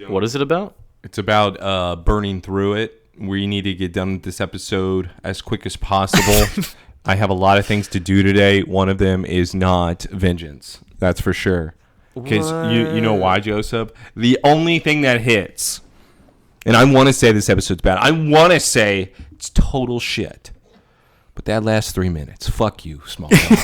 What is it about? It's about burning through it. We need to get done with this episode as quick as possible. I have a lot of things to do today. One of them is not vengeance. That's for sure. Because you know why, Joseph? The only thing that hits, and I want to say this episode's bad. I want to say it's total shit. But that last 3 minutes, fuck you, small town.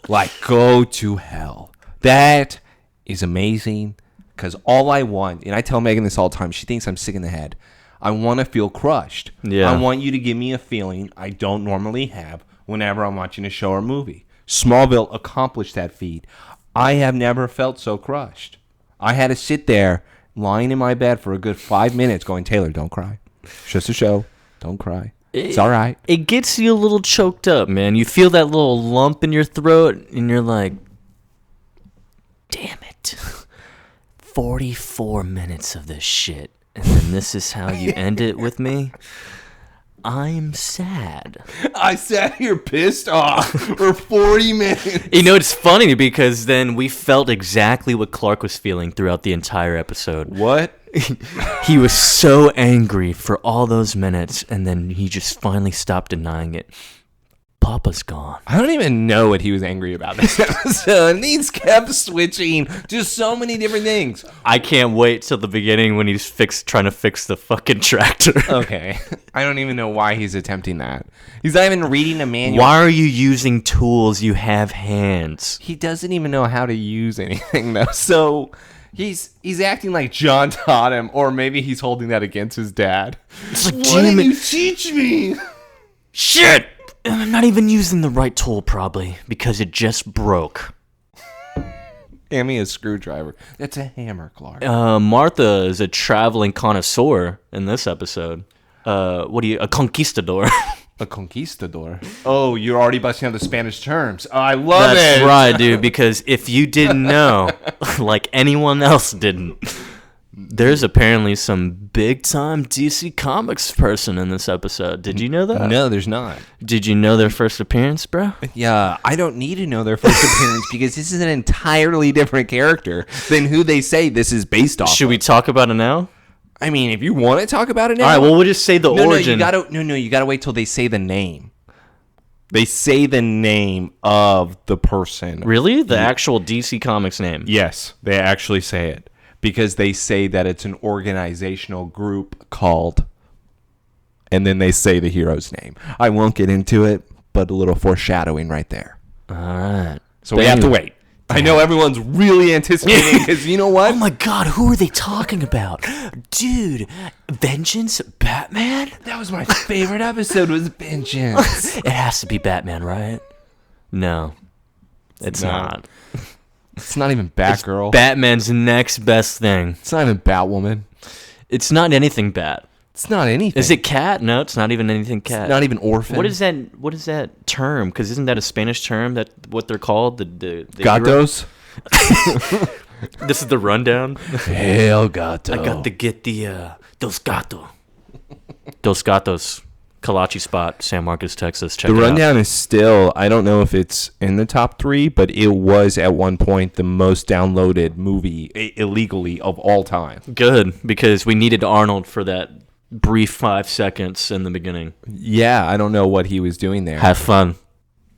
Like, go to hell. That is amazing. Because all I want, and I tell Megan this all the time, she thinks I'm sick in the head. I want to feel crushed. Yeah. I want you to give me a feeling I don't normally have whenever I'm watching a show or movie. Smallville accomplished that feat. I have never felt so crushed. I had to sit there lying in my bed for a good 5 minutes going, Taylor, don't cry. It's just a show. Don't cry. It's all right. It gets you a little choked up, man. You feel that little lump in your throat, and you're like, damn it. 44 minutes of this shit, and then this is how you end it with me? I'm sad. I sat here pissed off for 40 minutes. You know, it's funny because then we felt exactly what Clark was feeling throughout the entire episode. What? He was so angry for all those minutes, and then he just finally stopped denying it. Papa's gone. I don't even know what he was angry about this episode. And he's kept switching to so many different things. I can't wait till the beginning when he's trying to fix the fucking tractor. Okay. I don't even know why he's attempting that. He's not even reading a manual. Why are you using tools? You have hands. He doesn't even know how to use anything, though. So he's acting like John taught him, or maybe he's holding that against his dad. It's like, why didn't you teach me? Shit! I'm not even using the right tool, probably, because it just broke. Hand me a screwdriver. That's a hammer, Clark. Martha is a traveling connoisseur in this episode. A conquistador. A conquistador? Oh, you're already busting out the Spanish terms. Oh, I love it. That's right, dude, because if you didn't know, like anyone else didn't, there's apparently some big-time DC Comics person in this episode. Did you know that? No, there's not. Did you know their first appearance, bro? Yeah, I don't need to know their first appearance because this is an entirely different character than who they say this is based off. Should we talk about it now? I mean, if you want to talk about it now. All right, well, we'll just say the origin. You gotta wait till they say the name. They say the name of the person. Really? The actual DC Comics name? Yes, they actually say it. Because they say that it's an organizational group called, and then they say the hero's name. I won't get into it, but a little foreshadowing right there. All right. So we have to wait. I know everyone's really anticipating because you know what? Oh my God, who are they talking about? Dude, Vengeance? Batman? That was my favorite episode was Vengeance. It has to be Batman, right? No, it's not. It's not even Batgirl. It's Batman's next best thing. It's not even Batwoman. It's not anything Bat. It's not anything. Is it Cat? No, it's not even anything Cat. It's not even Orphan. What is that term? Because isn't that a Spanish term? That what they're called? The Gatos? This is the rundown. El Gato. I got to get the Dos Gato. Dos Gatos. Kalachi spot, San Marcos, Texas. Check it out. The rundown is still, I don't know if it's in the top 3, but it was at one point the most downloaded movie illegally of all time. Good, because we needed Arnold for that brief 5 seconds in the beginning. Yeah, I don't know what he was doing there. Have fun.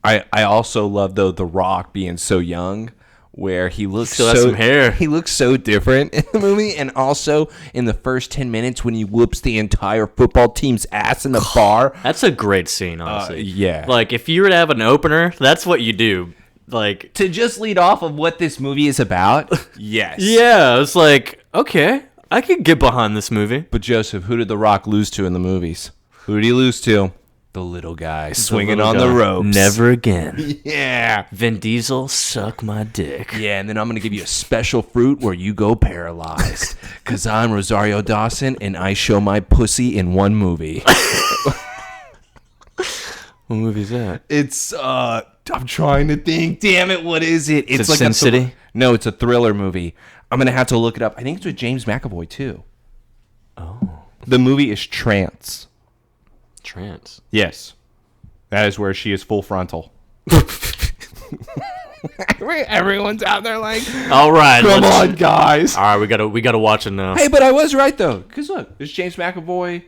I also love, though, The Rock being so young, where he looks still has some hair. He looks so different in the movie, and also in the first 10 minutes when he whoops the entire football team's ass in the bar. That's a great scene, honestly. Yeah. Like, if you were to have an opener, that's what you do. Like, to just lead off of what this movie is about. Yes. Yeah, it's like, okay, I could get behind this movie. But Joseph, who did The Rock lose to in the movies? Who did he lose to? The little guy swinging on the ropes. Never again. Yeah. Vin Diesel, suck my dick. Yeah, and then I'm going to give you a special fruit where you go paralyzed. Because I'm Rosario Dawson, and I show my pussy in one movie. What movie is that? It's, I'm trying to think. Damn it, what is it? It's like Sin City? No, it's a thriller movie. I'm going to have to look it up. I think it's with James McAvoy, too. Oh. The movie is Trance. Trance. Yes. That is where she is full frontal. Everyone's out there like, all right, come on, guys. All right, we gotta watch it now. Hey, but I was right though, because look, it's James McAvoy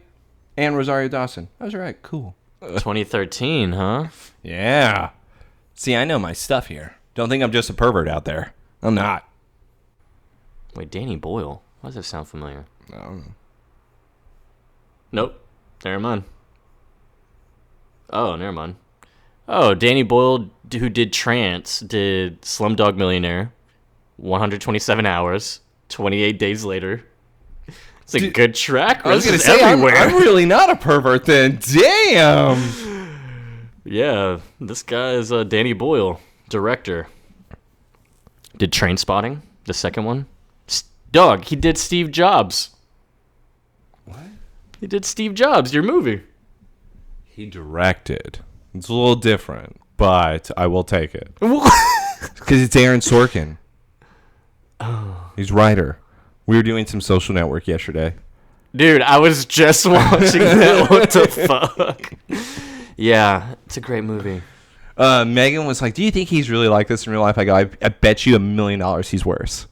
and Rosario Dawson. I was right. Cool. 2013, huh? Yeah. See, I know my stuff here. Don't think I'm just a pervert out there. I'm not. Wait, Danny Boyle. Why does that sound familiar? I don't know. Nope. Never mind. Oh, never mind. Oh, Danny Boyle, who did Trance, did Slumdog Millionaire, 127 Hours, 28 Days Later. It's a good track. I was going to say, I'm really not a pervert then. Damn. Yeah, this guy is Danny Boyle, director. Did Trainspotting, the second one. Dog, he did Steve Jobs. What? He did Steve Jobs, your movie. He directed. It's a little different, but I will take it. Because it's Aaron Sorkin. Oh. He's writer. We were doing some Social Network yesterday. Dude, I was just watching that. What the fuck? Yeah, it's a great movie. Megan was like, do you think he's really like this in real life? I go, I bet you $1 million he's worse.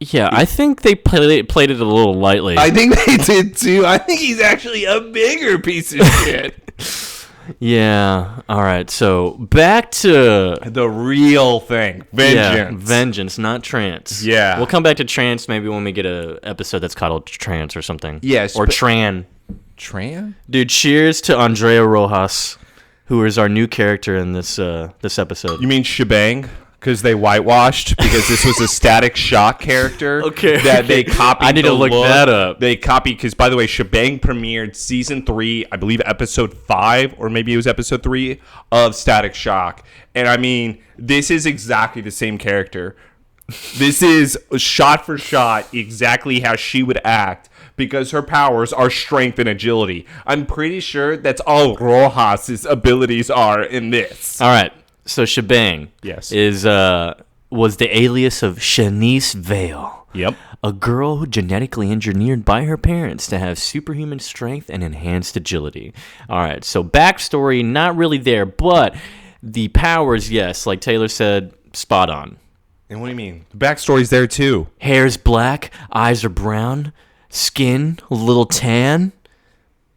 Yeah, I think they played it a little lightly. I think they did too. I think he's actually a bigger piece of shit. Yeah. All right. So back to the real thing. Vengeance. Yeah, vengeance, not trance. Yeah. We'll come back to trance maybe when we get a episode that's called Trance or something. Yes. Or Tran. Tran? Dude, cheers to Andrea Rojas, who is our new character in this episode. You mean Shebang? Because they whitewashed, because this was a Static Shock character that they copied. I need to look that up. They copied, because by the way, Shebang premiered season 3, I believe episode 5, or maybe it was episode 3 of Static Shock. And I mean, this is exactly the same character. This is shot for shot exactly how she would act, because her powers are strength and agility. I'm pretty sure that's all Rojas' abilities are in this. All right. So Shebang was the alias of Shanice Vale. Yep. A girl genetically engineered by her parents to have superhuman strength and enhanced agility. All right, so backstory, not really there, but the powers, yes, like Taylor said, spot on. And what do you mean? The backstory's there too. Hair's black, eyes are brown, skin a little tan.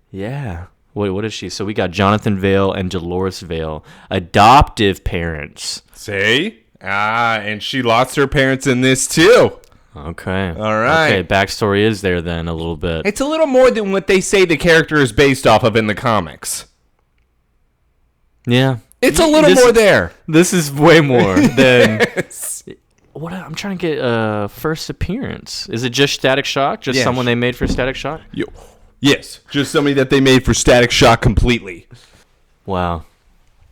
Yeah. What is she? So we got Jonathan Vale and Dolores Vale, adoptive parents. See? And she lost her parents in this too. Okay. All right. Okay, backstory is there then a little bit. It's a little more than what they say the character is based off of in the comics. Yeah. It's a little more there. This is way more than... What I'm trying to get first appearance. Is it just Static Shock? Just someone they made for Static Shock? Yes, just somebody that they made for Static Shock completely. Wow,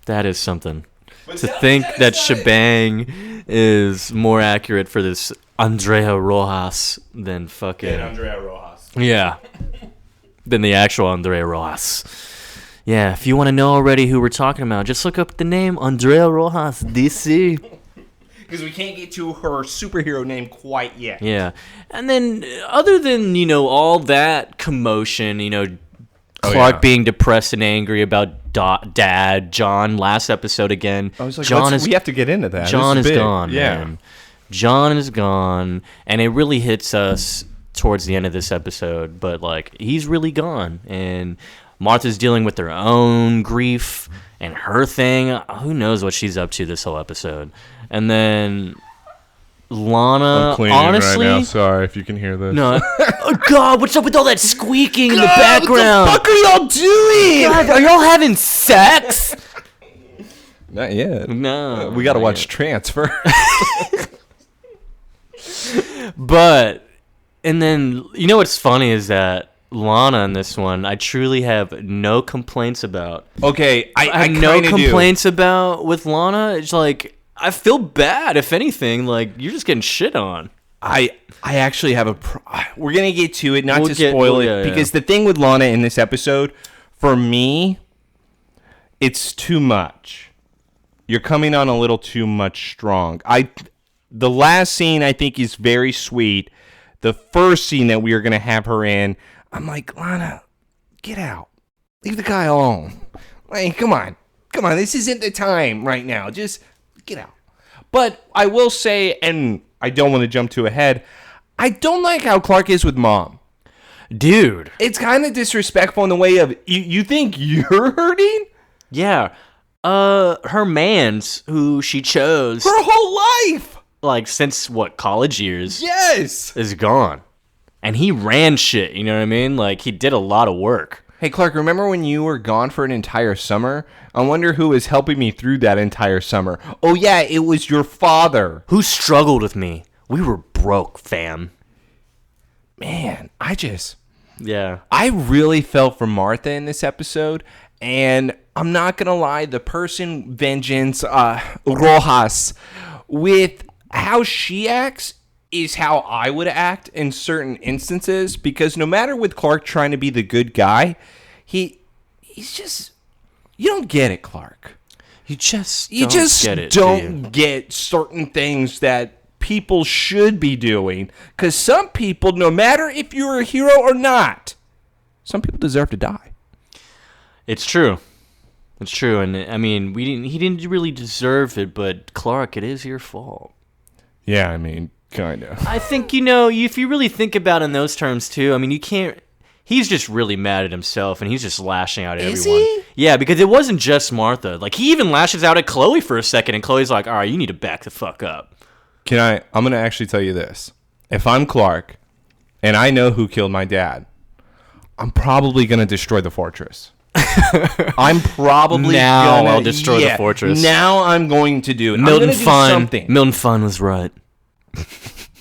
that is something. To think that Shebang is more accurate for this Andrea Rojas than fucking... Andrea Rojas. Yeah, than the actual Andrea Rojas. Yeah, if you want to know already who we're talking about, just look up the name Andrea Rojas, DC. Because we can't get to her superhero name quite yet. Yeah. And then, other than, all that commotion, Clark being depressed and angry about Dad, John, last episode again. I was like, we have to get into that. John is gone, yeah. man. John is gone. And it really hits us towards the end of this episode. But, he's really gone. And Martha's dealing with her own grief and her thing. Who knows what she's up to this whole episode. And then Lana, I'm cleaning honestly, right now. Sorry if you can hear this. No. Oh God, what's up with all that squeaking in the background? What the fuck are y'all doing? God, are y'all having sex? Not yet. No. We got to watch Trance first. But, and then, what's funny is that Lana in this one, I truly have no complaints about. Okay, I have no complaints about with Lana. It's I feel bad, if anything. You're just getting shit on. I actually have we're going to get to it, not to spoil it. Because the thing with Lana in this episode, for me, it's too much. You're coming on a little too much strong. The last scene, I think, is very sweet. The first scene that we are going to have her in, I'm like, Lana, get out. Leave the guy alone. Come on. This isn't the time right now. Just... get out. But I will say, and I don't want to jump too ahead, I don't like how Clark is with Mom. Dude. It's kind of disrespectful in the way of, you think you're hurting? Yeah. Her mans, who she chose. Her whole life! Like, since, college years? Yes! Is gone. And he ran shit, you know what I mean? Like, he did a lot of work. Hey, Clark, remember when you were gone for an entire summer? I wonder who was helping me through that entire summer. Oh, yeah, it was your father. Who struggled with me? We were broke, fam. Man, Yeah. I really felt for Martha in this episode, and I'm not going to lie, the person Vengeance Rojas, with how she acts is how I would act in certain instances, because no matter with Clark trying to be the good guy, he's just, you don't get it, Clark. You just don't get certain things that people should be doing, because some people, no matter if you're a hero or not, some people deserve to die. It's true. And I mean, he didn't really deserve it, but Clark, it is your fault. Yeah, I mean, kind of. I think, if you really think about it in those terms too, I mean, you can't. He's just really mad at himself, and he's just lashing out at everyone. Is he? Yeah, because it wasn't just Martha. Like, he even lashes out at Chloe for a second, and Chloe's like, all right, you need to back the fuck up. I'm going to actually tell you this. If I'm Clark, and I know who killed my dad, I'm probably going to destroy the fortress. I'm probably now I'll destroy the fortress. Now I'm going to do it. Milton Fun was right.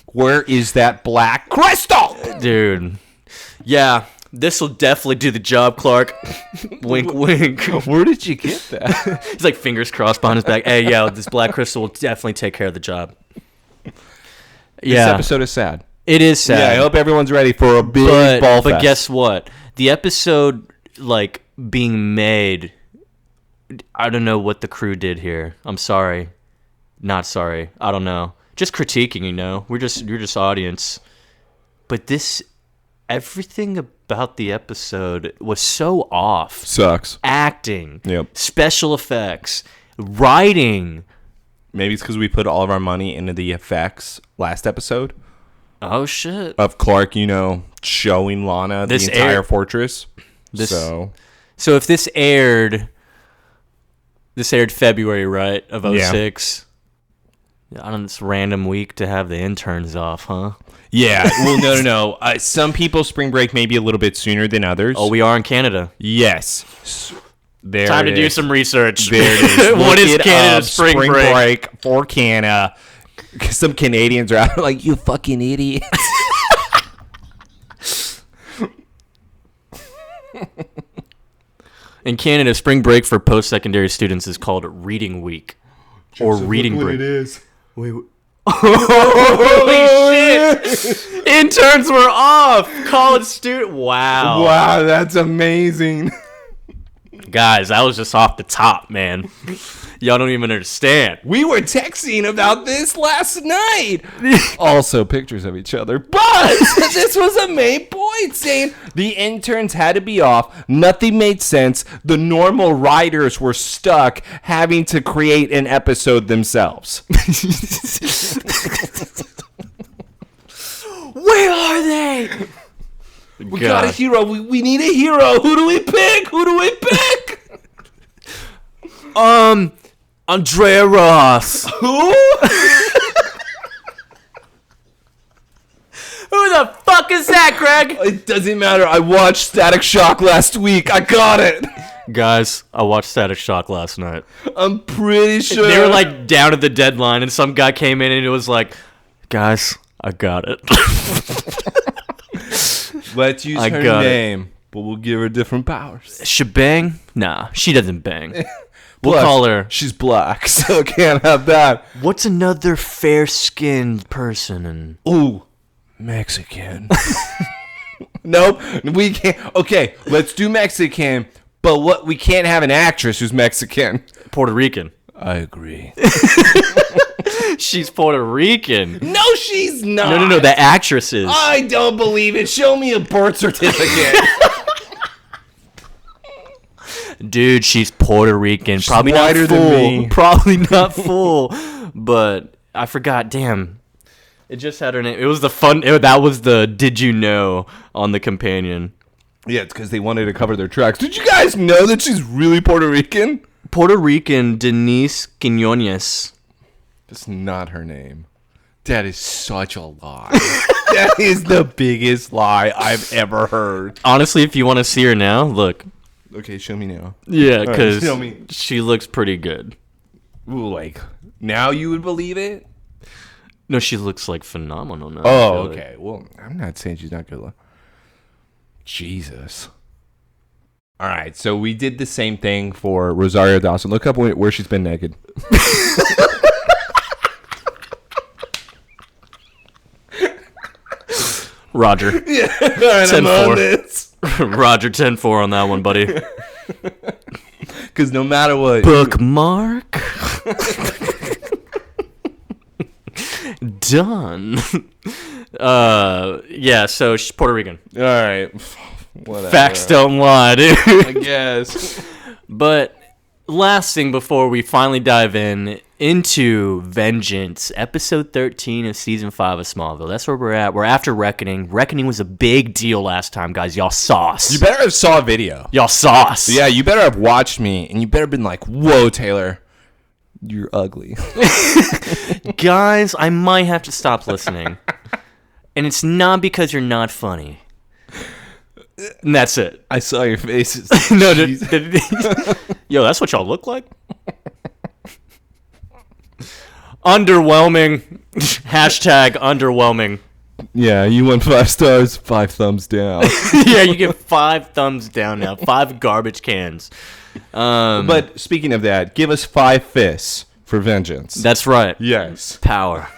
Where is that black crystal? Dude. Yeah, this will definitely do the job, Clark. Wink, wink. Where did you get that? He's like fingers crossed behind his back. Hey, yeah, this black crystal will definitely take care of the job. Yeah. This episode is sad. It is sad. Yeah, I hope everyone's ready for a big ball fest. But guess what? The episode, being made, I don't know what the crew did here. I'm sorry. Not sorry. I don't know. Just critiquing, You're just audience. But everything about the episode was so off. Sucks. Acting. Yep. Special effects. Writing. Maybe it's because we put all of our money into the effects last episode. Oh, shit. Of Clark, showing Lana the entire fortress. So if this aired February, right, of 06. Yeah. On this random week to have the interns off, huh? Yeah. Well, no. Some people spring break maybe a little bit sooner than others. Oh, we are in Canada. Yes. There Time to do some research. There it is. What is Canada's spring break for Canada? Some Canadians are out like, you fucking idiots. In Canada, spring break for post-secondary students is called Reading Week. Or Reading Break. It is. Wait. Holy shit! Interns were off! College student. Wow. Wow, that's amazing. Guys, that was just off the top, man. Y'all don't even understand. We were texting about this last night. Also pictures of each other. But this was a main point, saying the interns had to be off. Nothing made sense. The normal writers were stuck having to create an episode themselves. Where are they? We got a hero. We need a hero. Who do we pick? Andrea Ross. Who? Who the fuck is that, Greg? It doesn't matter. I watched Static Shock last week. I got it. Guys, I watched Static Shock last night. I'm pretty sure. They were down at the deadline, and some guy came in and it was like, guys, I got it. Let's use her name, but we'll give her different powers. Shebang? Nah, she doesn't bang. We'll Plus, call her. She's black, so can't have that. What's another fair-skinned person? Ooh, Mexican. Nope, we can't. Okay, let's do Mexican, but we can't have an actress who's Mexican. Puerto Rican. I agree. She's Puerto Rican. No, she's not. No, the actress is. I don't believe it. Show me a birth certificate. Dude, she's Puerto Rican. She's Probably whiter not full. than me. Probably not full. But I forgot. Damn. It just had her name. It was the fun. That was the did you know on the companion. Yeah, it's because they wanted to cover their tracks. Did you guys know that she's really Puerto Rican? Puerto Rican Denise Quiñones. That's not her name. That is such a lie. That is the biggest lie I've ever heard. Honestly, if you want to see her now, look. Okay, show me now. Yeah, because show me. she looks pretty good. Ooh, like, now you would believe it? No, she looks like phenomenal now. Oh, okay. Well, I'm not saying she's not good looking. Jesus. All right, so we did the same thing for Rosario Dawson. Look up where she's been naked. Roger. Yeah, all right, 10-4. Roger, 10-4 on that one, buddy. Because no matter what. Bookmark. Done. Yeah, so she's Puerto Rican. All right. Whatever. Facts don't lie, dude. I guess. But last thing before we finally dive into Vengeance, episode 13 of season 5 of Smallville. That's where we're at. We're after Reckoning. Reckoning was a big deal last time, guys. Y'all saw us. You better have saw a video. Y'all saw us. Yeah, you better have watched me, and you better have been like, whoa, Taylor, you're ugly. Guys, I might have to stop listening. And it's not because you're not funny. And that's it. I saw your faces. No, yo, that's what y'all look like? Underwhelming. Hashtag underwhelming. Yeah, you won 5 stars, 5 thumbs down. Yeah, you get 5 thumbs down now. 5 garbage cans. But speaking of that, give us 5 fists for Vengeance. That's right. Yes. Power.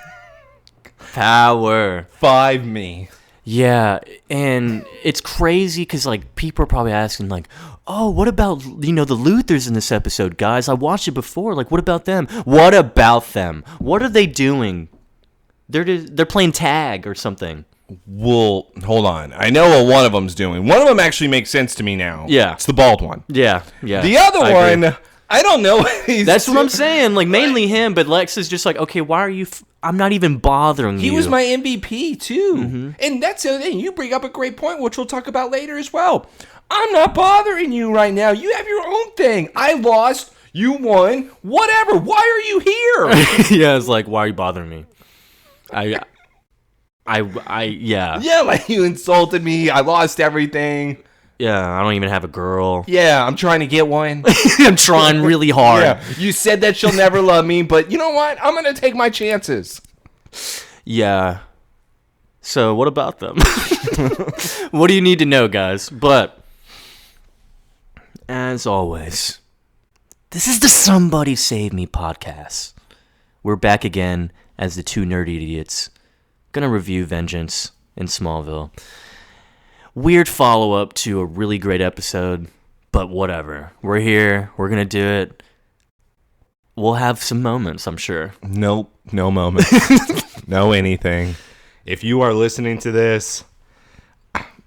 5 me. Yeah, and it's crazy because, like, people are probably asking, like, oh, what about, the Luthers in this episode, guys? I watched it before. Like, what about them? What about them? What are they doing? They're playing tag or something. Well, hold on. I know what one of them's doing. One of them actually makes sense to me now. Yeah. It's the bald one. Yeah. The other one, I don't know what he's That's what doing. I'm saying. Like, mainly him, but Lex is just like, okay, why are you... I'm not even bothering you. He was my MVP, too. And that's the other thing. You bring up a great point, which we'll talk about later as well. I'm not bothering you right now. You have your own thing. I lost. You won. Whatever. Why are you here? Yeah, it's like, why are you bothering me? Yeah. Yeah, like you insulted me. I lost everything. Yeah, I don't even have a girl. Yeah, I'm trying to get one. I'm trying really hard. Yeah, you said that she'll never love me, but you know what? I'm going to take my chances. Yeah. So what about them? What do you need to know, guys? But as always, this is the Somebody Save Me podcast. We're back again as the 2 nerdy idiots. Gonna review Vengeance in Smallville. Weird follow-up to a really great episode, but whatever. We're here. We're going to do it. We'll have some moments, I'm sure. Nope. No moment. No anything. If you are listening to this,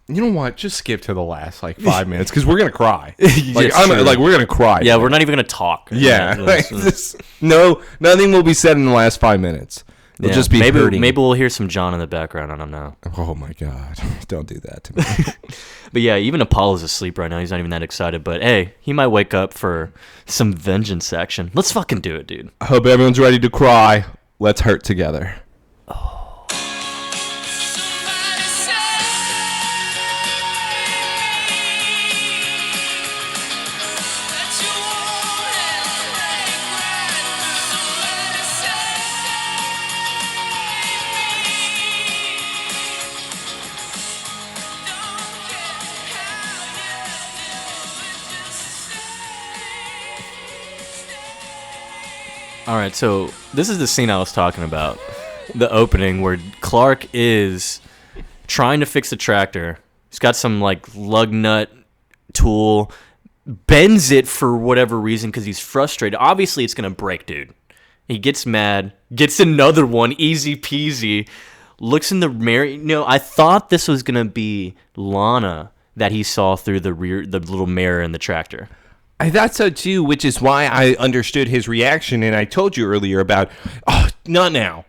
you know what? Just skip to the last, 5 minutes, because we're going to cry. We're going to cry. Yeah, we're not even going to talk. Yeah. Nothing will be said in the last 5 minutes. It'll just be hurting. Maybe we'll hear some John in the background. I don't know. Oh, my God. Don't do that to me. But yeah, even Apollo's asleep right now. He's not even that excited. But hey, he might wake up for some Vengeance action. Let's fucking do it, dude. I hope everyone's ready to cry. Let's hurt together. All right, so this is the scene I was talking about. The opening where Clark is trying to fix the tractor. He's got some lug nut tool, bends it for whatever reason because he's frustrated. Obviously, it's going to break, dude. He gets mad, gets another one, easy peasy, looks in the mirror. No, I thought this was going to be Lana that he saw through the little mirror in the tractor. I thought so too, which is why I understood his reaction, and I told you earlier about, oh, not now.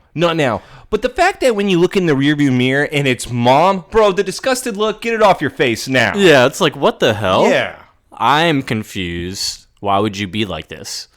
But the fact that when you look in the rearview mirror and it's Mom, bro, the disgusted look, get it off your face now. Yeah, it's like, what the hell? Yeah. I'm confused. Why would you be like this?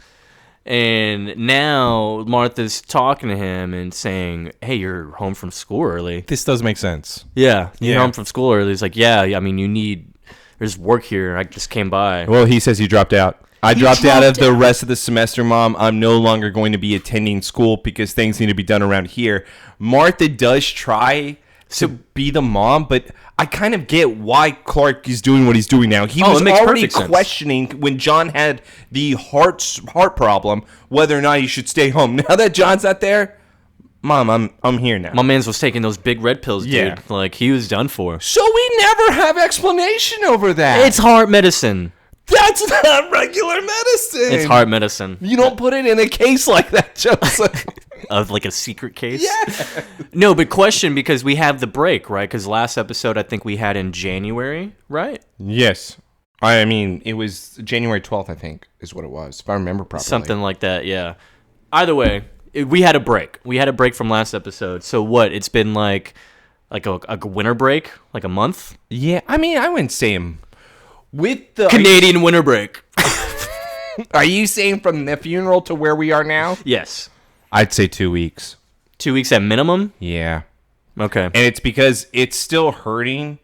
And now Martha's talking to him and saying, hey, you're home from school early. This does make sense. Yeah, you're Yeah. home from school early. He's like, yeah, I mean, there's work here. I just came by. Well, he says he dropped out. I dropped out of the rest of the semester, Mom. I'm no longer going to be attending school because things need to be done around here. Martha does try to be the mom, but I kind of get why Clark is doing what he's doing now. He was already questioning when John had the heart problem whether or not he should stay home. Now that John's not there, Mom, I'm here now. My man's was taking those big red pills, dude. Yeah. Like, he was done for. So we never have explanation over that. It's heart medicine. That's not regular medicine. It's heart medicine. You don't put it in a case like that, Joseph. Of like a secret case? Yeah. No, but question, because we have the break, right? Because last episode I think we had in January, right? Yes. I mean, it was January 12th, I think, is what it was, if I remember properly. Something like that, yeah. Either way, we had a break. We had a break from last episode. So what? It's been like a winter break? Like a month? Yeah, I mean, I wouldn't say him. With the Canadian winter break. Are you saying from the funeral to where we are now? Yes. I'd say 2 weeks. 2 weeks at minimum? Yeah. Okay. And it's because it's still hurting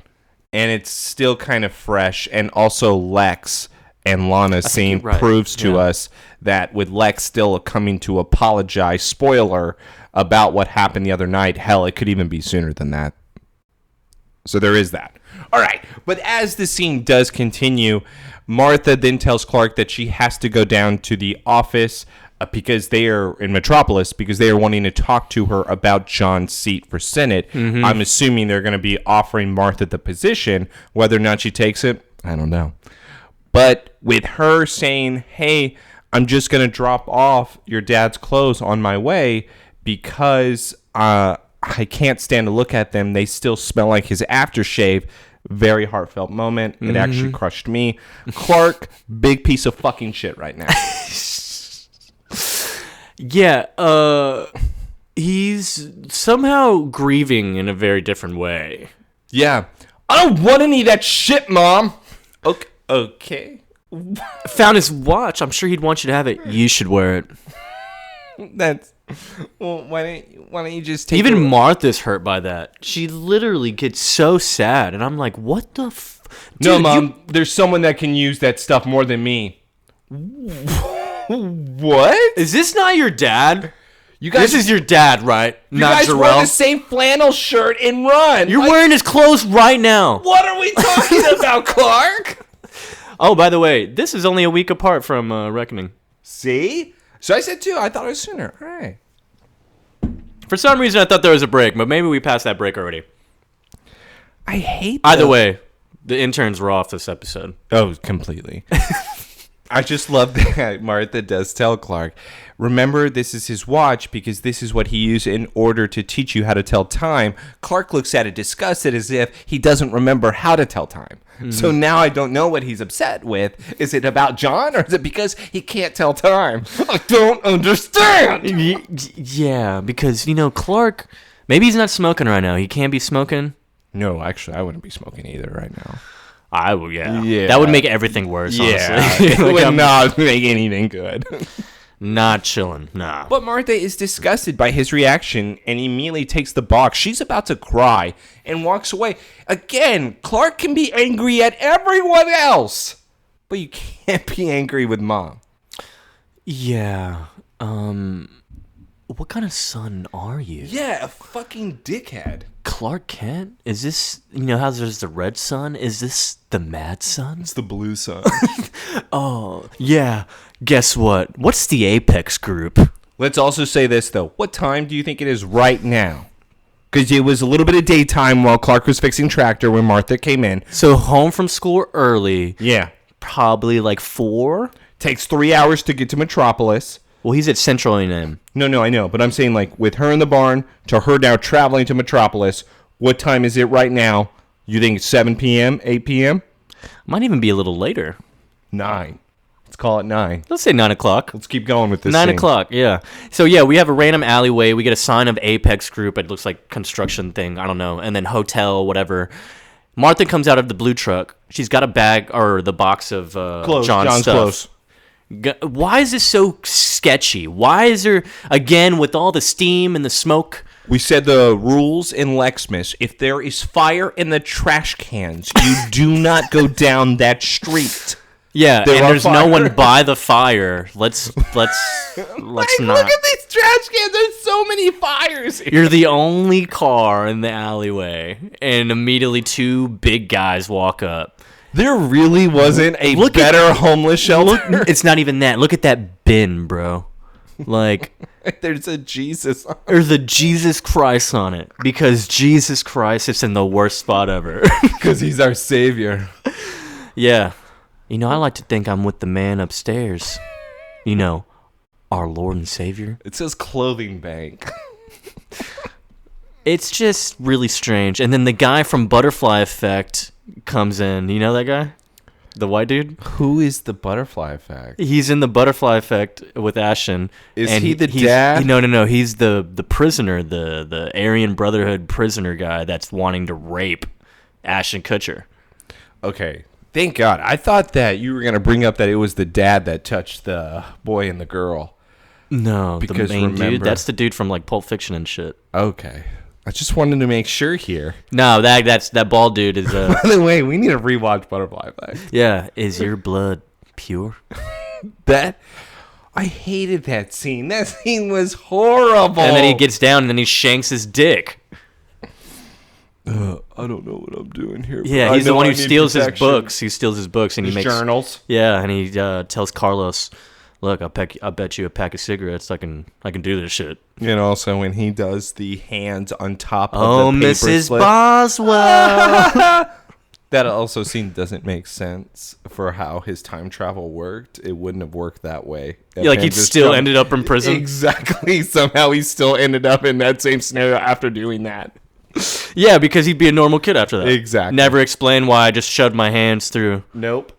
and it's still kind of fresh. And also Lex and Lana's scene proves to us that with Lex still coming to apologize, spoiler, about what happened the other night, hell, it could even be sooner than that. So there is that. All right. But as the scene does continue, Martha then tells Clark that she has to go down to the office because they are in Metropolis, because they are wanting to talk to her about John's seat for Senate. Mm-hmm. I'm assuming they're going to be offering Martha the position. Whether or not she takes it, I don't know. But with her saying, hey, I'm just going to drop off your dad's clothes on my way because I can't stand to look at them. They still smell like his aftershave. Very heartfelt moment. It actually crushed me. Clark, big piece of fucking shit right now. Yeah, he's somehow grieving in a very different way. Yeah. I don't want any of that shit, Mom. Okay. Found his watch. I'm sure he'd want you to have it. You should wear it. That's... Well, why don't you just take... Even Martha's hurt by that. She literally gets so sad, and I'm like, what the Dude, no, Mom, there's someone that can use that stuff more than me. What? Is this not your dad? You guys, this is your dad, right? You not guys Jarrell. Wear the same flannel shirt and run. You're wearing his clothes right now. What are we talking about, Clark? Oh, by the way, this is only a week apart from Reckoning. See? So I said 2. I thought it was sooner. All right. For some reason, I thought there was a break, but maybe we passed that break already. I hate Either way, the interns were off this episode. Oh, completely. I just love that Martha does tell Clark, remember, this is his watch because this is what he used in order to teach you how to tell time. Clark looks at it disgusted as if he doesn't remember how to tell time. Mm-hmm. So now I don't know what he's upset with. Is it about John or is it because he can't tell time? I don't understand. Yeah, because, Clark, maybe he's not smoking right now. He can't be smoking. No, actually, I wouldn't be smoking either right now. I would, yeah. That would make everything worse, honestly. It would not make anything good. Not chilling, nah. But Martha is disgusted by his reaction and immediately takes the box. She's about to cry and walks away. Again, Clark can be angry at everyone else, but you can't be angry with Mom. Yeah, what kind of son are you? Yeah, a fucking dickhead. Clark Kent? Is this, how there's the red sun? Is this the mad sun? It's the blue sun. Oh, yeah. Guess what? What's the Apex group? Let's also say this, though. What time do you think it is right now? Because it was a little bit of daytime while Clark was fixing tractor when Martha came in. So home from school early. Yeah. Probably like 4? Takes 3 hours to get to Metropolis. Well, he's at Central A&M. No, I know. But I'm saying, like, with her in the barn to her now traveling to Metropolis, what time is it right now? You think it's 7 p.m., 8 p.m.? Might even be a little later. 9. Let's call it 9. Let's say 9 o'clock. Let's keep going with this 9 scene. o'clock, yeah. So, yeah, we have a random alleyway. We get a sign of Apex Group. It looks like construction thing. I don't know. And then hotel, whatever. Martha comes out of the blue truck. She's got a bag or the box of John's stuff. Why is this so sketchy? Why is there, again, with all the steam and the smoke? We said the rules in Lexmas. If there is fire in the trash cans, you do not go down that street. Yeah, and there's no one by the fire. Let's not. Look at these trash cans. There's so many fires here. You're the only car in the alleyway, and immediately 2 big guys walk up. There really wasn't a better homeless shelter. It's not even that. Look at that bin, bro. Like, there's a Jesus on it. There's a Jesus Christ on it, because Jesus Christ is in the worst spot ever. Because he's our savior. Yeah. You know, I like to think I'm with the man upstairs. You know, our Lord and Savior. It says clothing bank. It's just really strange. And then the guy from Butterfly Effect comes in. You know that guy? The white dude? Who is the Butterfly Effect? He's in the Butterfly Effect with Ashen. Is he the dad? No. He's the prisoner, the Aryan Brotherhood prisoner guy that's wanting to rape Ashton Kutcher. Okay. Thank God. I thought that you were going to bring up that it was the dad that touched the boy and the girl. No, because the main dude. That's the dude from like Pulp Fiction and shit. Okay. I just wanted to make sure here. No, that bald dude is. By the way, we need to rewatch Butterfly Effect. Yeah, is your blood pure? I hated that scene. That scene was horrible. And then he gets down and then he shanks his dick. I don't know what I'm doing here. Yeah, he's the one who steals his books. He steals his books and he makes journals. Yeah, and he tells Carlos, "Look, I bet you a pack of cigarettes. I can do this shit." And also when he does the hands on top of the paper Mrs. slip. Boswell. That also scene doesn't make sense for how his time travel worked. It wouldn't have worked that way. Yeah, like he still ended up in prison. Exactly. Somehow he still ended up in that same scenario after doing that. Yeah, because he'd be a normal kid after that. Exactly. Never explain why I just shoved my hands through. Nope.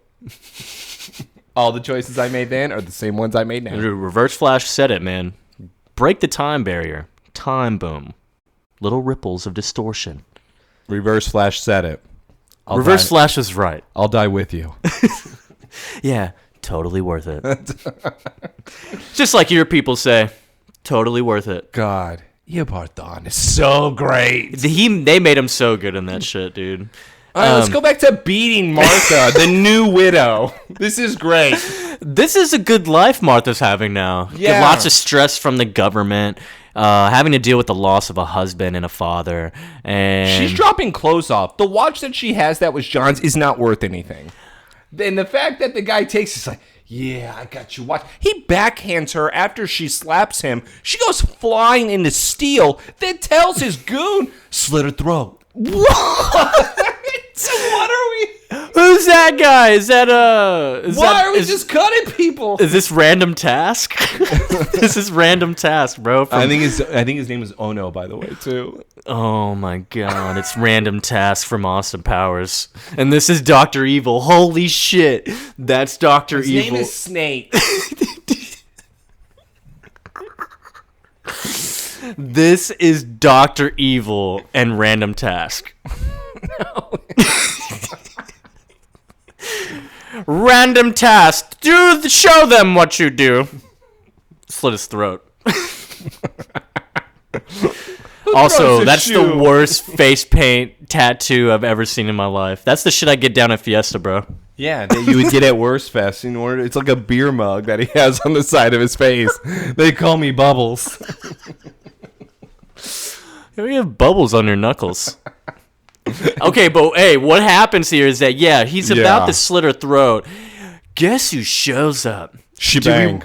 All the choices I made then are the same ones I made now. Reverse Flash said it, man. Break the time barrier. Time boom. Little ripples of distortion. Reverse Flash said it. Reverse Flash was right. I'll die with you. Yeah, totally worth it. Just like your people say, totally worth it. God, Eobard is so great. They made him so good in that shit, dude. All right, let's go back to beating Martha, the new widow. This is great. This is a good life Martha's having now. Yeah. Lots of stress from the government, having to deal with the loss of a husband and a father. And she's dropping clothes off. The watch that she has that was John's is not worth anything. And the fact that the guy takes is like, yeah, I got you watch. He backhands her after she slaps him. She goes flying into steel, then tells his goon, slit her throat. What? So what are we? Who's that guy? Is that Why are we just cutting people? Is this random task? This is random task, bro. I think his name is Ono, by the way, too. Oh my god, it's random task from Austin Powers, and this is Dr. Evil. Holy shit, that's Dr. Evil. His name is Snake. This is Dr. Evil and random task. No. Random task. Show them what you do. Slit his throat. Also, that's the worst face paint tattoo I've ever seen in my life. That's the shit I get down at Fiesta, bro. Yeah, that you would get at Worst Fest. It's like a beer mug that he has on the side of his face. They call me Bubbles. You have bubbles on your knuckles. Okay, but hey, what happens here is that, he's about to slit her throat. Guess who shows up? Shebang.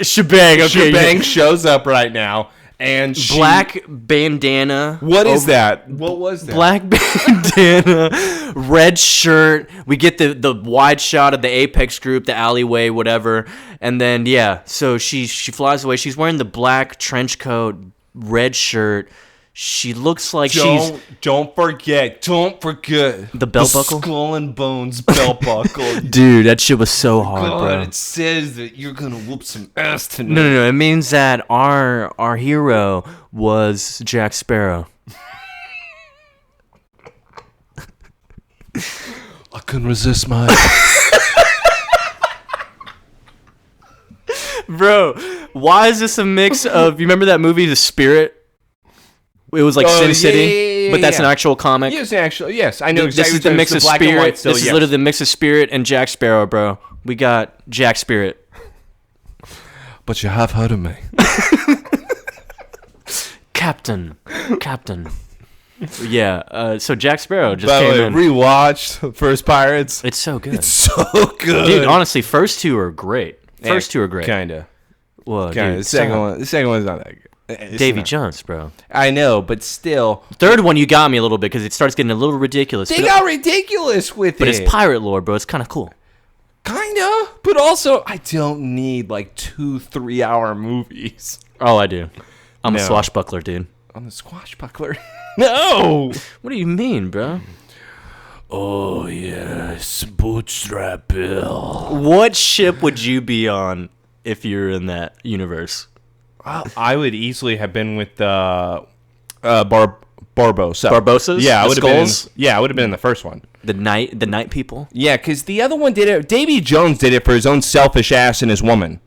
Shebang, okay. Shebang shows up right now. And black bandana. What is that? What was that? Black bandana, red shirt. We get the wide shot of the Apex Group, the alleyway, whatever. And then, so she flies away. She's wearing the black trench coat, red shirt. She looks like she's... Don't forget The belt buckle? Skull and Bones belt buckle. Dude, that shit was so hard, God, bro. it says that you're gonna whoop some ass tonight. No. It means that our hero was Jack Sparrow. I couldn't resist my... Bro, why is this a mix of... You remember that movie, The Spirit? It was like Sin City, but that's an actual comic. Yes, actually, yes. I know This exactly. is the mix of Spirit. This is yes. literally the mix of Spirit and Jack Sparrow, bro. We got Jack Spirit. But you have heard of me. Captain. Yeah, so Jack Sparrow just By the came way, in. rewatched First Pirates. It's so good. It's so good. Dude, honestly, first two are great. First two are great. Kinda. Well, Kinda. dude, The second one's not that good. It's Davy not. Jones, bro. I know, but still. Third one, you got me a little bit because it starts getting a little ridiculous. They got ridiculous with but it. it's pirate lore, bro. It's kind of cool. Kinda. But also, I don't need like 2-3 hour movies. Oh, I do. I'm a No. swashbuckler, dude. On the squashbuckler. No. What do you mean, bro? Oh, yes. Bootstrap Bill. What ship would you be on if you're in that universe? I would easily have been with Barbosa. Barbosas? Yeah, I The would have been. Skulls? Yeah, I would have been in the first one. The night people? Yeah, because the other one did it. Davy Jones did it for his own selfish ass and his woman.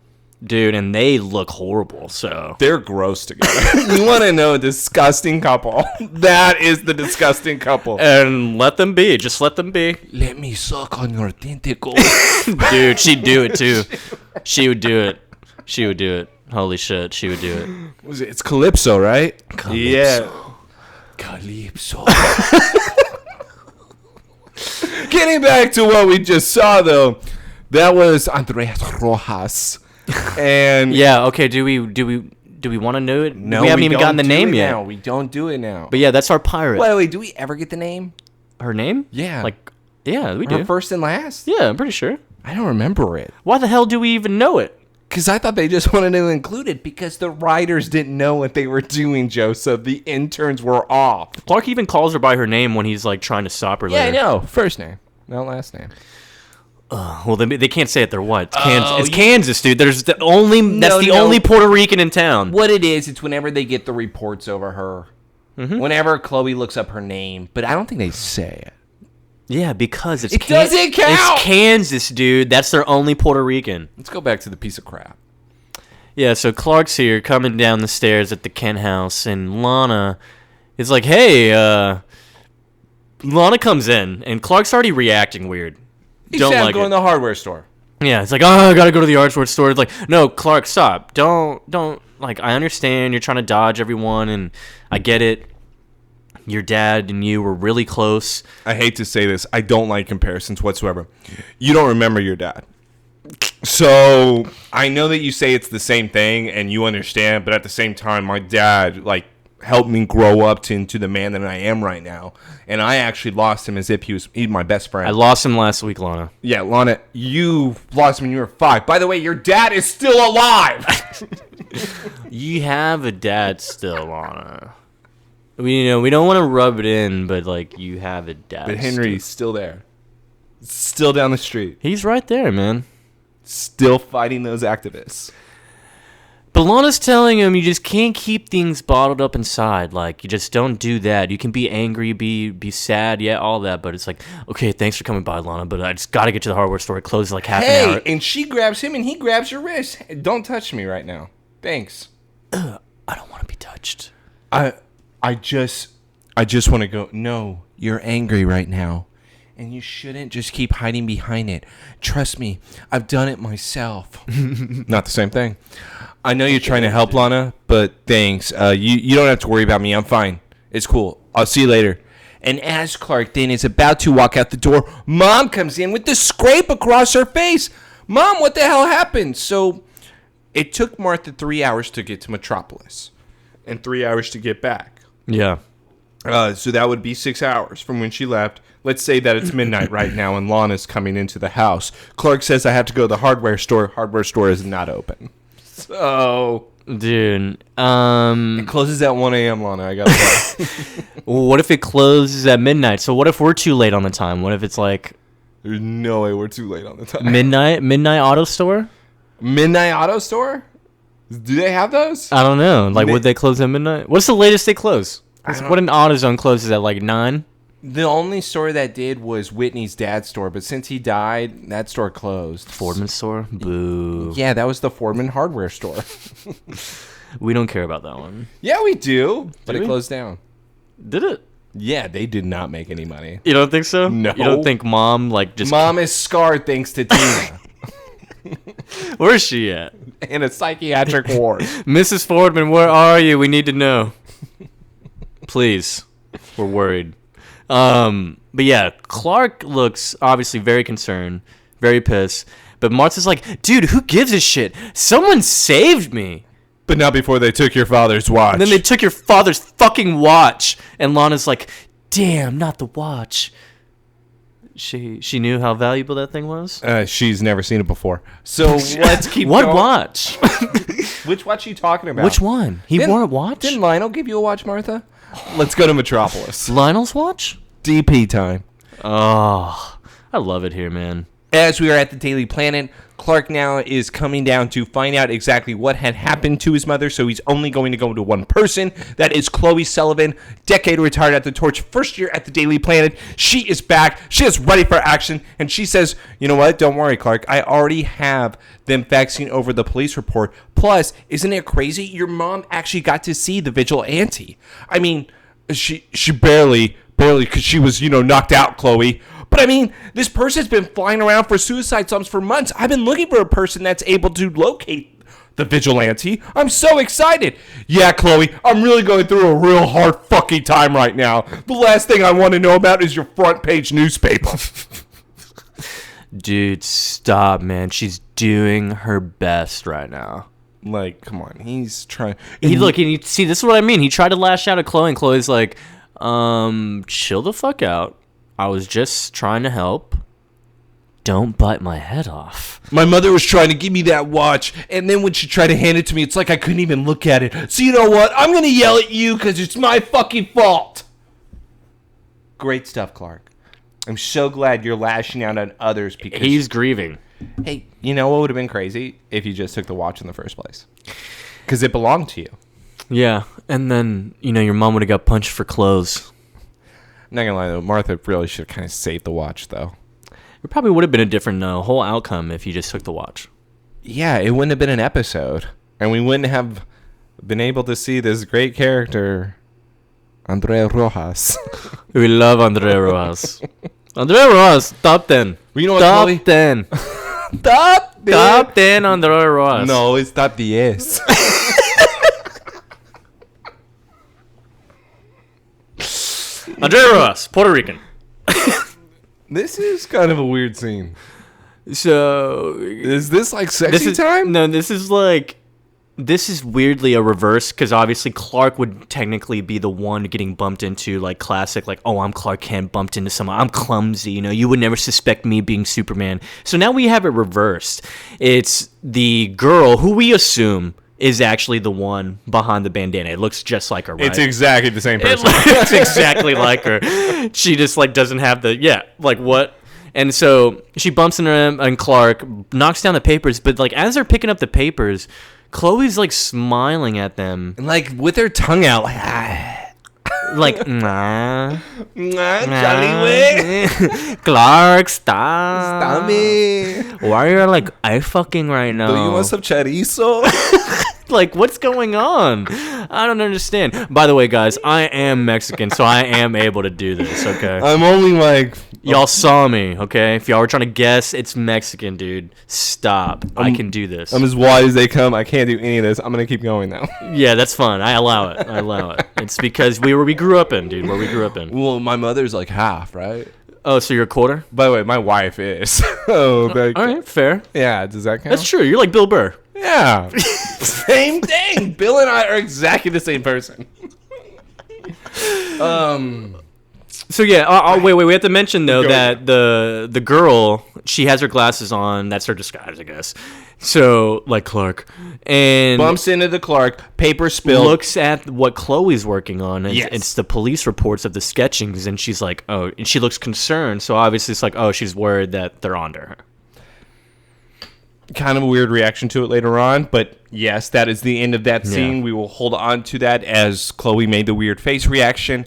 Dude, and they look horrible, so... They're gross together. You want to know a disgusting couple? That is the disgusting couple. And let them be. Just let them be. Let me suck on your tentacles. Dude, she'd do it, too. She would do it. She would do it. Holy shit, she would do it. It's Calypso, right? Calypso. Yeah. Calypso. Getting back to what we just saw, though, that was Andreas Rojas. And Yeah, okay, do we want to know it? no, we haven't even gotten the don't do name it yet. now. We don't do it now. But yeah, that's our pirate. Wait, do we ever get the name? Her name? Yeah. Like, yeah, we Her do. first and last? Yeah, I'm pretty sure. I don't remember it. Why the hell do we even know it? Because I thought they just wanted to include it because the writers didn't know what they were doing, Joseph. The interns were off. Clark even calls her by her name when he's like trying to stop her Yeah, I later. know. First name, not last name. Well, they can't say it. They're what? Oh, It's Kansas, dude. That's the only Puerto Rican in town. What it is, it's whenever they get the reports over her. Mm-hmm. Whenever Chloe looks up her name. But I don't think they say it. Yeah, because It doesn't count! It's Kansas, dude. That's their only Puerto Rican. Let's go back to the piece of crap. Yeah, so Clark's here coming down the stairs at the Kent house, and Lana is like, hey, Lana comes in, and Clark's already reacting weird. He Don't said I'm like going it. to the hardware store. Yeah, it's like, oh, I gotta go to the hardware store. It's like, no, Clark, stop. Don't, like, I understand you're trying to dodge everyone, and I get it. Your dad and you were really close. I hate to say this. I don't like comparisons whatsoever. You don't remember your dad. So I know that you say it's the same thing and you understand, but at the same time, my dad, like, helped me grow up into the man that I am right now. And I actually lost him as if he's my best friend. I lost him last week, Lana. Yeah, Lana, you lost him when you were 5. By the way, your dad is still alive. You have a dad still, Lana. We don't want to rub it in, but like you have a dad. But Henry's still there. Still down the street. He's right there, man. Still fighting those activists. But Lana's telling him you just can't keep things bottled up inside. Like, you just don't do that. You can be angry, be sad, yeah, all that. But it's like, okay, thanks for coming by, Lana, but I just got to get to the hardware store. It closes like half an hour. And she grabs him and he grabs your wrist. Don't touch me right now. Thanks. I don't want to be touched. I just want to go, no, you're angry right now. And you shouldn't just keep hiding behind it. Trust me, I've done it myself. Not the same thing. I know you're trying to help, Lana, but thanks. You don't have to worry about me. I'm fine. It's cool. I'll see you later. And as Clark then is about to walk out the door, Mom comes in with the scrape across her face. Mom, what the hell happened? So it took Martha 3 hours to get to Metropolis and 3 hours to get back. Yeah. So that would be 6 hours from when she left. Let's say that it's midnight right now and Lana's coming into the house. Clark says, I have to go to the hardware store. Hardware store is not open. So Dude. It closes at 1 a.m., Lana. I gotta go. What if it closes at midnight? So what if we're too late on the time? What if it's like There's no way we're too late on the time. midnight auto store? Midnight auto store? Do they have those? I don't know. Like, would they close at midnight? What's the latest they close? What an AutoZone closes at like 9? The only store that did was Whitney's dad's store, but since he died, that store closed. Fordman store? Boo. Yeah, that was the Fordman hardware store. We don't care about that one. Yeah, we do, but Do it we? closed down. Did it? Yeah, they did not make any money. You don't think so? No. You don't think mom like just Mom is scarred thanks to Tina Where is she at? in a psychiatric ward. Mrs. Fordman, where are you? We need to know. Please. We're worried. But yeah, Clark looks obviously very concerned, very pissed. But Martha's like, dude, who gives a shit? Someone saved me. But not before they took your father's watch. And then they took your father's fucking watch. And Lana's like, damn, not the watch. She knew how valuable that thing was? She's never seen it before. So let's keep What going. watch? Which watch are you talking about? Which one? He wore a watch? Didn't Lionel give you a watch, Martha? Let's go to Metropolis. Lionel's watch? DP time. Oh, I love it here, man. As we are at the Daily Planet, Clark now is coming down to find out exactly what had happened to his mother, so he's only going to go to one person. That is Chloe Sullivan, decade retired at the Torch, first year at the Daily Planet. She is back. She is ready for action, and she says, you know what? Don't worry, Clark. I already have them faxing over the police report. Plus, isn't it crazy? Your mom actually got to see the vigilante. I mean, she barely, because she was, knocked out, Chloe. But I mean, this person's been flying around for suicide bombs for months. I've been looking for a person that's able to locate the vigilante. I'm so excited. Yeah, Chloe, I'm really going through a real hard fucking time right now. The last thing I want to know about is your front page newspaper. Dude, stop, man. She's doing her best right now. Like, come on. He's trying. See, this is what I mean. He tried to lash out at Chloe, and Chloe's like, chill the fuck out. I was just trying to help. Don't bite my head off. My mother was trying to give me that watch, and then when she tried to hand it to me, it's like I couldn't even look at it. So you know what? I'm going to yell at you because it's my fucking fault. Great stuff, Clark. I'm so glad you're lashing out on others because... He's grieving. Hey, you know what would have been crazy? If you just took the watch in the first place. Because it belonged to you. Yeah, and then, your mom would have got punched for clothes. I'm not going to lie, though. Martha really should have kind of saved the watch, though. It probably would have been a different whole outcome if you just took the watch. Yeah, it wouldn't have been an episode. And we wouldn't have been able to see this great character, Andrea Rojas. We love Andrea Rojas. Andrea Rojas, top 10. You know what, top Chloe? 10. Top 10 Andrea Rojas. No, it's top 10. Andrea Rojas, Puerto Rican. This is kind of a weird scene. So, Is this like sexy time? No, this is weirdly a reverse, because obviously Clark would technically be the one getting bumped into, like, classic, like, oh, I'm Clark Kent, bumped into someone. I'm clumsy, you would never suspect me being Superman. So now we have it reversed. It's the girl who we assume is actually the one behind the bandana. It looks just like her, right? It's exactly the same person. It's exactly like her. She just, like, doesn't have what? And so she bumps into him, and Clark knocks down the papers, but, like, as they're picking up the papers, Chloe's, like, smiling at them. And, like, with her tongue out, like, nah. Johnny way. Clark, stop. Stop me. Why are you, like, eye fucking right now? Do you want some chorizo? Like, what's going on? I don't understand. By the way, guys, I am Mexican, so I am able to do this, okay? I'm only like... Y'all saw me, okay? If y'all were trying to guess, it's Mexican, dude. Stop. I can do this. I'm as wide as they come. I can't do any of this. I'm going to keep going now. Yeah, that's fine. I allow it. It's because where we grew up in, dude. Where we grew up in. Well, my mother's like half, right? Oh, so you're a quarter? By the way, my wife is. Oh, All right, fair. Yeah, does that count? That's true. You're like Bill Burr. Yeah. Same thing. Bill and I are exactly the same person. So yeah, wait. We have to mention though that the girl, she has her glasses on. That's her disguise, I guess. So like Clark, and bumps into the Clark, paper spilled. Looks at what Chloe's working on. And Yes. It's the police reports of the sketchings, and she's like, oh, and she looks concerned. So obviously it's like, oh, she's worried that they're onto her. Kind of a weird reaction to it later on, but yes, that is the end of that scene. Yeah. We will hold on to that as Chloe made the weird face reaction.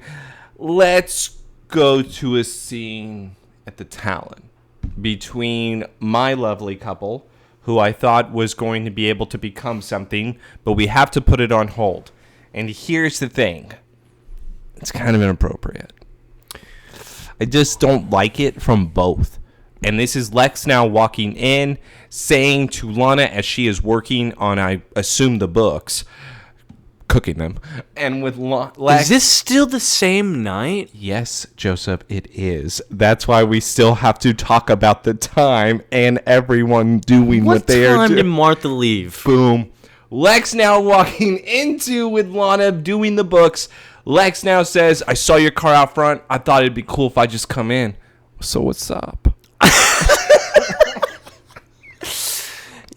Let's go to a scene at the Talon between my lovely couple, who I thought was going to be able to become something, but we have to put it on hold. And here's the thing. It's kind of inappropriate. I just don't like it from both. And this is Lex now walking in, saying to Lana as she is working on, I assume, the books, cooking them. And with Lex... Is this still the same night? Yes, Joseph, it is. That's why we still have to talk about the time and everyone doing what they are doing. What time did Martha leave? Boom. Lex now walking into with Lana doing the books. Lex now says, I saw your car out front. I thought it'd be cool if I just come in. So what's up?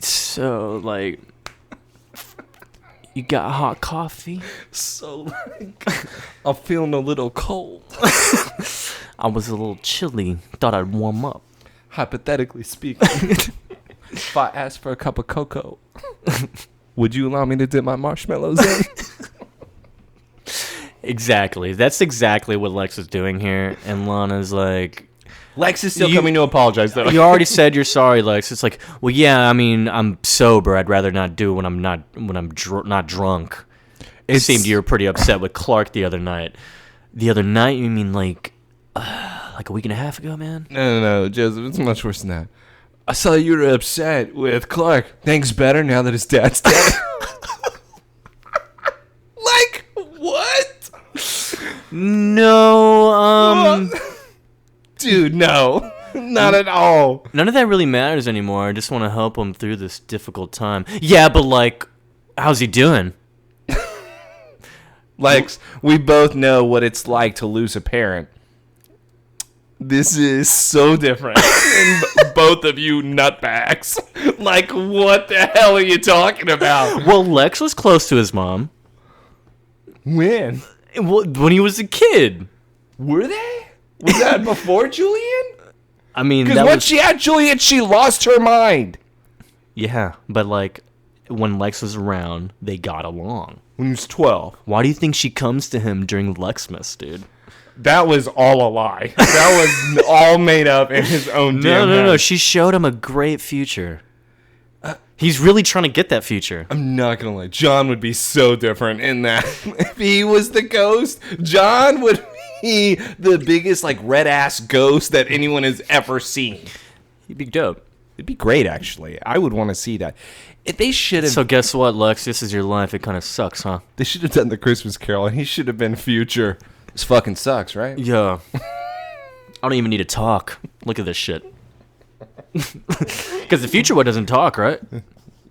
So, like, you got hot coffee? So, like, I'm feeling a little cold. I was a little chilly. Thought I'd warm up. Hypothetically speaking, if I asked for a cup of cocoa, would you allow me to dip my marshmallows in? Exactly. That's exactly what Lex is doing here. And Lana's like... Lex is still coming to apologize, though. You already said you're sorry, Lex. It's like, well, yeah, I mean, I'm sober. I'd rather not do it when I'm not drunk. It seemed you were pretty upset with Clark the other night. The other night? You mean like a week and a half ago, man? No, Joseph, it's much worse than that. I saw you were upset with Clark. Things better now that his dad's dead. Like, what? No, Dude, no. Not at all. none of that really matters anymore. I just want to help him through this difficult time. Yeah, but like, how's he doing? Lex, we both know what it's like to lose a parent. This is so different than both of you nutbags. Like, what the hell are you talking about? Well, Lex was close to his mom. When? When he was a kid. Were they? Was that before Julian? I mean, Because once she had Julian, she lost her mind. Yeah, but like, when Lex was around, they got along. When he was 12. Why do you think she comes to him during Lexmas, dude? That was all a lie. That was all made up in his own damn No. head. She showed him a great future. He's really trying to get that future. I'm not going to lie. John would be so different in that. If he was the ghost, John would be the biggest, like, red-ass ghost that anyone has ever seen. He'd be dope. It'd be great, actually. I would want to see that. If they should have... So guess what, Lex? This is your life. It kind of sucks, huh? They should have done the Christmas Carol, and he should have been future. This fucking sucks, right? Yeah. I don't even need to talk. Look at this shit. Because the future one doesn't talk, right?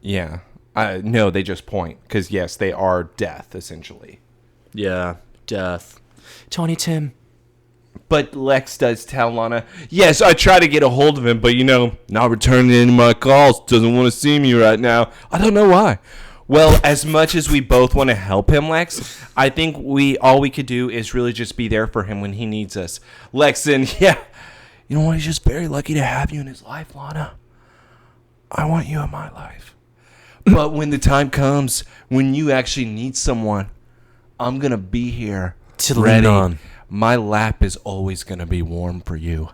Yeah. No, they just point. Because, yes, they are death, essentially. Yeah, death. Tony Tim. But Lex does tell Lana, yes, I try to get a hold of him, but, not returning any of my calls. Doesn't want to see me right now. I don't know why. Well, as much as we both want to help him, Lex, I think all we could do is really just be there for him when he needs us. Lex, and yeah, you know what? He's just very lucky to have you in his life, Lana. I want you in my life. But when the time comes, when you actually need someone, I'm going to be here. To lean on. My lap is always going to be warm for you.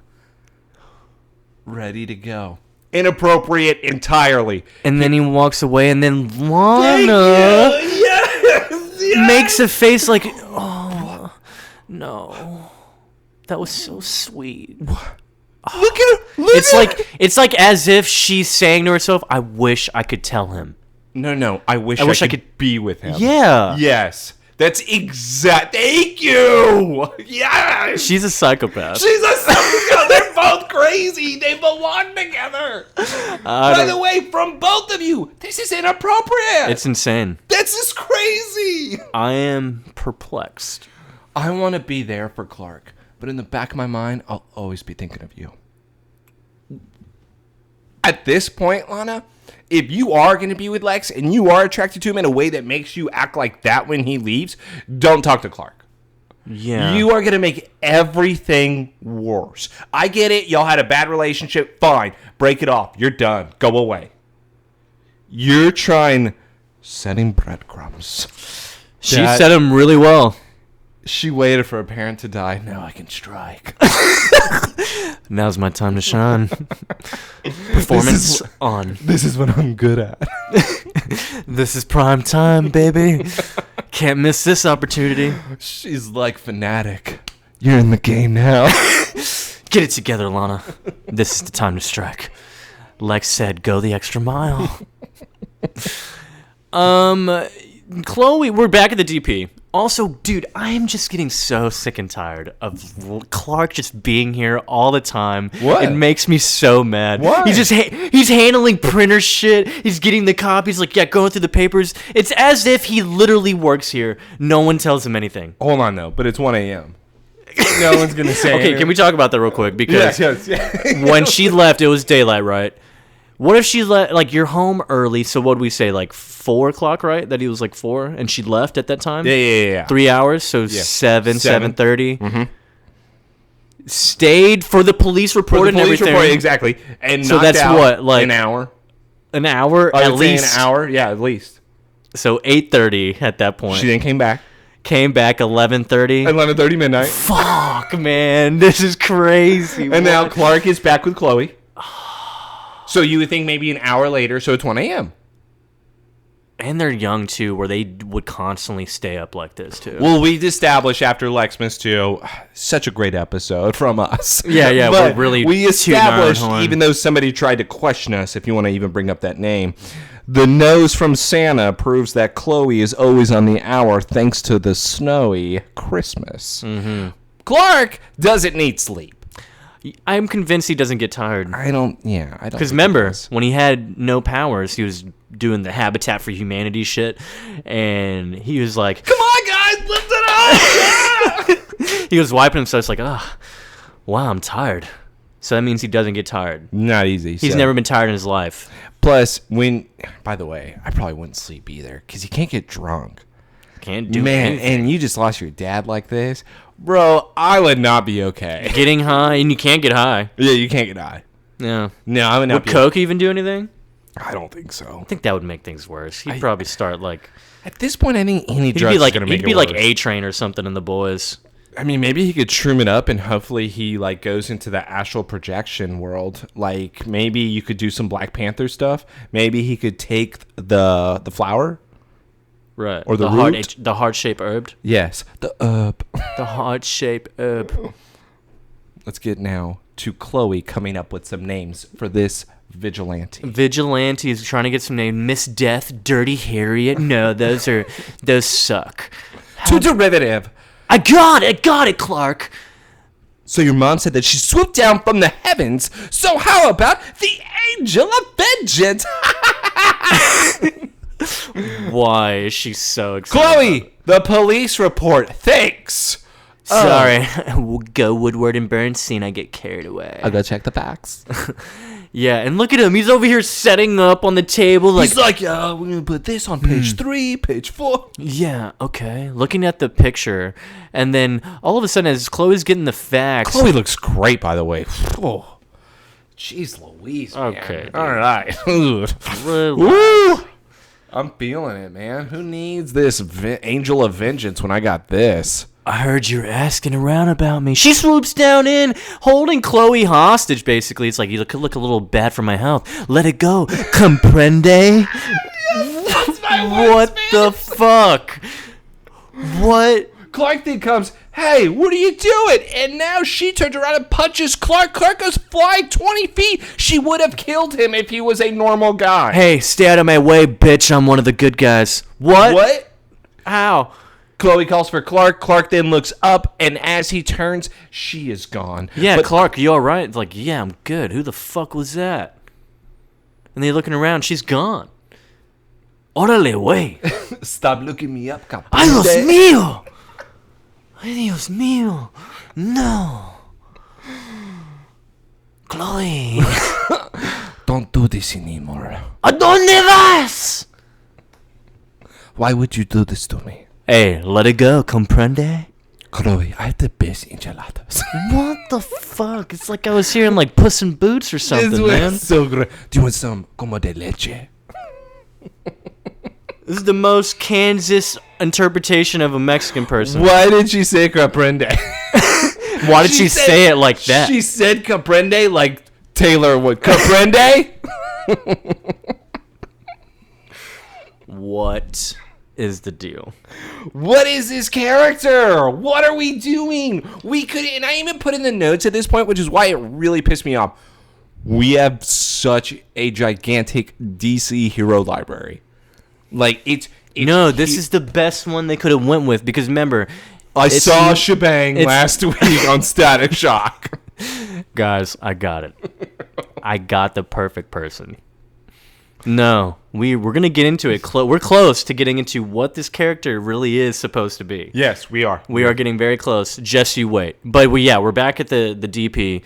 Ready to go. Inappropriate entirely. And then he walks away, and then Lana makes a face like, oh, no. That was so sweet. Look at her. It's like as if she's saying to herself, I wish I could tell him. No. I wish I could be with him. Yeah. Yes. That's exact. Thank you. Yes. She's a psychopath. She's a psychopath. They're both crazy. They belong together. By the way, from both of you, this is inappropriate. It's insane. This is crazy. I am perplexed. I want to be there for Clark, but in the back of my mind, I'll always be thinking of you. At this point, Lana, if you are going to be with Lex and you are attracted to him in a way that makes you act like that when he leaves, don't talk to Clark. Yeah. You are going to make everything worse. I get it. Y'all had a bad relationship. Fine. Break it off. You're done. Go away. You're trying setting breadcrumbs. She set him really well. She waited for a parent to die. Now I can strike. Now's my time to shine. Performance on. This is what I'm good at. This is prime time, baby. Can't miss this opportunity. She's like fanatic. You're in the game now. Get it together, Lana. This is the time to strike. Lex said, go the extra mile. Chloe, we're back at the DP. Also, dude, I am just getting so sick and tired of Clark just being here all the time. What? It makes me so mad. Why? He's just he's handling printer shit. He's getting the copies, like, yeah, going through the papers. It's as if he literally works here. No one tells him anything. Hold on, though. But it's 1 a.m. No one's going to say Okay, anything. can we talk about that real quick? Because Yes. when she left, it was daylight, right? What if she like you're home early? So what would we say, like 4 o'clock, right? That he was like 4, and she left at that time. Yeah. 3 hours, so Yeah. 7:30. Mm-hmm. Stayed for the police report and everything. Exactly. And So knocked that's out what, like, an hour. An hour I at would say least. an hour. Yeah, at least. So 8:30 at that point. She then came back. Came back 11:30. 11:30 midnight. Fuck, man, this is crazy. And now Clark is back with Chloe. So you would think maybe an hour later, so it's 1 a.m. And they're young too, where they would constantly stay up like this too. Well, we've established after Lexmas 2, such a great episode from us. Yeah, But we're really we tooting our own established, horn. even though somebody tried to question us, if you want to even bring up that name, the nose from Santa proves that Chloe is always on the hour thanks to the snowy Christmas. Mm-hmm. Clark doesn't need sleep. I'm convinced he doesn't get tired. I don't. Because remember, when he had no powers, he was doing the Habitat for Humanity shit, and he was like, Come on, guys, lift it up! he was wiping himself. It's like, wow, I'm tired. So that means he doesn't get tired. Not easy. He's never been tired in his life. Plus, by the way, I probably wouldn't sleep either because you can't get drunk. Can't do Man, anything. and you just lost your dad like this. Bro, I would not be okay. Getting high, and you can't get high. Yeah, you can't get high. Yeah. No, I would not Would be Coke even do anything? I don't think so. I think that would make things worse. He'd probably start like... At this point, any He'd drugs be like, is going to make he'd be it like worse. A-Train or something in The Boys. I mean, maybe he could shroom it up and hopefully he like goes into the astral projection world. Like maybe you could do some Black Panther stuff. Maybe he could take the flower. Right. Or the root? The heart-shaped herb. Yes, the herb. The heart-shaped herb. Let's get now to Chloe coming up with some names for this vigilante. Vigilante is trying to get some name. Miss Death, Dirty Harriet. No, those suck. Too derivative. I got it, Clark. So your mom said that she swooped down from the heavens. So how about the angel of vengeance? Why is she so excited? Chloe, the police report. Thanks. Sorry. We'll go Woodward and Bernstein. I get carried away. I'll go check the facts. Yeah, and look at him. He's over here setting up on the table. Like, He's like, we're going to put this on page 3, page 4. yeah, okay. Looking at the picture. And then all of a sudden, as Chloe's getting the facts. Chloe looks great, by the way. Oh, jeez Louise, man. Okay, dude. All right. Relax. Woo! I'm feeling it, man. Who needs this angel of vengeance when I got this? I heard you were asking around about me. She swoops down in, holding Chloe hostage, basically. It's like, you could look a little bad for my health. Let it go. Comprende? What the fuck? What? Clark then comes, hey, what are you doing? And now she turns around and punches Clark. Clark goes flying 20 feet. She would have killed him if he was a normal guy. Hey, stay out of my way, bitch. I'm one of the good guys. What? What? How? Chloe calls for Clark. Clark then looks up, and as he turns, she is gone. Yeah, But Clark, you all right? It's like, yeah, I'm good. Who the fuck was that? And they're looking around. She's gone. Órale, güey. stop looking me up, ¡Ay, Dios mío! ¡Ay, Dios mío! No. Chloe. Don't do this anymore. ¿A dónde vas? Why would you do this to me? Hey, let it go, comprende? Chloe, I have the best enchiladas. What the fuck? It's like I was hearing like Puss in Boots or something, man. So great. Do you want some como de leche? This is the most Kansas interpretation of a Mexican person. Why did she say comprende? Why did she say it like that? She said comprende like Taylor would. Comprende? What is the deal? What is this character? What are we doing? We could, and I even put in the notes at this point, which is why it really pissed me off. We have such a gigantic DC hero library. Like it's no, this is the best one they could have went with because remember, I saw Shebang last week on Static Shock. Guys, I got it. I got the perfect person. No, we're going to get into it. We're close to getting into what this character really is supposed to be. Yes, we are. We are getting very close. Just you wait. But we're back at the DP.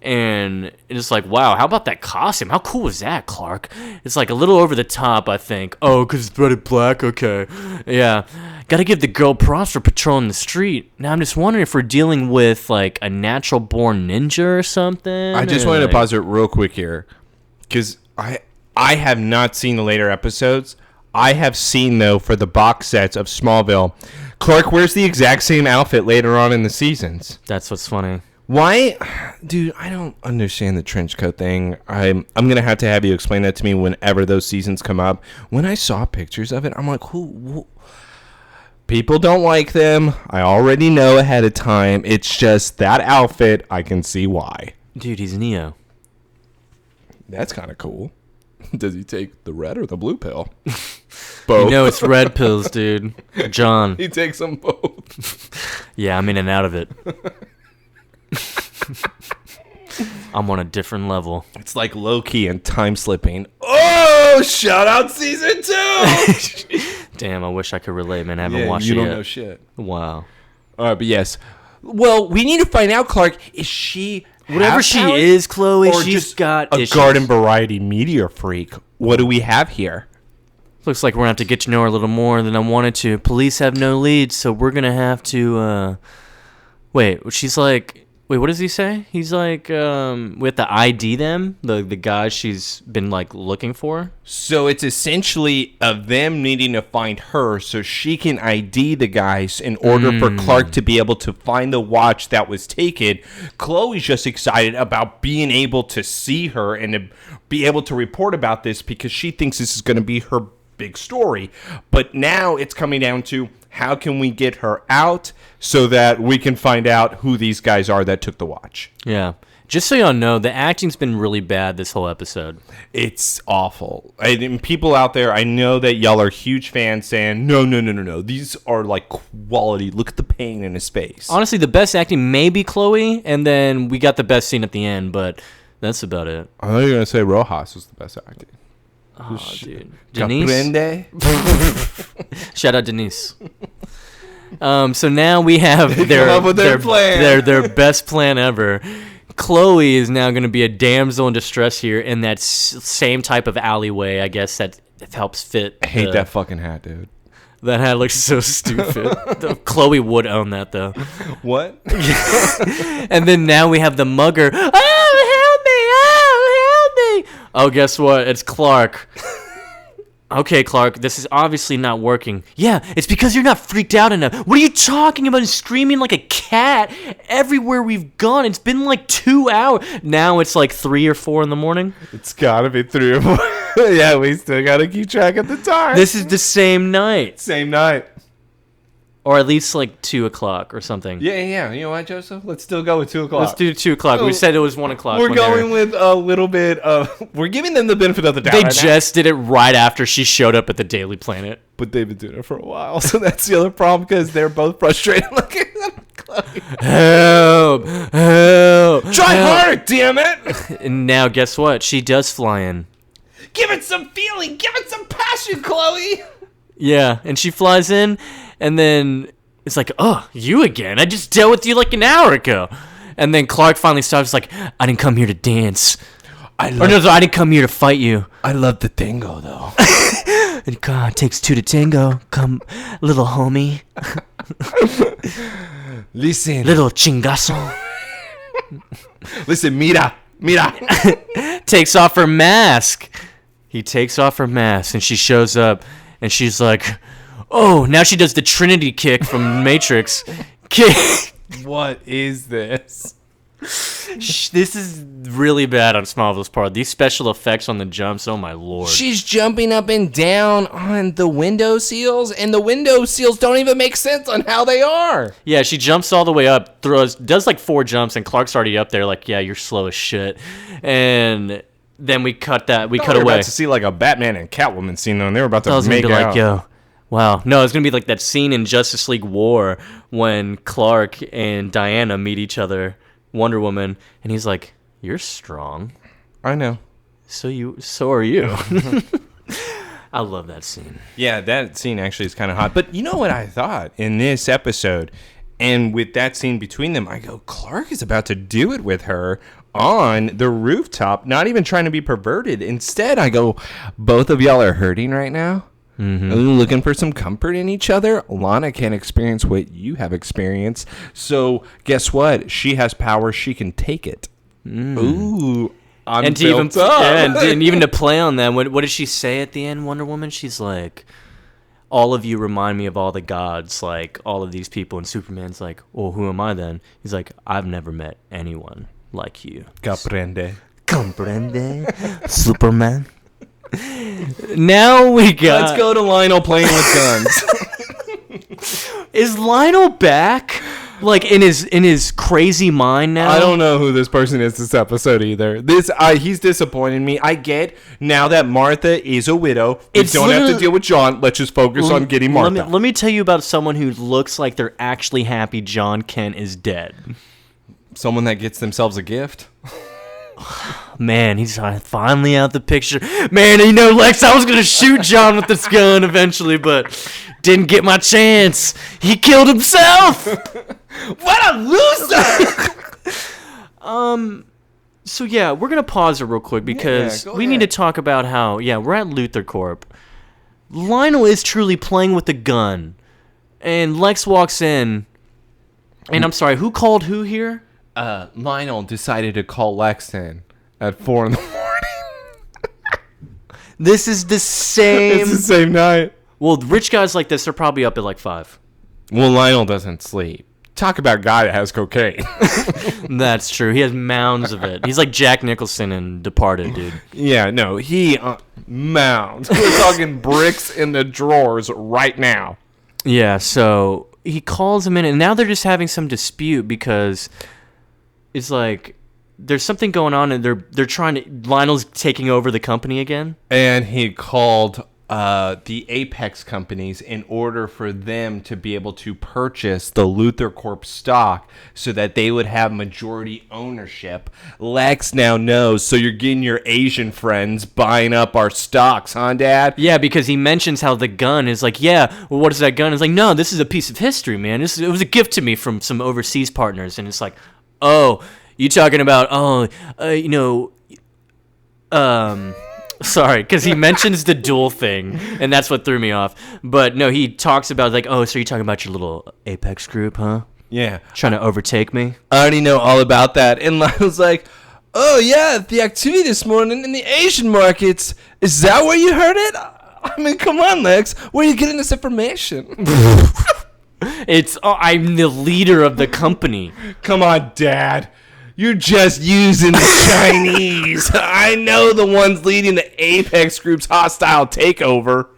And it's like, wow, how about that costume? How cool was that, Clark? It's like a little over the top, I think. Oh, because it's red black? Okay. Yeah. Got to give the girl props for patrolling the street. Now, I'm just wondering if we're dealing with, like, a natural-born ninja or something. I just wanted to pause it real quick here. Because I have not seen the later episodes. I have seen, though, for the box sets of Smallville, Clark wears the exact same outfit later on in the seasons. That's what's funny. Why? Dude, I don't understand the trench coat thing. I'm going to have you explain that to me whenever those seasons come up. When I saw pictures of it, I'm like, who? People don't like them. I already know ahead of time. It's just that outfit, I can see why. Dude, he's Neo. That's kind of cool. Does he take the red or the blue pill? Both. You know it's red pills, dude. John. He takes them both. Yeah, I'm in and out of it. I'm on a different level. It's like low-key and time slipping. Oh, shout out season 2! Damn, I wish I could relate, man. I haven't watched it you yet. don't know shit. Wow. All right, but yes. Well, we need to find out, Clark, is she whatever she is, Chloe, or she's just got a issues. garden variety meteor freak? What do we have here? Looks like we're gonna have to get to know her a little more than I wanted to. Police have no leads, so we're gonna have to wait, she's like wait, what does he say? He's like, we have to ID them, the guys she's been like looking for. So it's essentially of them needing to find her so she can ID the guys in order for Clark to be able to find the watch that was taken. Chloe's just excited about being able to see her and to be able to report about this because she thinks this is going to be her big story. But now it's coming down to how can we get her out so that we can find out who these guys are that took the watch. Yeah. Just so y'all know, the acting's been really bad this whole episode. It's awful. And people out there, I know that y'all are huge fans saying, no. These are like quality. Look at the pain in his face. Honestly, the best acting may be Chloe, and then we got the best scene at the end, but that's about it. I thought you were going to say Rojas was the best acting. Oh, dude. Denise? Shout out Denise. So now we have their best plan ever. Chloe is now going to be a damsel in distress here in that same type of alleyway, I guess, that helps fit. I hate that fucking hat, dude. That hat looks so stupid. Chloe would own that, though. What? And then now we have the mugger. Oh, help me! Oh, help me! Oh, guess what? It's Clark. Okay, Clark, this is obviously not working. Yeah, it's because you're not freaked out enough. What are you talking about? Screaming like a cat everywhere we've gone. It's been like 2 hours. Now it's like 3 or 4 in the morning. It's gotta be 3 or 4. Yeah, we still gotta keep track of the time. This is the same night. Same night. Or at least like 2 o'clock or something. Yeah. You know what, Joseph? Let's still go with 2 o'clock. Let's do 2 o'clock. We said it was 1 o'clock. We're going with a little bit of... We're giving them the benefit of the doubt. They just did it right after she showed up at the Daily Planet. But they've been doing it for a while, so that's the other problem because they're both frustrated looking at Chloe. Help! Try harder, damn it! And now guess what? She does fly in. Give it some feeling! Give it some passion, Chloe! Yeah, and she flies in, and then It's like, oh, you again? I just dealt with you like an hour ago. And then Clark finally stops, like, I didn't come here to dance. I didn't come here to fight you. I love the tango, though. And God, it takes two to tango. Come, little homie. Listen. Little chingazo. Listen, mira. Takes off her mask. He takes off her mask, and she shows up, and she's like, oh, now she does the Trinity kick from Matrix. Kick. What is this? This is really bad on Smallville's part. These special effects on the jumps, oh my lord. She's jumping up and down on the window seals, and the window seals don't even make sense on how they are. Yeah, she jumps all the way up, does like 4 jumps, and Clark's already up there like, yeah, you're slow as shit. And then we cut away. We're about to see like a Batman and Catwoman scene, though, and they were about to make out. Like, yo, wow. No, it's going to be like that scene in Justice League War when Clark and Diana meet each other, Wonder Woman, and he's like, you're strong. I know. So are you. I love that scene. Yeah, that scene actually is kind of hot. But you know what I thought in this episode, and with that scene between them, I go, Clark is about to do it with her on the rooftop, not even trying to be perverted. Instead, I go, both of y'all are hurting right now. Mm-hmm. Looking for some comfort in each other. Lana can't experience what you have experienced. So guess what? She has power. She can take it. Ooh. And even to play on that, what did she say at the end, Wonder Woman? She's like, all of you remind me of all the gods, like all of these people. And Superman's like, well, who am I then? He's like, I've never met anyone like you. Comprende. Superman. Now we got... Let's go to Lionel playing with guns. Is Lionel back? Like in his crazy mind now? I don't know who this person is this episode either. He's disappointing me. I get now that Martha is a widow. We don't have to deal with John. Let's just focus on getting Martha. Let me tell you about someone who looks like they're actually happy John Kent is dead. Someone that gets themselves a gift. Man, he's finally out the picture. Man, Lex, I was going to shoot John with this gun eventually, but didn't get my chance. He killed himself. What a loser. So, yeah, we're going to pause it real quick because we need to talk about how, we're at Luthor Corp. Lionel is truly playing with a gun. And Lex walks in. And I'm sorry, who called who here? Lionel decided to call Lex in at 4 a.m. This is the same... It's the same night. Well, rich guys like this are probably up at like 5. Well, Lionel doesn't sleep. Talk about a guy that has cocaine. That's true. He has mounds of it. He's like Jack Nicholson in Departed, dude. Yeah, no, he... mounds. We're talking bricks in the drawers right now. Yeah, so he calls him in, and now they're just having some dispute because... It's like there's something going on, and they're trying to. Lionel's taking over the company again, and he called the Apex companies in order for them to be able to purchase the Luthor Corp stock, so that they would have majority ownership. Lex now knows, so you're getting your Asian friends buying up our stocks, huh, Dad? Yeah, because he mentions how the gun is like, well, what is that gun? It's like, no, this is a piece of history, man. It was a gift to me from some overseas partners, and it's like. Oh, you talking about, sorry, because he mentions the duel thing, and that's what threw me off. But no, he talks about, like, oh, so you're talking about your little Apex group, huh? Yeah. Trying to overtake me? I already know all about that. And I was like, oh, yeah, the activity this morning in the Asian markets, is that where you heard it? I mean, come on, Lex, where are you getting this information? I'm the leader of the company. Come on, Dad. You're just using the Chinese. I know the ones leading the Apex Group's hostile takeover.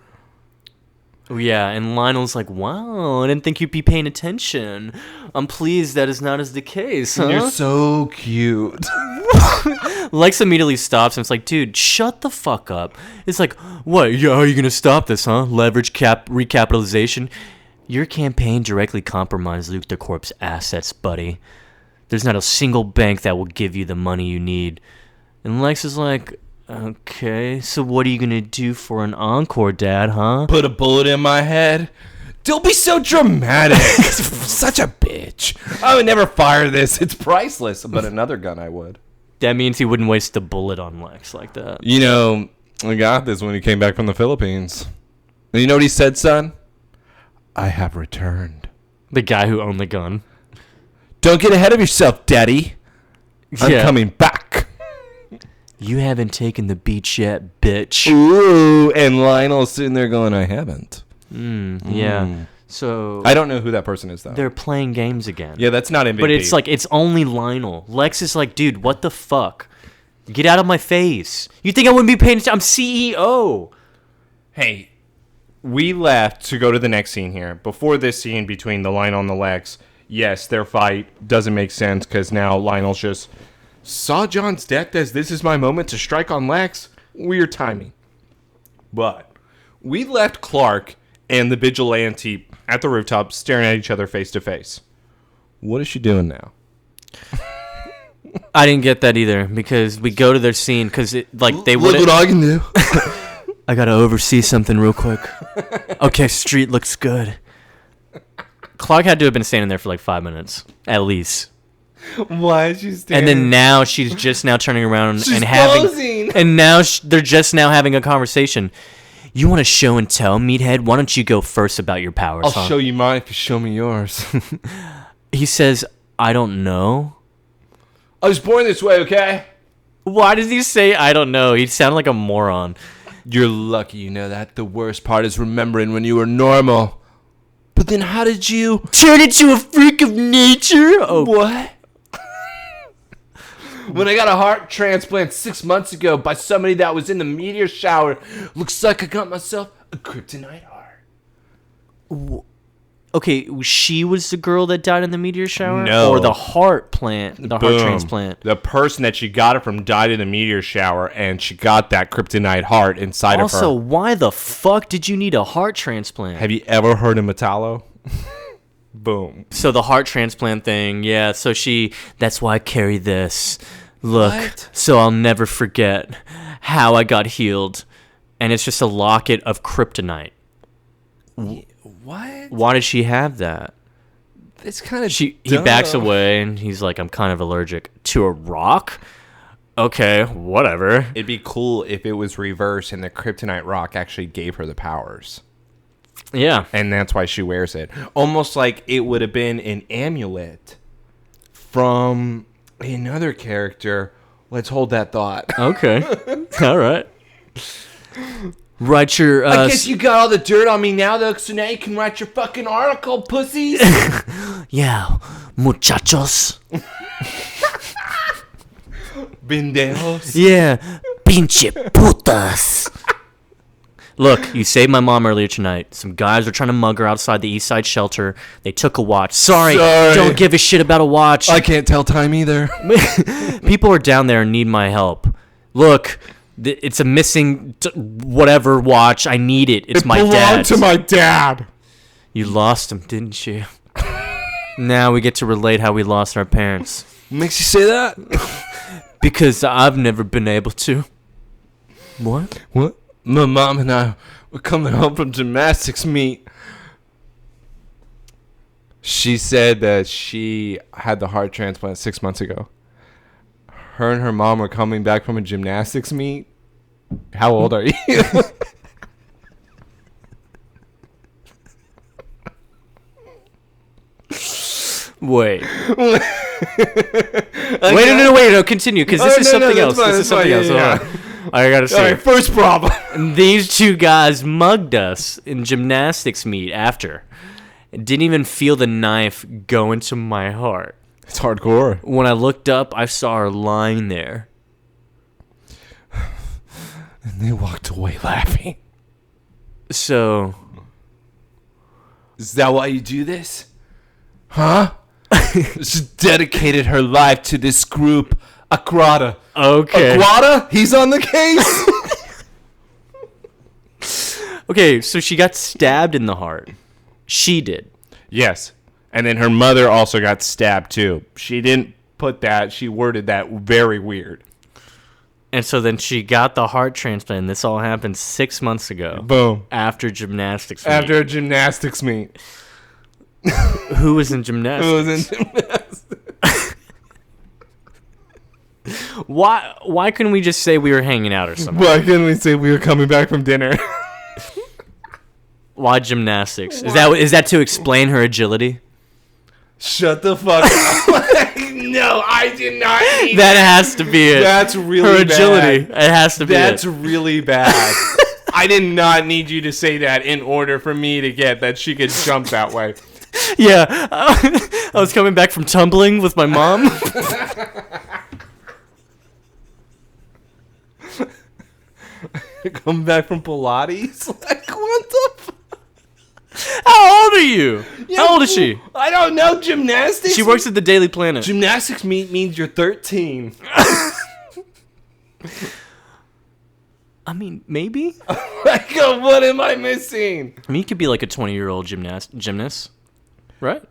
Yeah, and Lionel's like, wow, I didn't think you'd be paying attention. I'm pleased that is not as the case, huh? You're so cute. Lex immediately stops and it's like, dude, shut the fuck up. It's like, what? Yeah, how are you going to stop this, huh? Leverage recapitalization. Your campaign directly compromised Luthor Corp's assets, buddy. There's not a single bank that will give you the money you need. And Lex is like, okay, so what are you going to do for an encore, Dad, huh? Put a bullet in my head? Don't be so dramatic. Such a bitch. I would never fire this. It's priceless. But another gun I would. That means he wouldn't waste a bullet on Lex like that. You know, I got this when he came back from the Philippines. And you know what he said, son? I have returned. The guy who owned the gun. Don't get ahead of yourself, Daddy. I'm coming back. You haven't taken the beach yet, bitch. Ooh, and Lionel's sitting there going, I haven't. Yeah. So I don't know who that person is, though. they're playing games again. Yeah, that's not MVP. But it's like, it's only Lionel. Lex is like, dude, what the fuck? Get out of my face. You think I wouldn't be paying attention? I'm CEO. Hey, we left to go to the next scene here. Before this scene between the Lionel and the Lex, yes, their fight doesn't make sense because now Lionel's just saw John's death as this is my moment to strike on Lex. Weird timing. But we left Clark and the vigilante at the rooftop staring at each other face to face. What is she doing now? I didn't get that either because we go to their scene because they would. Look what I can do. I gotta oversee something real quick. Okay, street looks good. Clark had to have been standing there for like 5 minutes at least. Why is she standing? And then now she's just now turning around She's and having, posing. and now they're just now having a conversation. You want to show and tell, meathead? Why don't you go first about your powers? I'll show you mine if you show me yours. He says, I don't know. I was born this way, okay? Why does he say I don't know? He sounded like a moron. You're lucky you know that. The worst part is remembering when you were normal. But then how did you turn into a freak of nature? Oh, what? When I got a heart transplant 6 months ago by somebody that was in the meteor shower, looks like I got myself a kryptonite heart. Okay, she was the girl that died in the meteor shower? No. Or the heart transplant? The person that she got it from died in the meteor shower, and she got that kryptonite heart inside of her. Also, why the fuck did you need a heart transplant? Have you ever heard of Metallo? Boom. So the heart transplant thing, yeah. So that's why I carry this. Look, What? so I'll never forget how I got healed. And it's just a locket of kryptonite. What? Why did she have that? It's kind of He backs away and he's like, I'm kind of allergic to a rock. Okay, whatever. It'd be cool if it was reversed and the kryptonite rock actually gave her the powers. Yeah. And that's why she wears it. Almost like it would have been an amulet from another character. Let's hold that thought. Okay. All right. Write your... I guess you got all the dirt on me now, though, so now you can write your fucking article, pussies. Yeah, muchachos. Bindejos. Yeah, pinche putas. Look, you saved my mom earlier tonight. Some guys were trying to mug her outside the East Side shelter. They took a watch. Sorry, don't give a shit about a watch. I can't tell time either. People are down there and need my help. Look, it's a missing whatever watch. I need it. It's my dad's. It belonged to my dad. You lost him, didn't you? Now we get to relate how we lost our parents. Makes you say that? Because I've never been able to. What? What? My mom and I were coming home from gymnastics meet. She said that she had the heart transplant 6 months ago. Her and her mom were coming back from a gymnastics meet. How old are you? Wait. Wait, continue, because this is something else. This is something else. Yeah. I gotta see. All right, first problem. These two guys mugged us in gymnastics meet after. Didn't even feel the knife go into my heart. It's hardcore. When I looked up, I saw her lying there. And they walked away laughing. So... Is that why you do this? Huh? She dedicated her life to this group, Acrata. Okay. Acrata? He's on the case? Okay, so she got stabbed in the heart. She did. Yes. And then her mother also got stabbed too. She didn't put that. She worded that very weird. And so then she got the heart transplant. And this all happened 6 months ago. Boom. After gymnastics meet. After a gymnastics meet. Who was in gymnastics? Who was in gymnastics? Why couldn't we just say we were hanging out or something? Why couldn't we say we were coming back from dinner? Why gymnastics? Is that to explain her agility? Shut the fuck up. No, I did not need That has to be it. That's really her agility. bad. It has to be That's it. really bad. I did not need you to say that in order for me to get that she could jump that way. Yeah. I was coming back from tumbling with my mom. Coming back from Pilates? Like, what the fuck? How old are you? How old is she? I don't know. Gymnastics? She works at the Daily Planet. Gymnastics meet means you're 13. I mean, maybe? Like, what am I missing? I mean, you could be like a 20-year-old gymnast, right?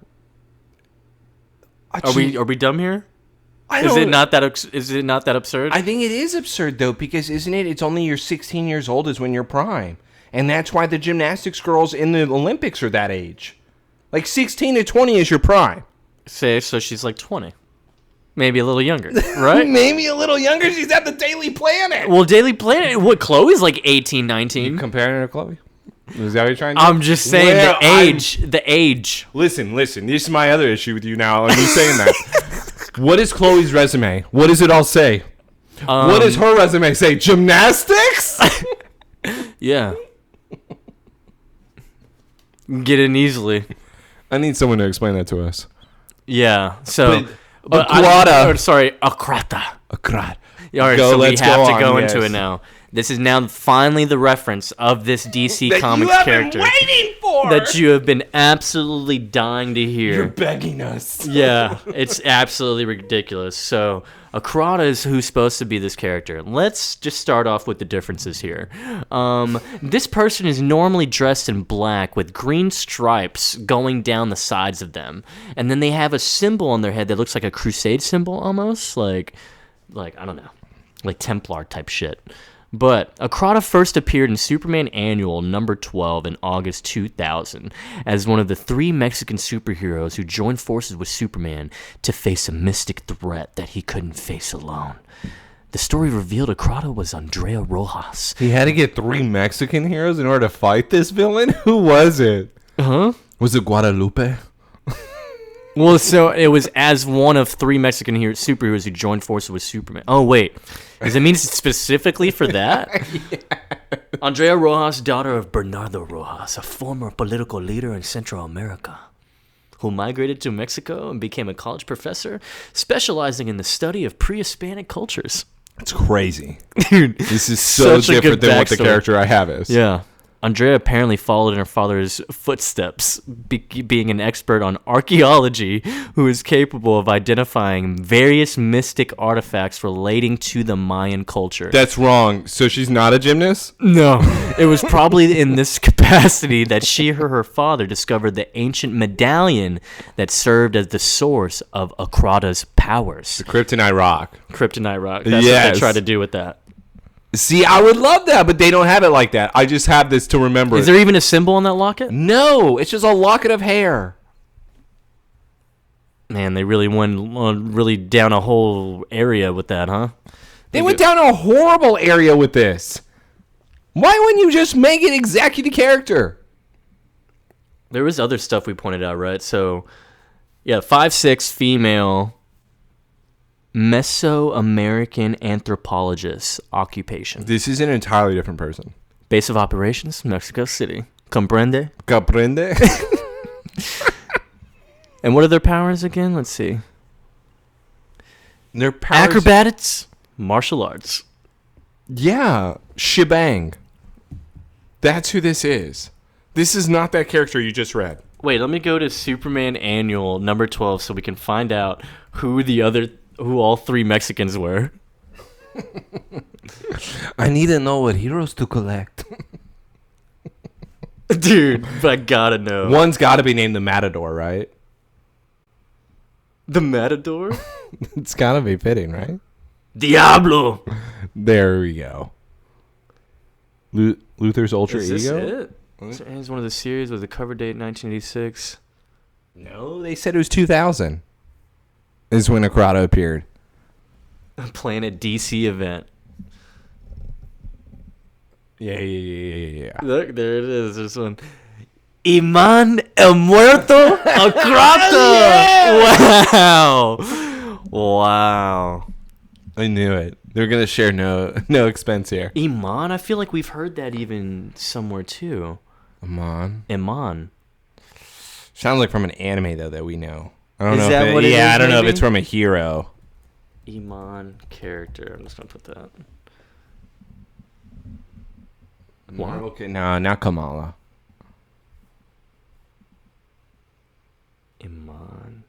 Are we dumb here? Is it not that absurd? I think it is absurd, though, because isn't it? It's only you're 16 years old is when you're prime. And that's why the gymnastics girls in the Olympics are that age. Like 16 to 20 is your prime. So she's like 20. Maybe a little younger, right? Maybe a little younger. She's at the Daily Planet. Well, Daily Planet, what, Chloe's like 18, 19. You comparing her to Chloe? Is that what you're trying to do? I'm just saying the age. Listen. This is my other issue with you now. Are you saying that? What is Chloe's resume? What does it all say? What does her resume say? Gymnastics? Yeah. Get in easily. I need someone to explain that to us. Yeah. So, Acrata. Acrata. Acrata. All right, so we have to go into it now. This is now finally the reference of this DC Comics character waiting for. that you have been absolutely dying to hear. You're begging us. Yeah, it's absolutely ridiculous. So, Acrata is who's supposed to be this character. Let's just start off with the differences here. This person is normally dressed in black with green stripes going down the sides of them. And then they have a symbol on their head that looks like a crusade symbol almost. Like I don't know, like Templar type shit. But Acrata first appeared in Superman Annual number 12 in August 2000 as one of the 3 Mexican superheroes who joined forces with Superman to face a mystic threat that he couldn't face alone. The story revealed Acrata was Andrea Rojas. He had to get 3 Mexican heroes in order to fight this villain? Who was it? Huh? Was it Guadalupe? Well, so it was as one of 3 Mexican superheroes who joined forces with Superman. Oh, wait. Does it mean specifically for that? Yeah. Andrea Rojas, daughter of Bernardo Rojas, a former political leader in Central America, who migrated to Mexico and became a college professor specializing in the study of pre-Hispanic cultures. It's crazy. Dude, this is so different than what the character I have is. Yeah. Andrea apparently followed in her father's footsteps, being an expert on archaeology who is capable of identifying various mystic artifacts relating to the Mayan culture. That's wrong. So she's not a gymnast? No. It was probably in this capacity that she or her father discovered the ancient medallion that served as the source of Acrata's powers. The Kryptonite rock. Kryptonite rock. That's what they try to do with that. See, I would love that, but they don't have it like that. I just have this to remember. Is there even a symbol on that locket? No, it's just a locket of hair. Man, they really went really down a whole area with that, huh? They went down a horrible area with this. Why wouldn't you just make it exactly the character? There was other stuff we pointed out, right? So, yeah, 5'6", female, Mesoamerican anthropologist occupation. This is an entirely different person. Base of operations, Mexico City. Comprende? Comprende? And what are their powers again? Let's see. Their powers... Acrobatics, martial arts. Yeah, shebang. That's who this is. This is not that character you just read. Wait, let me go to Superman Annual number 12 so we can find out who all 3 Mexicans were. I need to know what heroes to collect. Dude, I gotta know. One's got to be named the Matador, right? The Matador? It's got to be fitting, right? Diablo! There we go. Luther's Ultra Is Ego? this it? It's one of the series with the cover date 1986. No, they said it was 2000. Is when Acrata appeared. Playing a DC event. Yeah. Look, there it is. This one. Iman El Muerto Acrata. Wow. I knew it. They're gonna share no expense here. Iman? I feel like we've heard that even somewhere too. Iman. Sounds like from an anime though that we know. I don't know. I don't know if it's from a hero. Iman character. I'm just gonna put that. What? Okay, no, not Kamala. Iman.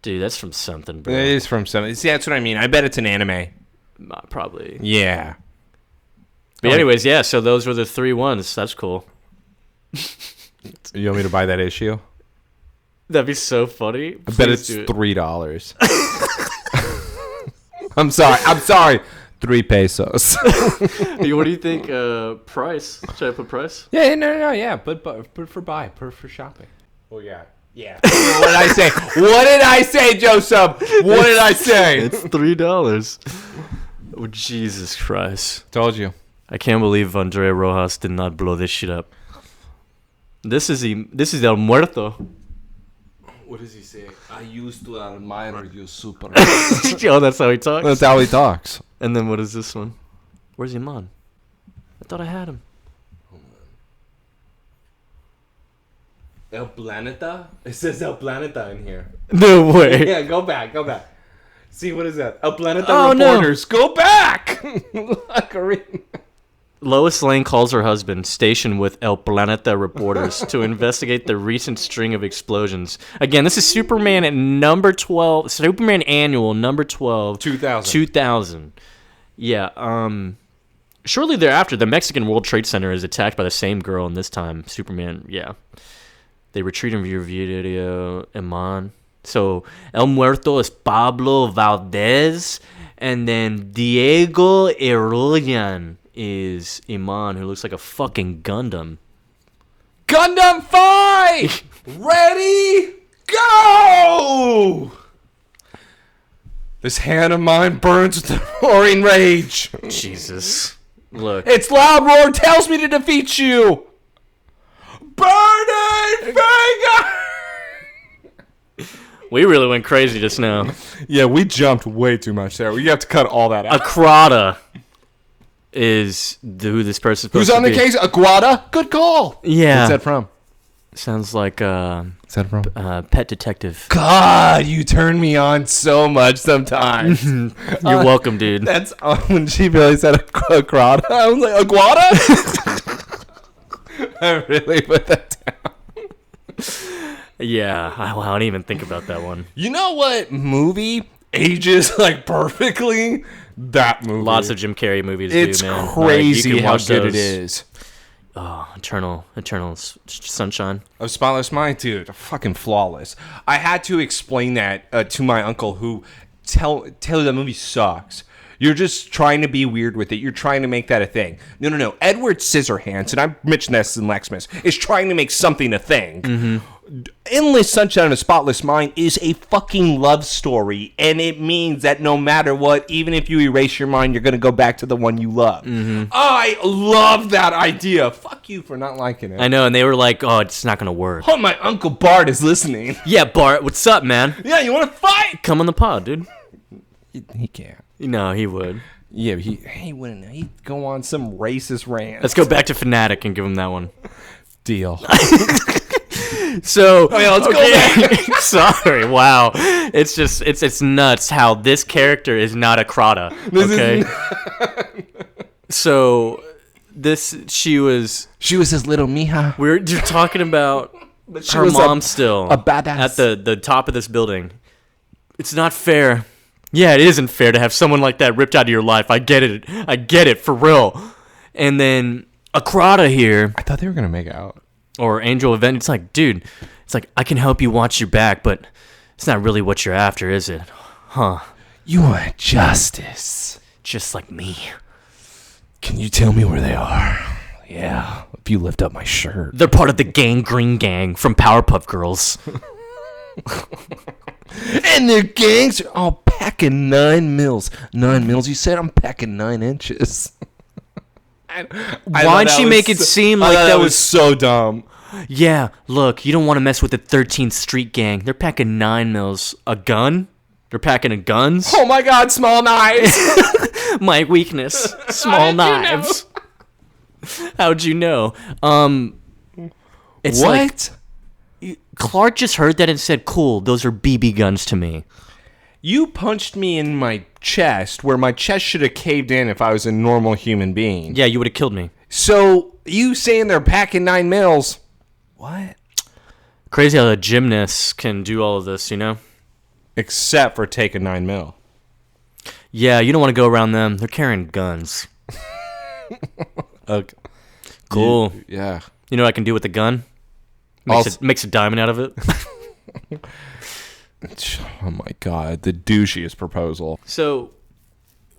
Dude, that's from something, bro. It is from something. See, that's what I mean. I bet it's an anime. Probably. Yeah. But anyways, yeah, so those were the 3 ones. That's cool. You want me to buy that issue? That'd be so funny. I bet it's $3. I'm sorry. 3 pesos. What do you think? Price? Should I put price? Yeah, no, yeah. But for shopping. Oh yeah. Yeah. What did I say? What did I say, Joseph? What did I say? It's $3. Oh, Jesus Christ. Told you. I can't believe Andre Rojas did not blow this shit up. This is El Muerto. What does he say? I used to admire you super. Oh, that's how he talks? That's how he talks. And then what is this one? Where's Iman? I thought I had him. El Planeta? It says El Planeta in here. No way. Yeah, go back. See, what is that? El Planeta reporters. No. Go back! Lois Lane calls her husband, stationed with El Planeta reporters, to investigate the recent string of explosions. Again, this is Superman at number 12. Superman Annual, number 12. 2000. Yeah, shortly thereafter, the Mexican World Trade Center is attacked by the same girl, and this time, Superman, yeah. They retreat and view video, Iman. So, El Muerto is Pablo Valdez, and then Diego Heroyan is Iman, who looks like a fucking Gundam. Gundam fight! Ready, go! This hand of mine burns with roaring rage. Jesus. Look. Its loud roar tells me to defeat you. Burning finger! We really went crazy just now. Yeah, we jumped way too much there. We have to cut all that out. Acrata is who this person's supposed Who's to on be. the case? Aguada? Good call. Yeah. What's that from? Sounds like What's that from? Pet Detective. God, you turn me on so much sometimes. You're welcome, dude. That's when she really said Acrata. I was like, Aguada? I really put that down. Yeah, I didn't even think about that one. You know what movie ages like perfectly? That movie. Lots of Jim Carrey movies It's do, man. crazy You can how watch good those. it is. Oh, Eternal Sunshine. Of Spotless Mind, dude, fucking flawless. I had to explain that to my uncle, who tell you that movie sucks. You're just trying to be weird with it. You're trying to make that a thing. No. Edward Scissorhands, and I mentioned this in Lexmas, is trying to make something a thing. Mm-hmm. Endless Sunshine of a Spotless Mind is a fucking love story, and it means that no matter what, even if you erase your mind, you're going to go back to the one you love. Mm-hmm. I love that idea. Fuck you for not liking it. I know, and they were like, oh, it's not going to work. Oh, my Uncle Bart is listening. Yeah, Bart, what's up, man? Yeah, you want to fight? Come on the pod, dude. He can't. No, he would. Yeah, but he wouldn't. He'd go on some racist rant. Let's go back to Fanatic and give him that one. Deal. So, let's go back. Sorry, wow. It's just it's nuts how this character is not Acrata. Okay. So she was his little mija. You're talking about She her was mom still a badass at the top of this building. It's not fair. Yeah, it isn't fair to have someone like that ripped out of your life. I get it for real. And then Acrata here, I thought they were gonna make out. Or Angel Event. It's like, dude, I can help you watch your back, but it's not really what you're after, is it? Huh? You want justice. just like me. Can you tell me where they are? Yeah, if you lift up my shirt. They're part of the Green Gang from Powerpuff Girls. And their gangs are all packing 9 mils. 9 mils, you said? I'm packing 9 inches. Why'd she make it seem like that was so dumb? Yeah, look, you don't want to mess with the 13th Street Gang. They're packing 9 mils. A gun? They're packing guns? Oh my God, small knives. My weakness. Small knives. How'd you know? It's what? Like, Clark just heard that and said, cool, those are BB guns to me. You punched me in my chest where my chest should have caved in if I was a normal human being. Yeah, you would have killed me. So, you saying they're packing 9 mils? What? Crazy how the gymnasts can do all of this, you know? Except for taking 9 mil. Yeah, you don't want to go around them. They're carrying guns. Okay. Cool. Yeah. You know what I can do with a gun? Makes a diamond out of it. Oh my God, the douchiest proposal. So,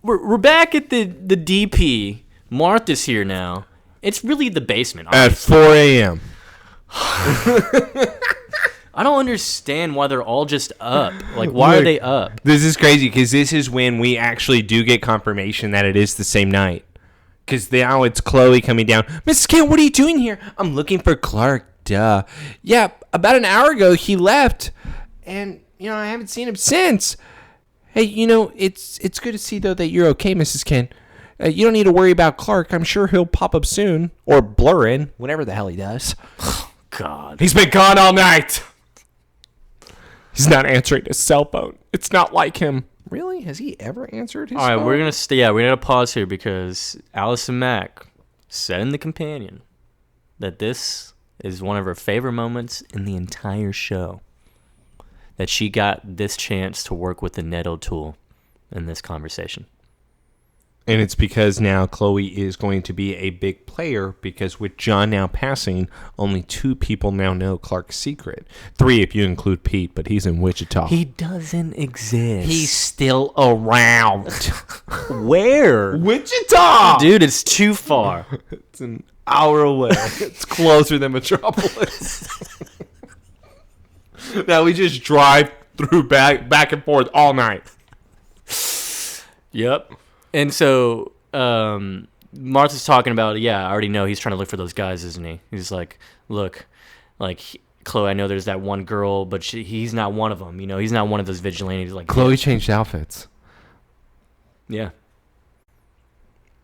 we're back at the DP. Martha's here now. It's really the basement. Obviously. At 4 a.m. I don't understand why they're all just up. Like, why are they up? This is crazy because this is when we actually do get confirmation that it is the same night. Because now it's Chloe coming down. Mrs. Kent, what are you doing here? I'm looking for Clark. Duh. Yeah, about an hour ago he left. And, I haven't seen him since. Hey, it's good to see, though, that you're okay, Mrs. Kent. You don't need to worry about Clark. I'm sure he'll pop up soon. Or blur in. Whatever the hell he does. God. He's been gone all night. He's not answering his cell phone. It's not like him. Really? Has he ever answered his phone? All right, we're gonna pause here because Allison Mack said in The Companion that this is one of her favorite moments in the entire show. That she got this chance to work with the Ned O'Toole in this conversation. And it's because now Chloe is going to be a big player because with John now passing, only 2 people now know Clark's secret. 3 if you include Pete, but he's in Wichita. He doesn't exist. He's still around. Where? Wichita! Dude, it's too far. It's an hour away. It's closer than Metropolis. Now we just drive through back and forth all night. Yep. And so Martha's talking about, I already know he's trying to look for those guys, isn't he? He's like, look, Chloe, I know there's that one girl, but he's not one of them. He's not one of those vigilantes. Like Chloe changed outfits. Yeah.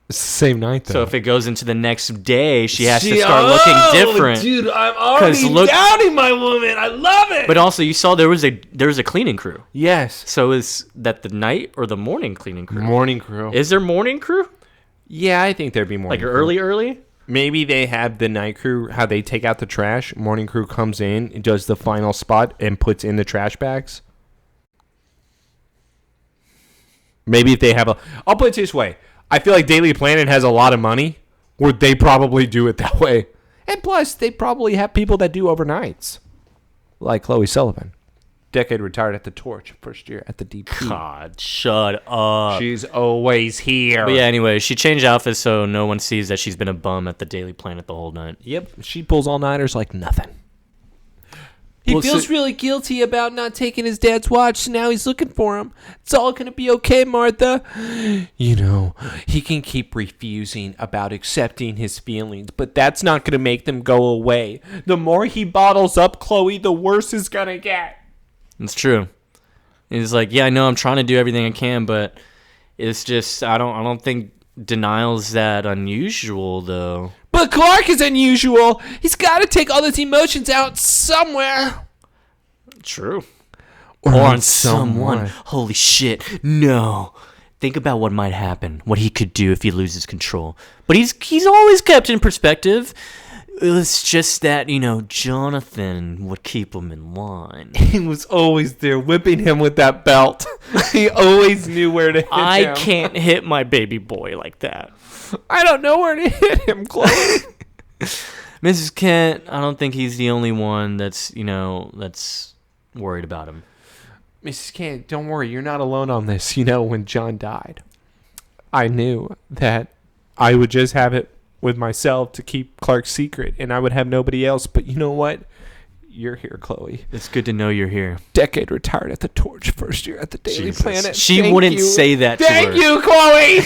It's the same night, though. So if it goes into the next day, she has to start looking different. Dude, I'm already downing my woman. I love it. But also, you saw there was a cleaning crew. Yes. So is that the night or the morning cleaning crew? Morning crew. Is there morning crew? Yeah, I think there'd be morning crew. Early? Maybe they have the night crew, how they take out the trash. Morning crew comes in and does the final spot and puts in the trash bags. Maybe if they have I'll put it this way. I feel like Daily Planet has a lot of money where they probably do it that way. And plus, they probably have people that do overnights. Like Chloe Sullivan. Decade retired at the Torch, first year at the DP. God, shut up. She's always here. But yeah, anyway, she changed outfits so no one sees that she's been a bum at the Daily Planet the whole night. Yep, she pulls all-nighters like nothing. He feels really guilty about not taking his dad's watch, so now he's looking for him. It's all going to be okay, Martha. He can keep refusing about accepting his feelings, but that's not going to make them go away. The more he bottles up Chloe, the worse it's going to get. It's true. He's like, I know I'm trying to do everything I can, but it's just, I don't think denial's that unusual, though. But Clark is unusual. He's got to take all those emotions out somewhere. True. Or on someone. Holy shit. No. Think about what might happen, what he could do if he loses control. But he's always kept in perspective. It's just that, Jonathan would keep him in line. He was always there whipping him with that belt. He always knew where to hit him. I can't hit my baby boy like that. I don't know where to hit him, Chloe. Mrs. Kent, I don't think he's the only one that's worried about him. Mrs. Kent, don't worry. You're not alone on this. When John died. I knew that I would just have it with myself to keep Clark's secret, and I would have nobody else. But you know what? You're here, Chloe. It's good to know you're here. Decade retired at the Torch, first year at the Daily Jesus. Planet. She Thank wouldn't you. say that to her. Thank you, Chloe.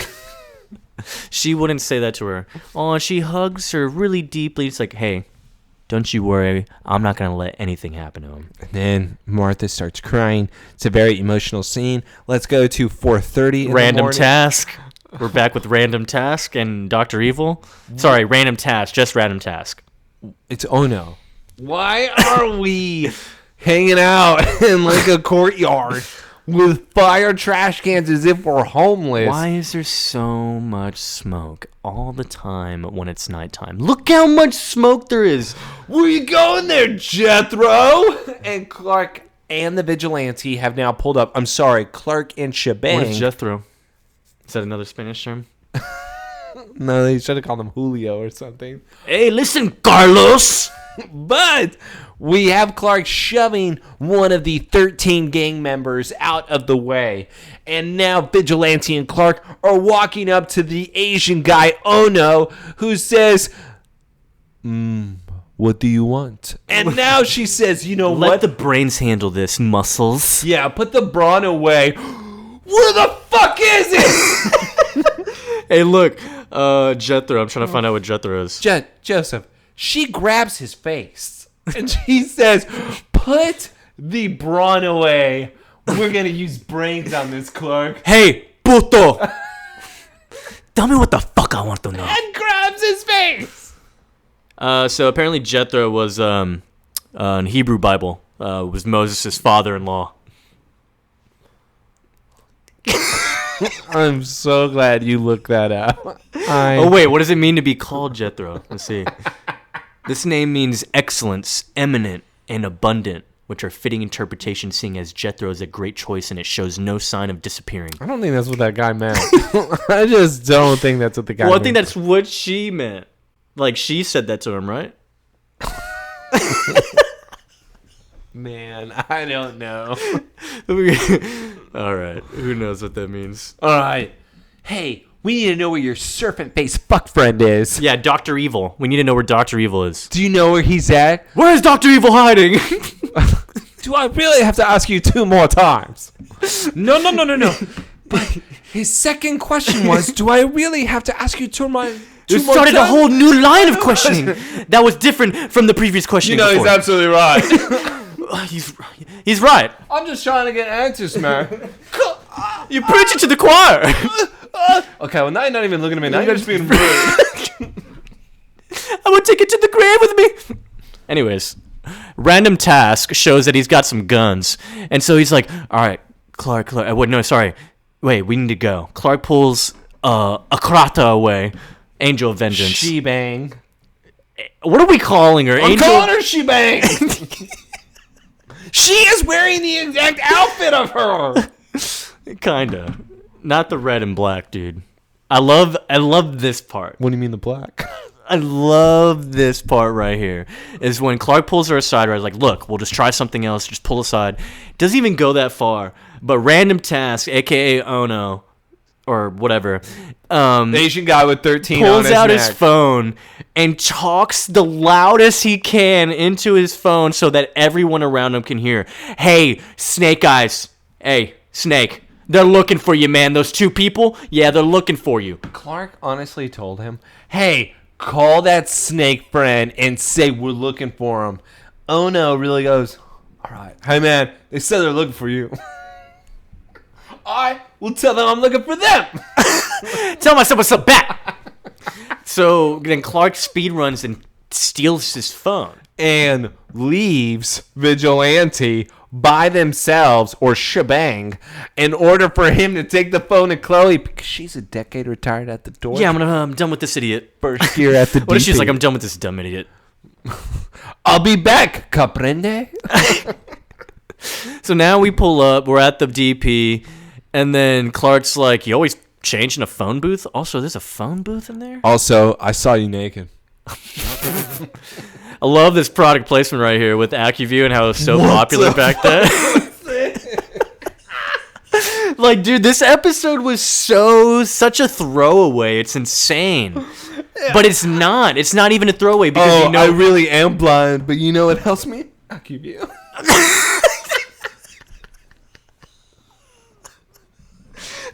She wouldn't say that to her. Oh, she hugs her really deeply. It's like, hey, don't you worry. I'm not going to let anything happen to him. And then Martha starts crying. It's a very emotional scene. Let's go to 4:30 in Random the morning. task. We're back with Random Task and Dr. Evil. Sorry, Random Task. Just Random Task. It's Ono. Why are we hanging out in like a courtyard with fire trash cans as if we're homeless? Why is there so much smoke all the time when it's nighttime? Look how much smoke there is. Where you going there, Jethro? And Clark and the vigilante have now pulled up. I'm sorry, Clark and Shebang. What is Jethro? Is that another Spanish term? No, they should have called him Julio or something. Hey, listen, Carlos. But we have Clark shoving one of the 13 gang members out of the way. And now Vigilante and Clark are walking up to the Asian guy, Ono, who says, what do you want? And now she says, you know Let what? the brains handle this, muscles. Yeah, put the brawn away. Where the fuck is it? Hey, look, Jethro. I'm trying to find out what Jethro is. Joseph, she grabs his face and she says, put the brawn away. We're going to use brains on this, Clark. Hey, puto. Tell me what the fuck I want to know. And grabs his face. So apparently Jethro was in Hebrew Bible. Was Moses' father-in-law. I'm so glad you looked that up. Oh wait, what does it mean to be called Jethro? Let's see. This name means excellence, eminent, and abundant, which are fitting interpretations, seeing as Jethro is a great choice and it shows no sign of disappearing. I don't think that's what that guy meant. I just don't think that's what the guy Well, I meant. think that's what she meant. Like, she said that to him, right? Man, I don't know. All right. Who knows what that means? All right. Hey, we need to know where your serpent-faced fuck friend is. Yeah, Dr. Evil. We need to know where Dr. Evil is. Do you know where he's at? Where is Dr. Evil hiding? Do I really have to ask you 2 more times? No. But his second question was, do I really have to ask you 2 more times? You started a whole new line of questioning that was different from the previous questioning. You know, before. he's absolutely right. He's right. I'm just trying to get answers, man. You're preaching to the choir. Okay, well, now you're not even looking at me. Now you're just being rude. I'm gonna take it to the grave with me. Anyways, Random Task shows that he's got some guns, and so he's like, "All right, Clark. Wait, no, sorry. Wait, we need to go." Clark pulls Acrata away. Angel of Vengeance. She-bang. What are we calling her? I'm calling her She-bang. She is wearing the exact outfit of her. Kinda. Not the red and black, dude. I love this part. What do you mean the black? I love this part right here. Is when Clark pulls her aside, right? Like, look, we'll just try something else. Just pull aside. Doesn't even go that far. But Random Task, aka Ono, or whatever, The Asian guy with 13 on pulls his out neck. his phone and talks the loudest he can into his phone so that everyone around him can hear. Hey, Snake Eyes. Hey, Snake. They're looking for you, man. Those 2 people, yeah, they're looking for you. Clark honestly told him, hey, call that snake friend and say we're looking for him. Ono really goes, all right. Hey, man, they said they're looking for you. I will tell them I'm looking for them. Tell myself what's up back. So then Clark speed runs and steals his phone. And leaves Vigilante by themselves, or Shebang, in order for him to take the phone to Chloe because she's a decade retired at the door. Yeah, I'm done with this idiot. First year at the What if she's DP. like, I'm done with this dumb idiot? I'll be back, comprende? So now we pull up. We're at the DP. And then Clark's like, you always change in a phone booth? Also, there's a phone booth in there? Also, I saw you naked. I love this product placement right here with AccuView and how it was so popular back then. Like, dude, this episode was such a throwaway. It's insane. But it's not. It's not even a throwaway because I really am blind, but you know what helps me? I'll keep you.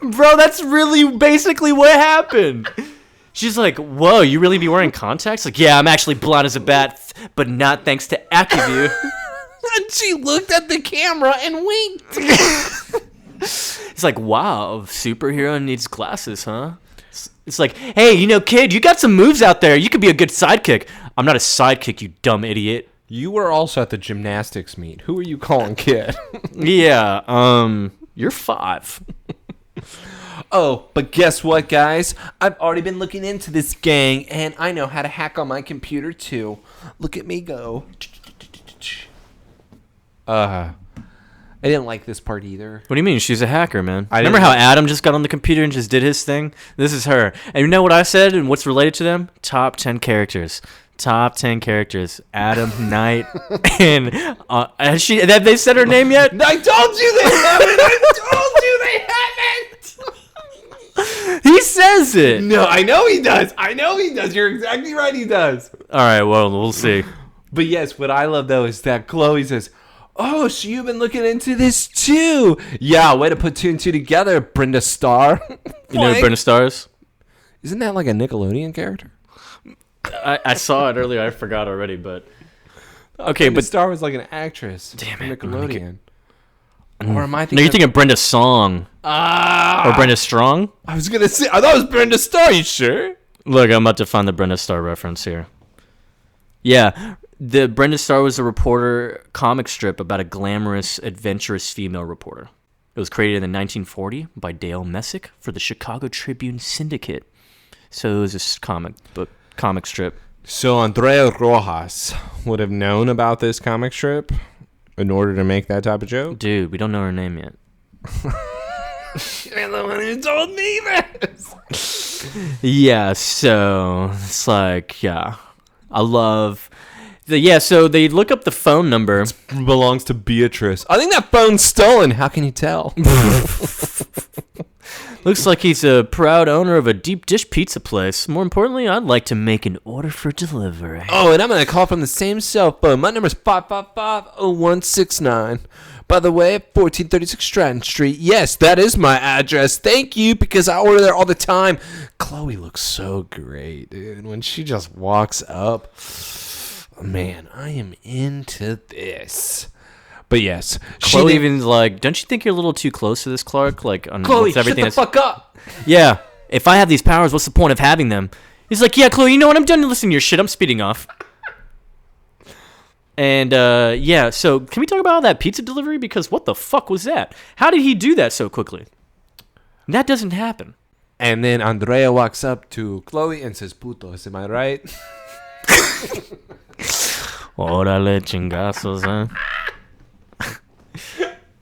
Bro, that's really basically what happened. She's like, whoa, you really be wearing contacts? Like, yeah, I'm actually blind as a bat, but not thanks to AccuView. And she looked at the camera and winked. It's like, wow, superhero needs glasses, huh? It's like, hey, kid, you got some moves out there. You could be a good sidekick. I'm not a sidekick, you dumb idiot. You were also at the gymnastics meet. Who are you calling kid? Yeah, you're 5. Oh, but guess what, guys? I've already been looking into this gang, and I know how to hack on my computer, too. Look at me go. I didn't like this part either. What do you mean? She's a hacker, man. Remember how Adam just got on the computer and just did his thing? This is her. And you know what I said and what's related to them? Top 10 characters. Top 10 characters. Adam, Knight, and have they said her name yet? I told you they haven't! He says it. No, I know he does. You're exactly right, he does. All right, well, we'll see. But yes, what I love, though, is that Chloe says, oh, so you've been looking into this, too. Yeah, way to put 2 and 2 together, Brenda Starr. You know who Brenda Starr is? Isn't that like a Nickelodeon character? I saw it earlier. I forgot already, but... Okay, Brenda but... Starr was like an actress. Damn from it. Nickelodeon. Or am I thinking... No, you're thinking Brenda Song. Or Brenda Strong? I was going to say... I thought it was Brenda Starr. You sure? Look, I'm about to find the Brenda Starr reference here. Yeah, the Brenda Starr was a reporter comic strip about a glamorous, adventurous female reporter. It was created in 1940 by Dale Messick for the Chicago Tribune Syndicate. So it was this comic strip. So Andrea Rojas would have known about this comic strip in order to make that type of joke? Dude, we don't know her name yet. You're the one who told me this. Yeah, so it's like, yeah. I love... so they look up the phone number. It belongs to Beatrice. I think that phone's stolen. How can you tell? Looks like he's a proud owner of a deep dish pizza place. More importantly, I'd like to make an order for delivery. Oh, and I'm going to call from the same cell phone. My number's 555-0169. By the way, 1436 Stratton Street. Yes, that is my address. Thank you, because I order there all the time. Chloe looks so great, dude. When she just walks up, man, I am into this. But yes, Chloe even's like, don't you think you're a little too close to this, Clark? Like, on Chloe, everything shut the fuck up. Yeah, if I have these powers, what's the point of having them? He's like, yeah, Chloe, you know what? I'm done listening to your shit. I'm speeding off. And, yeah, so can we talk about that pizza delivery? Because what the fuck was that? How did he do that so quickly? That doesn't happen. And then Andrea walks up to Chloe and says, putos, am I right? Órale chingazos, huh?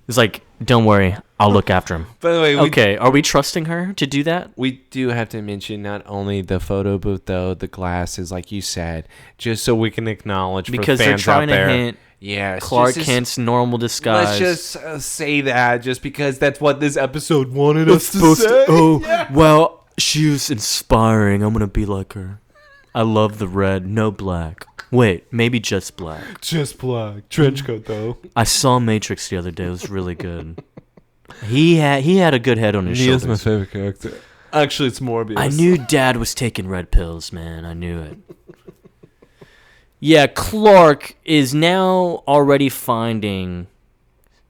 It's like, don't worry, I'll look after him. By the way, okay, are we trusting her to do that? We do have to mention not only the photo booth, though, the glasses, like you said, just so we can acknowledge because for fans they're trying out there. to hint Yeah, Clark Kent's normal disguise. Let's just say that, just because that's what this episode wanted us to say. Well, she was inspiring. I'm gonna be like her. I love the red, no black. Wait, maybe just black. Just black. Trench coat, though. I saw Matrix the other day. It was really good. He had a good head on his shoulders. He is my favorite character. Actually, it's Morbius. I knew Dad was taking red pills, man. I knew it. Yeah, Clark is now already finding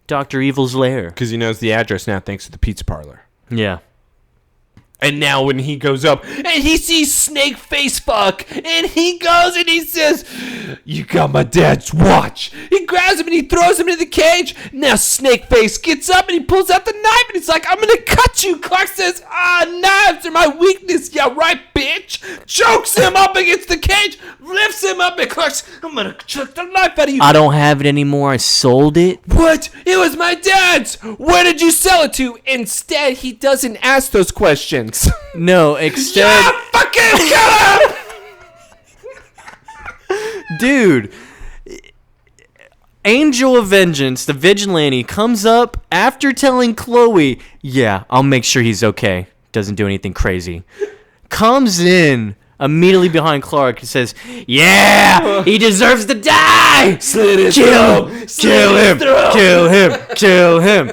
Dr. Evil's lair. Because he knows the address now thanks to the pizza parlor. Yeah. And now when he goes up and he sees Snake Face Fuck, and he goes and he says, you got my dad's watch. He grabs him and he throws him into the cage. Now Snake Face gets up and he pulls out the knife and he's like, I'm going to cut you. Clark says, knives are my weakness. Yeah, right, bitch. Chokes him up against the cage, lifts him up, and Clark's, I'm going to chuck the knife out of you. I don't have it anymore. I sold it. What? It was my dad's. Where did you sell it to? Instead, he doesn't ask those questions. No, instead... Yeah, fucking kill him! Dude. Angel of Vengeance, the vigilante, comes up after telling Chloe, yeah, I'll make sure he's okay. Doesn't do anything crazy. Comes in immediately behind Clark and says, yeah, he deserves to die. Kill him.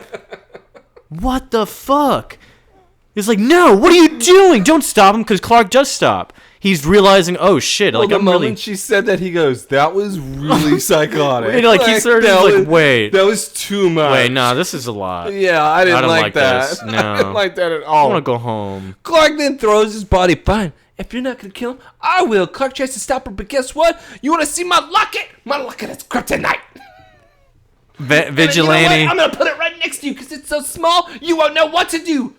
What the fuck? He's like, no, what are you doing? Don't stop him, because Clark does stop. He's realizing, oh shit, Well, like the I'm moment really. she said that, he goes, "That was really psychotic." And, like, he started, that he's like, was- wait. that was too much. Wait, nah, this is a lot. Yeah, I didn't don't like like that. this. I No. didn't like that at I all. want to go home. Clark then throws his body. Fine, if you're not gonna kill him, I will. Clark tries to stop her, but guess what? You want to see my locket? My locket is kryptonite. Vigilante. You know what? I'm gonna put it right next to you because it's so small. You won't know what to do.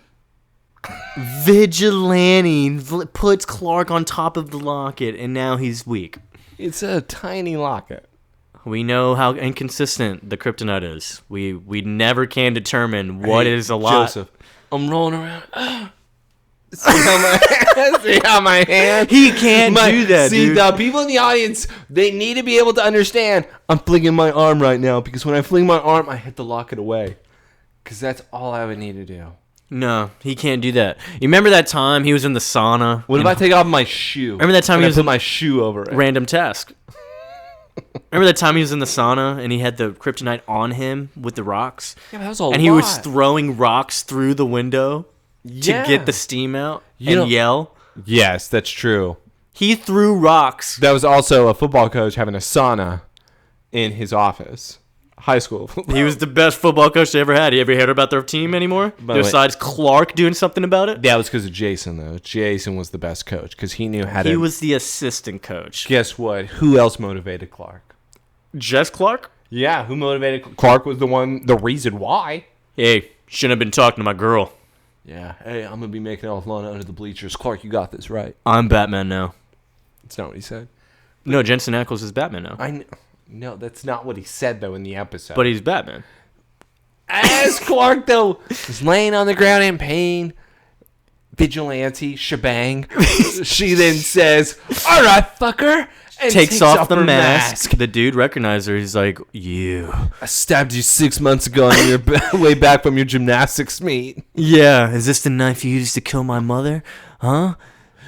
Vigilante puts Clark on top of the locket, and now he's weak. It's a tiny locket. We know how inconsistent the kryptonite is. We never can determine what is a lot. Joseph, I'm rolling around. See how my hand? He can't do that, See, dude. the people in the audience, they need to be able to understand. I'm flinging my arm right now because when I fling my arm, I hit the locket away. Because that's all I would need to do. No, he can't do that. You remember that time he was in the sauna? What if I take off my shoe? Remember that time and he I was put in my shoe over it? random task? Remember that time he was in the sauna and he had the kryptonite on him with the rocks? Yeah, but that was a And he was throwing rocks through the window to get the steam out and yell. Yes, that's true. He threw rocks. That was also a football coach having a sauna in his office. High school. He was the best football coach they ever had. You ever heard about their team anymore? By the way- Besides Clark doing something about it? That was because of Jason, though. Jason was the best coach because he knew how to. He was the assistant coach. Guess what? Who else motivated Clark? Just Clark? Yeah, who motivated Clark was the reason why. Hey, shouldn't have been talking to my girl. Yeah, hey, I'm gonna be making out with Lana under the bleachers. Clark, you got this right. I'm Batman now. That's not what he said. No, Jensen Ackles is Batman now. No, that's not what he said though in the episode. But he's Batman. As Clark though is laying on the ground in pain, vigilante shebang, she then says, "All right, fucker," and Takes off the her mask. The dude recognized her. He's like, you. I stabbed you 6 months ago on your way back from your gymnastics meet. Yeah, is this the knife you used to kill my mother? Huh?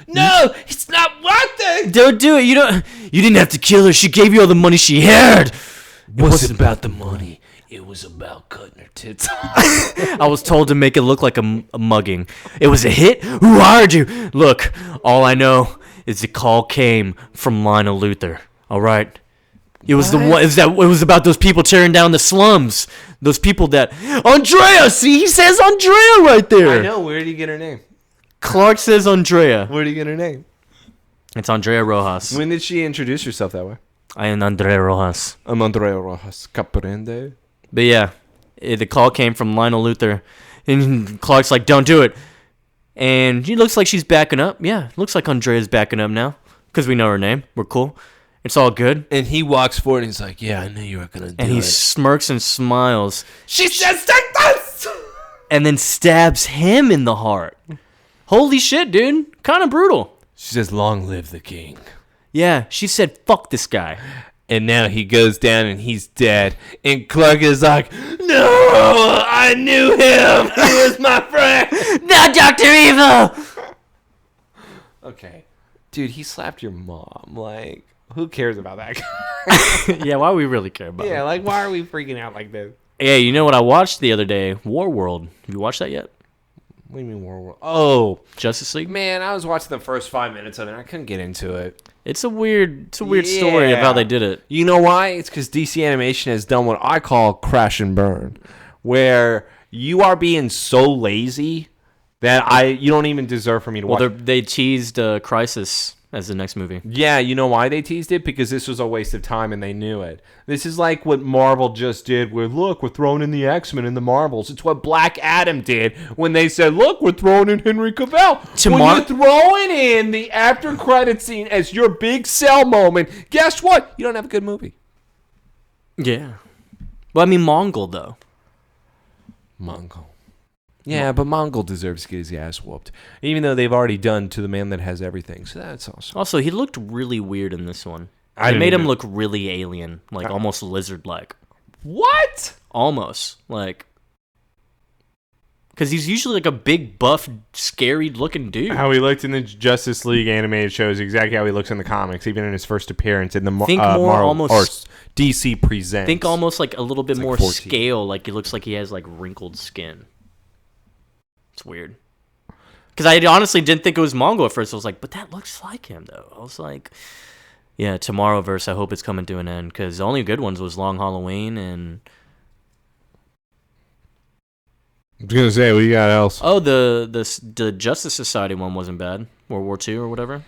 No, it's not worth it. Don't do it. You didn't have to kill her. She gave you all the money she had. It wasn't about the money. It was about cutting her tits off. I was told to make it look like a mugging. It was a hit? Who hired you? Look, all I know is the call came from Lionel Luther. All right? It was it was about those people tearing down the slums. Those people that Andrea, see, he says Andrea right there. I know. Where did he get her name? Clark says Andrea. Where did he get her name? It's Andrea Rojas. When did she introduce herself that way? I am Andrea Rojas. I'm Andrea Rojas. Caprende. But yeah, the call came from Lionel Luther. And Clark's like, don't do it. And she looks like she's backing up. Yeah, looks like Andrea's backing up now. Because we know her name. We're cool. It's all good. And he walks forward and he's like, yeah, I knew you were going to do it. And he smirks and smiles. She says, take this! And then stabs him in the heart. Holy shit, dude. Kind of brutal. She says, long live the king. Yeah, she said, fuck this guy. And now he goes down and he's dead. And Clark is like, no, I knew him. He was my friend. Not Dr. Evil! Okay. Dude, he slapped your mom. Like, who cares about that guy? Yeah, why we really care about Yeah, him? like, why are we freaking out like this? Hey, you know what I watched the other day? Warworld. Have you watched that yet? What do you mean World War? Oh, Justice League? man, I was watching the first 5 minutes of it. I couldn't get into it. It's a weird story of how they did it. You know why? It's because DC Animation has done what I call crash and burn, where you are being so lazy that you don't even deserve for me to watch. Well, they teased Crisis as the next movie. Yeah, you know why they teased it? Because this was a waste of time and they knew it. This is like what Marvel just did with, look, we're throwing in the X-Men and the Marvels. It's what Black Adam did when they said, look, we're throwing in Henry Cavill. When you're throwing in the after credit scene as your big sell moment, guess what? You don't have a good movie. Yeah. Well, I mean, Mongol, though. Mongol. Yeah, but Mongol deserves to get his ass whooped. Even though they've already done To the Man That Has Everything. So that's awesome. Also, he looked really weird in this one. I They made him didn't look really alien, like almost lizard-like. What? Almost. Like, because he's usually like a big, buff, scary-looking dude. How he looked in the Justice League animated show is exactly how he looks in the comics, even in his first appearance in the Think more almost, or DC Presents. Think almost like a little bit It's like more 14. scale. Like, it looks like he has like wrinkled skin. It's weird. Because I honestly didn't think it was Mongo at first. I was like, but that looks like him, though. I was like, yeah, Tomorrowverse, I hope it's coming to an end. Because the only good ones was Long Halloween and... I was gonna say, what you got else? Oh, the Justice Society one wasn't bad. World War II or whatever.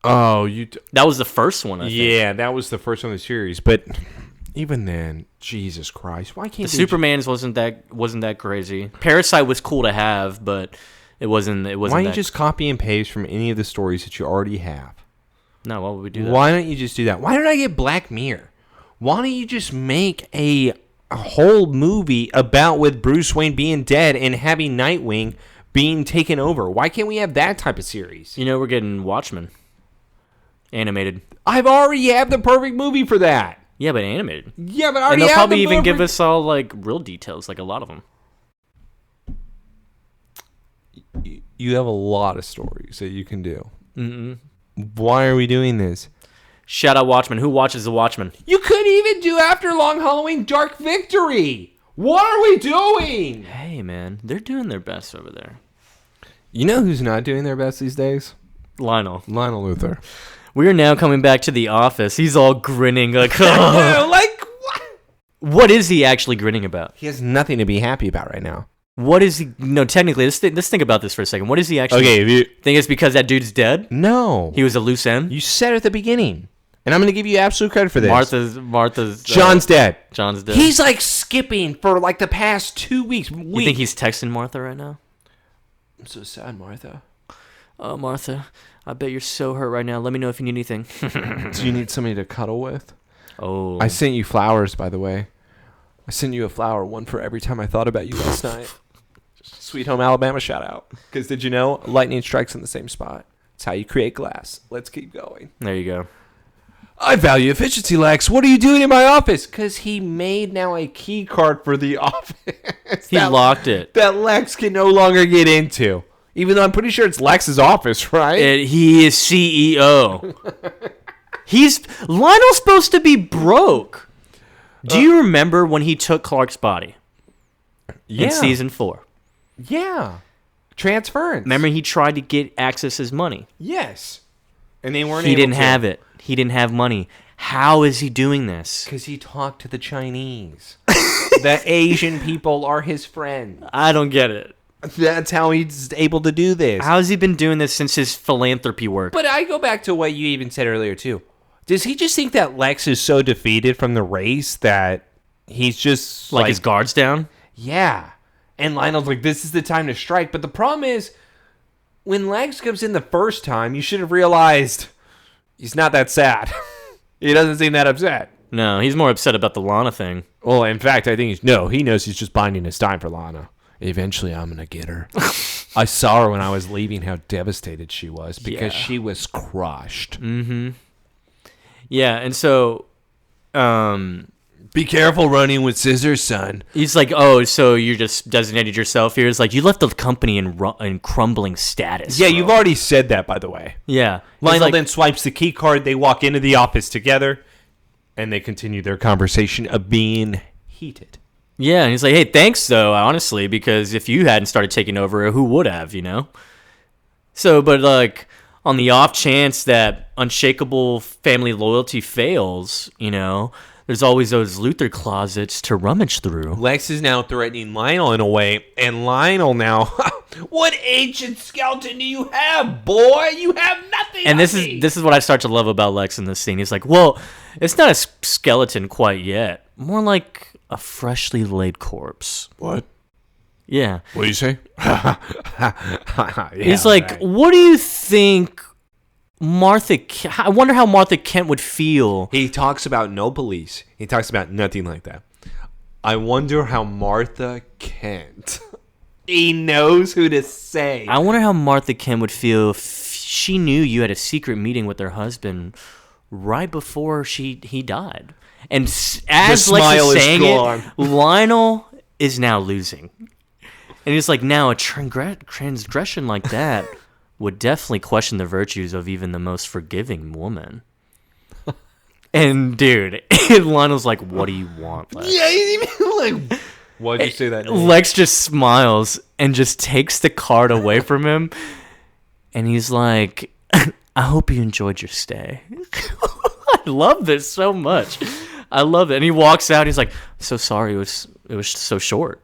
Oh, That was the first one, I think. yeah, that was the first one of the series. But even then, Jesus Christ, why can't The Superman's wasn't that crazy. Parasite was cool to have, but it wasn't. Why don't you just copy and paste from any of the stories that you already have? No, why would we do that? Why don't you just do that? Why don't I get Black Mirror? Why don't you just make a whole movie about with Bruce Wayne being dead and having Nightwing being taken over? Why can't we have that type of series? You know, we're getting Watchmen animated. I've already have the perfect movie for that. Yeah, but animated. Yeah, but I And already they'll have probably the even give perfect- us all like real details, like a lot of them. You have a lot of stories that you can do. Mm-mm. Why are we doing this? Shout out Watchmen. Who watches the Watchmen? You could even do after Long Halloween Dark Victory. What are we doing? Hey, man, they're doing their best over there. You know who's not doing their best these days? Lionel. Lionel Luthor. We are now coming back to the office. He's all grinning like, Like, what? what is he actually grinning about? He has nothing to be happy about right now. What is he? No, technically, let's think about this for a second. What is he actually? Okay, if you... Think it's because that dude's dead? No. He was a loose end? You said at the beginning. And I'm going to give you absolute credit for this. Martha's John's dead. John's dead. He's like skipping for like the past 2 weeks. You think he's texting Martha right now? I'm so sad, Martha. Oh, Martha, I bet you're so hurt right now. Let me know if you need anything. Do you need somebody to cuddle with? Oh. I sent you flowers, by the way. I sent you a flower, one for every time I thought about you last night. Sweet Home Alabama shout out. Because did you know lightning strikes in the same spot? It's how you create glass. Let's keep going. There you go. I value efficiency, Lex. What are you doing in my office? Because he made now a key card for the office. He locked it. That Lex can no longer get into. Even though I'm pretty sure it's Lex's office, right? He is CEO. Lionel's supposed to be broke. Do you remember when he took Clark's body in season 4? Yeah. Transference. Remember he tried to get Access's money. Yes. And they weren't He able didn't to. have it. He didn't have money. How is he doing this? Because he talked to the Chinese. The Asian people are his friends. I don't get it. That's how he's able to do this. How has he been doing this since his philanthropy work? But I go back to what you even said earlier, too. Does he just think that Lex is so defeated from the race that he's just like his guards down? Yeah. And Lionel's like, this is the time to strike. But the problem is, when Lex comes in the first time, you should have realized he's not that sad. He doesn't seem that upset. No, he's more upset about the Lana thing. Well, in fact, I think he knows he's just biding his time for Lana. Eventually, I'm going to get her. I saw her when I was leaving, how devastated she was because she was crushed. Mm-hmm. Yeah, and so... Be careful running with scissors, son. He's like, oh, so you just designated yourself here? It's like, you left the company in crumbling status. Yeah, bro. you've already said that, by the way. Yeah. Lionel then swipes the key card. They walk into the office together, and they continue their conversation of being heated. Yeah, and he's like, hey, thanks, though, honestly, because if you hadn't started taking over, who would have, you know? So, but, like, on the off chance that unshakable family loyalty fails, you know, there's always those Luthor closets to rummage through. Lex is now threatening Lionel in a way, and Lionel now, what ancient skeleton do you have, boy? You have nothing. And this is what I start to love about Lex in this scene. He's like, well, it's not a skeleton quite yet. More like a freshly laid corpse. What? Yeah. What do you say? He's like, right. What do you think I wonder how Martha Kent would feel. He talks about no police. He talks about nothing like that. I wonder how Martha Kent... He knows who to say. I wonder how Martha Kent would feel if she knew you had a secret meeting with her husband right before he died. And as Lex smile is is saying gone. it, Lionel is now losing. And he's like, now a transgression like that would definitely question the virtues of even the most forgiving woman. And dude, Lionel's like, what do you want, Lex? Yeah, he's even like, why'd you say that name? Lex just smiles and just takes the card away from him. And he's like, I hope you enjoyed your stay. I love this so much. I love it. And he walks out. He's like, so sorry. It was so short.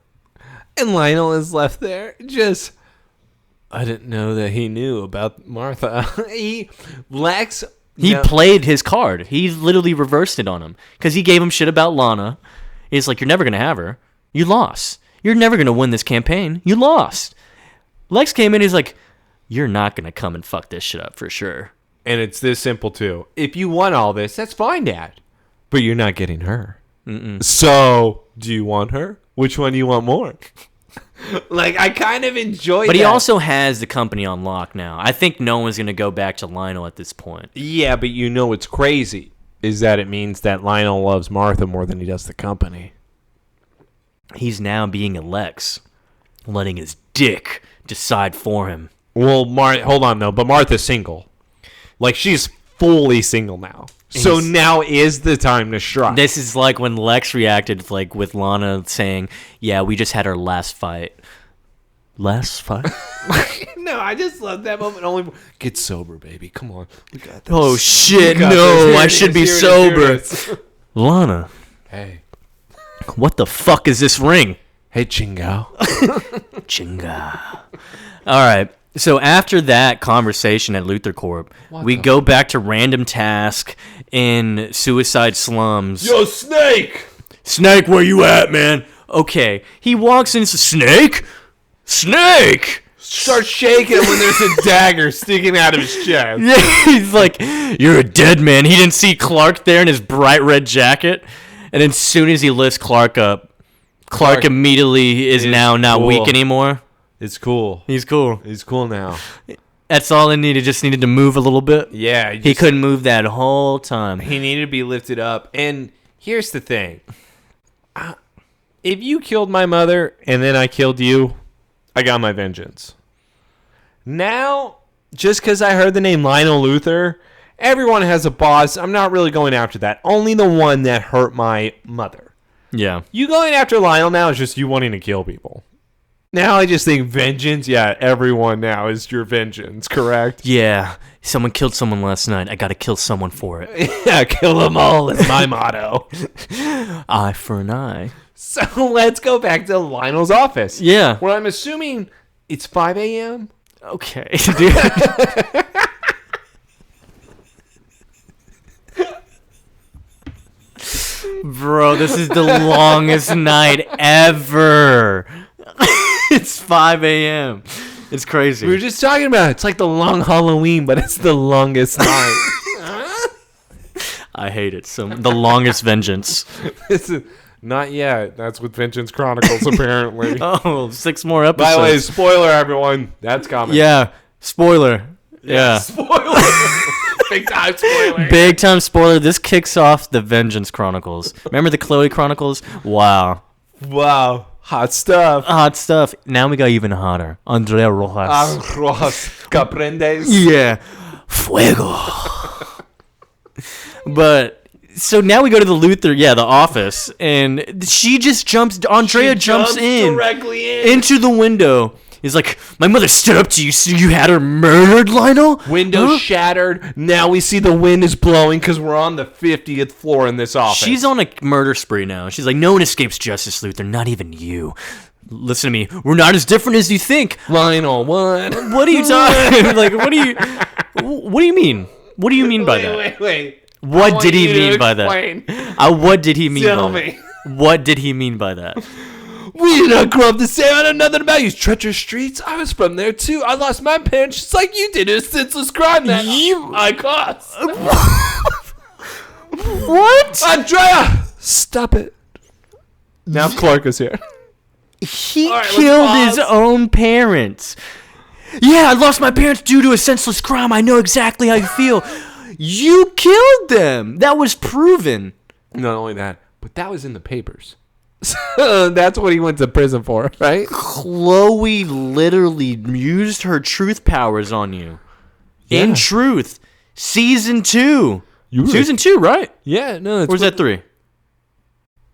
And Lionel is left there just, I didn't know that he knew about Martha. Lex... He No. played his card. He literally reversed it on him because he gave him shit about Lana. He's like, you're never going to have her. You lost. You're never going to win this campaign. You lost. Lex came in. He's like, you're not going to come and fuck this shit up for sure. And it's this simple, too. If you want all this, that's fine, Dad. But you're not getting her. So, do you want her? Which one do you want more? Like, I kind of enjoy But that. he also has the company on lock now. I think no one's going to go back to Lionel at this point. Yeah, but you know what's crazy is that it means that Lionel loves Martha more than he does the company. He's now being a Lex, letting his dick decide for him. Well, hold on, though. But Martha's single. Like, she's fully single now. So now is the time to strike. This is like when Lex reacted, like with Lana saying, "Yeah, we just had our last fight." Last fight? No, I just love that moment. Only get sober, baby. Come on, we got this. Oh shit! We got No, this. Here I it should is, be here it is, sober. here it is. Lana, Hey, what the fuck is this ring? hey, Chingo. Chinga. All right. So after that conversation at Luther Corp, we go back to random task in Suicide Slums. Yo, Snake. Snake, where you at, man? Okay. He walks in. Snake? Snake! Start shaking him when there's a dagger sticking out of his chest. Yeah, he's like, you're a dead man. He didn't see Clark there in his bright red jacket. And as soon as he lifts Clark up, Clark immediately is now not cool. weak anymore. It's cool. He's cool. He's cool now. That's all I needed. Just needed to move a little bit. Yeah, He couldn't move that whole time. He needed to be lifted up. And here's the thing. If you killed my mother and then I killed you, I got my vengeance. Now, just because I heard the name Lionel Luther, everyone has a boss. I'm not really going after that. Only the one that hurt my mother. Yeah. You going after Lionel now is just you wanting to kill people. Now I just think vengeance, yeah, everyone now is your vengeance, correct? Yeah. Someone killed someone last night. I got to kill someone for it. Yeah, kill them all is my motto. Eye for an eye. So let's go back to Lionel's office. Yeah. Where I'm assuming it's 5 a.m. Okay, dude. Bro, this is the longest night ever. It's 5 a.m. It's crazy. We were just talking about it. It's like the long Halloween, but it's the longest night. I hate it. So the longest vengeance. This is, not yet. That's with Vengeance Chronicles, apparently. Oh, 6 more episodes. By the way, spoiler, everyone. That's coming. Yeah, spoiler. Yeah. Spoiler. Big time spoiler. Big time spoiler. This kicks off the Vengeance Chronicles. Remember the Chloe Chronicles? Wow. Wow. Hot stuff. Hot stuff. Now we got even hotter. Andrea Rojas. Arroz Caprendes. Yeah. Fuego. But so now we go to the Luther, the office, and she just Andrea jumps in directly into the window. He's like, my mother stood up to you, so you had her murdered, Lionel? Window shattered. Now we see the wind is blowing because we're on the 50th floor in this office. She's on a murder spree now. She's like, no one escapes justice, Luther, not even you. Listen to me. We're not as different as you think. Lionel, what? What are you talking? Like, what do you mean? What do you mean by that? Wait. What did he mean by that? What did he mean Tell by me. that? What did he mean by that? We did not grow up the same. I know nothing about you. Treacherous streets. I was from there too. I lost my parents just like you did. It's a senseless crime that I caused. What? Andrea, stop it. Now Clark is here. He All right, let's killed pause. his own parents. Yeah, I lost my parents due to a senseless crime. I know exactly how you feel. You killed them. That was proven. Not only that, but that was in the papers. So that's what he went to prison for, right? Chloe literally used her truth powers on you. Yeah. In Truth, season 2. Season 2, right? Yeah, no. Or was that 3?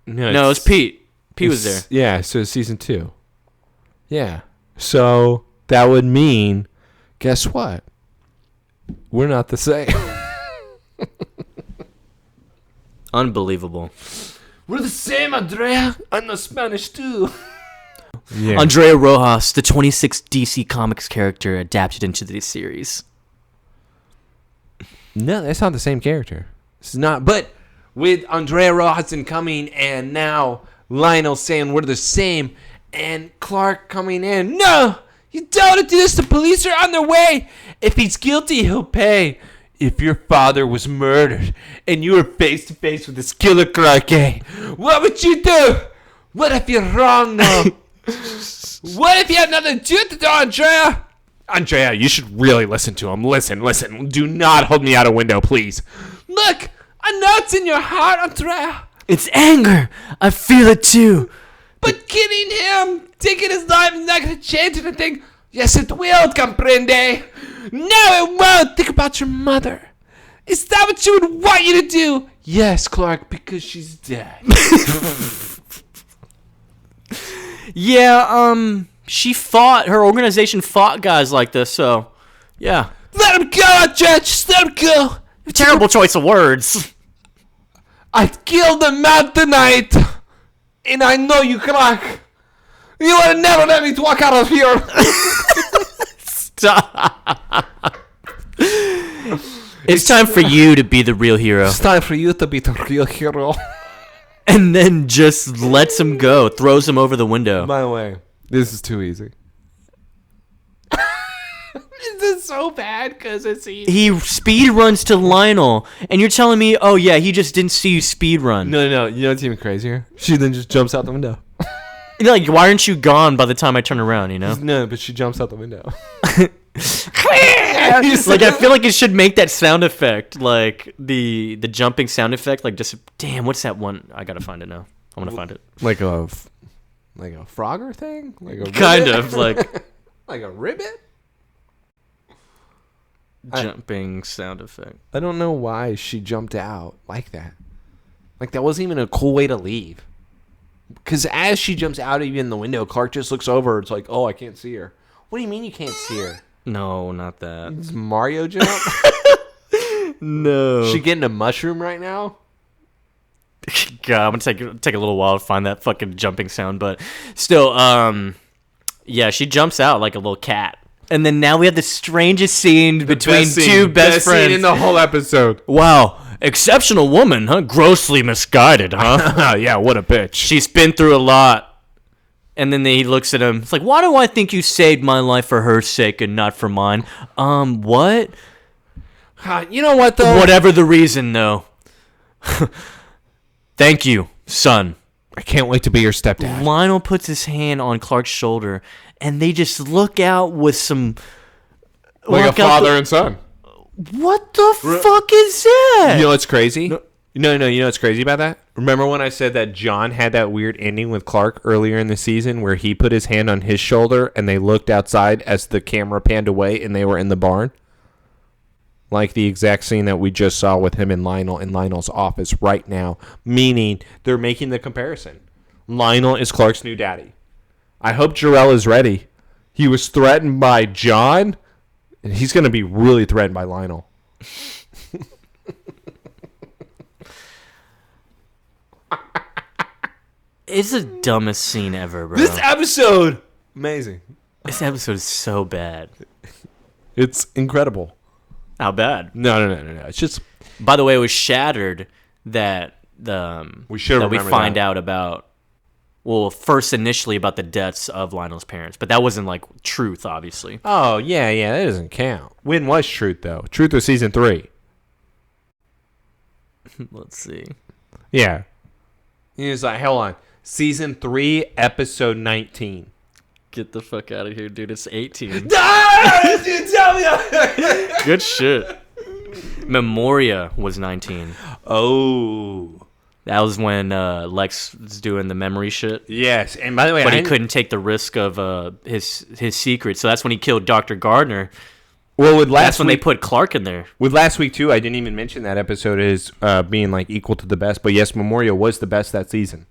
No, it was Pete. Pete was there. Yeah, so it's season 2. Yeah. So that would mean, guess what? We're not the same. Unbelievable. We're the same, Andrea. I know Spanish too. Yeah. Andrea Rojas, the 26th DC Comics character adapted into the series. No, that's not the same character. It's not. But with Andrea Rojas coming and now Lionel saying we're the same and Clark coming in. No, you don't do this. The police are on their way. If he's guilty, he'll pay. If your father was murdered and you were face to face with this killer, Clark, what would you do? What if you're wrong now? What if you had nothing to do with it, Andrea? Andrea, you should really listen to him. Listen. Do not hold me out a window, please. Look, I know it's in your heart, Andrea. It's anger. I feel it too. But killing him, taking his life is not going to change anything. Yes, it will, comprende. No, it won't. Think about your mother. Is that what you would want you to do? Yes, Clark, because she's dead. Yeah, her organization fought guys like this, so, yeah. Let him go, Judge. Just let him go. Terrible choice of words. I killed the man tonight, and I know you, Clark. You would never let me walk out of here. Stop. It's time for you to be the real hero. It's time for you to be the real hero. And then just lets him go, throws him over the window. By the way, this is too easy. This is so bad because it's easy. He speed runs to Lionel, and you're telling me, oh yeah, he just didn't see you speed run. No. You know what's even crazier? She then just jumps out the window. Like, why aren't you gone by the time I turn around, you know? No, but she jumps out the window. Like, I feel like it should make that sound effect, like the jumping sound effect, like just, damn, what's that one? I gotta find it now. I'm gonna find it. Like a Frogger thing? Like a Kind ribbit? of, like Like a ribbit? jumping sound effect. I don't know why she jumped out like that. Like, that wasn't even a cool way to leave. Because as she jumps out even the window, Clark just looks over. It's like, oh, I can't see her. What do you mean you can't see her? No, not that. It's Mario jump? No. She getting a mushroom right now? God, I'm gonna take a little while to find that fucking jumping sound, but still, yeah, she jumps out like a little cat. And then now we have the strangest scene between two best friends. Scene in the whole episode. Wow, exceptional woman, huh? Grossly misguided, huh? Yeah, what a bitch. She's been through a lot. And then he looks at him. It's like, why do I think you saved my life for her sake and not for mine? What? You know what, though? Whatever the reason, though. Thank you, son. I can't wait to be your stepdad. Lionel puts his hand on Clark's shoulder, and they just look out with some... Like a father and son. What the fuck is that? You know what's crazy? No, you know what's crazy about that? Remember when I said that John had that weird ending with Clark earlier in the season where he put his hand on his shoulder and they looked outside as the camera panned away and they were in the barn? Like the exact scene that we just saw with him and Lionel in Lionel's office right now. Meaning they're making the comparison. Lionel is Clark's new daddy. I hope Jarrell is ready. He was threatened by John, and he's going to be really threatened by Lionel. It's the dumbest scene ever, bro. This episode, amazing. This episode is so bad. It's incredible. How bad? No. It's just. By the way, it was shattered that We should that we remember find that. out about. Well, first initially about the deaths of Lionel's parents, but that wasn't like truth, obviously. Oh yeah, that doesn't count. When was Truth though? Truth was season 3. Let's see. Yeah. He was like, hold on, season 3, episode 19. Get the fuck out of here, dude. It's 18. Dude, tell me. Good shit. Memoria was 19. Oh. That was when Lex was doing the memory shit. Yes, and by the way, But he couldn't take the risk of his secret. So that's when he killed Dr. Gardner. Well, with last That's when week, they put Clark in there. with last week too, I didn't even mention that episode is being like equal to the best. But yes, Memoria was the best that season.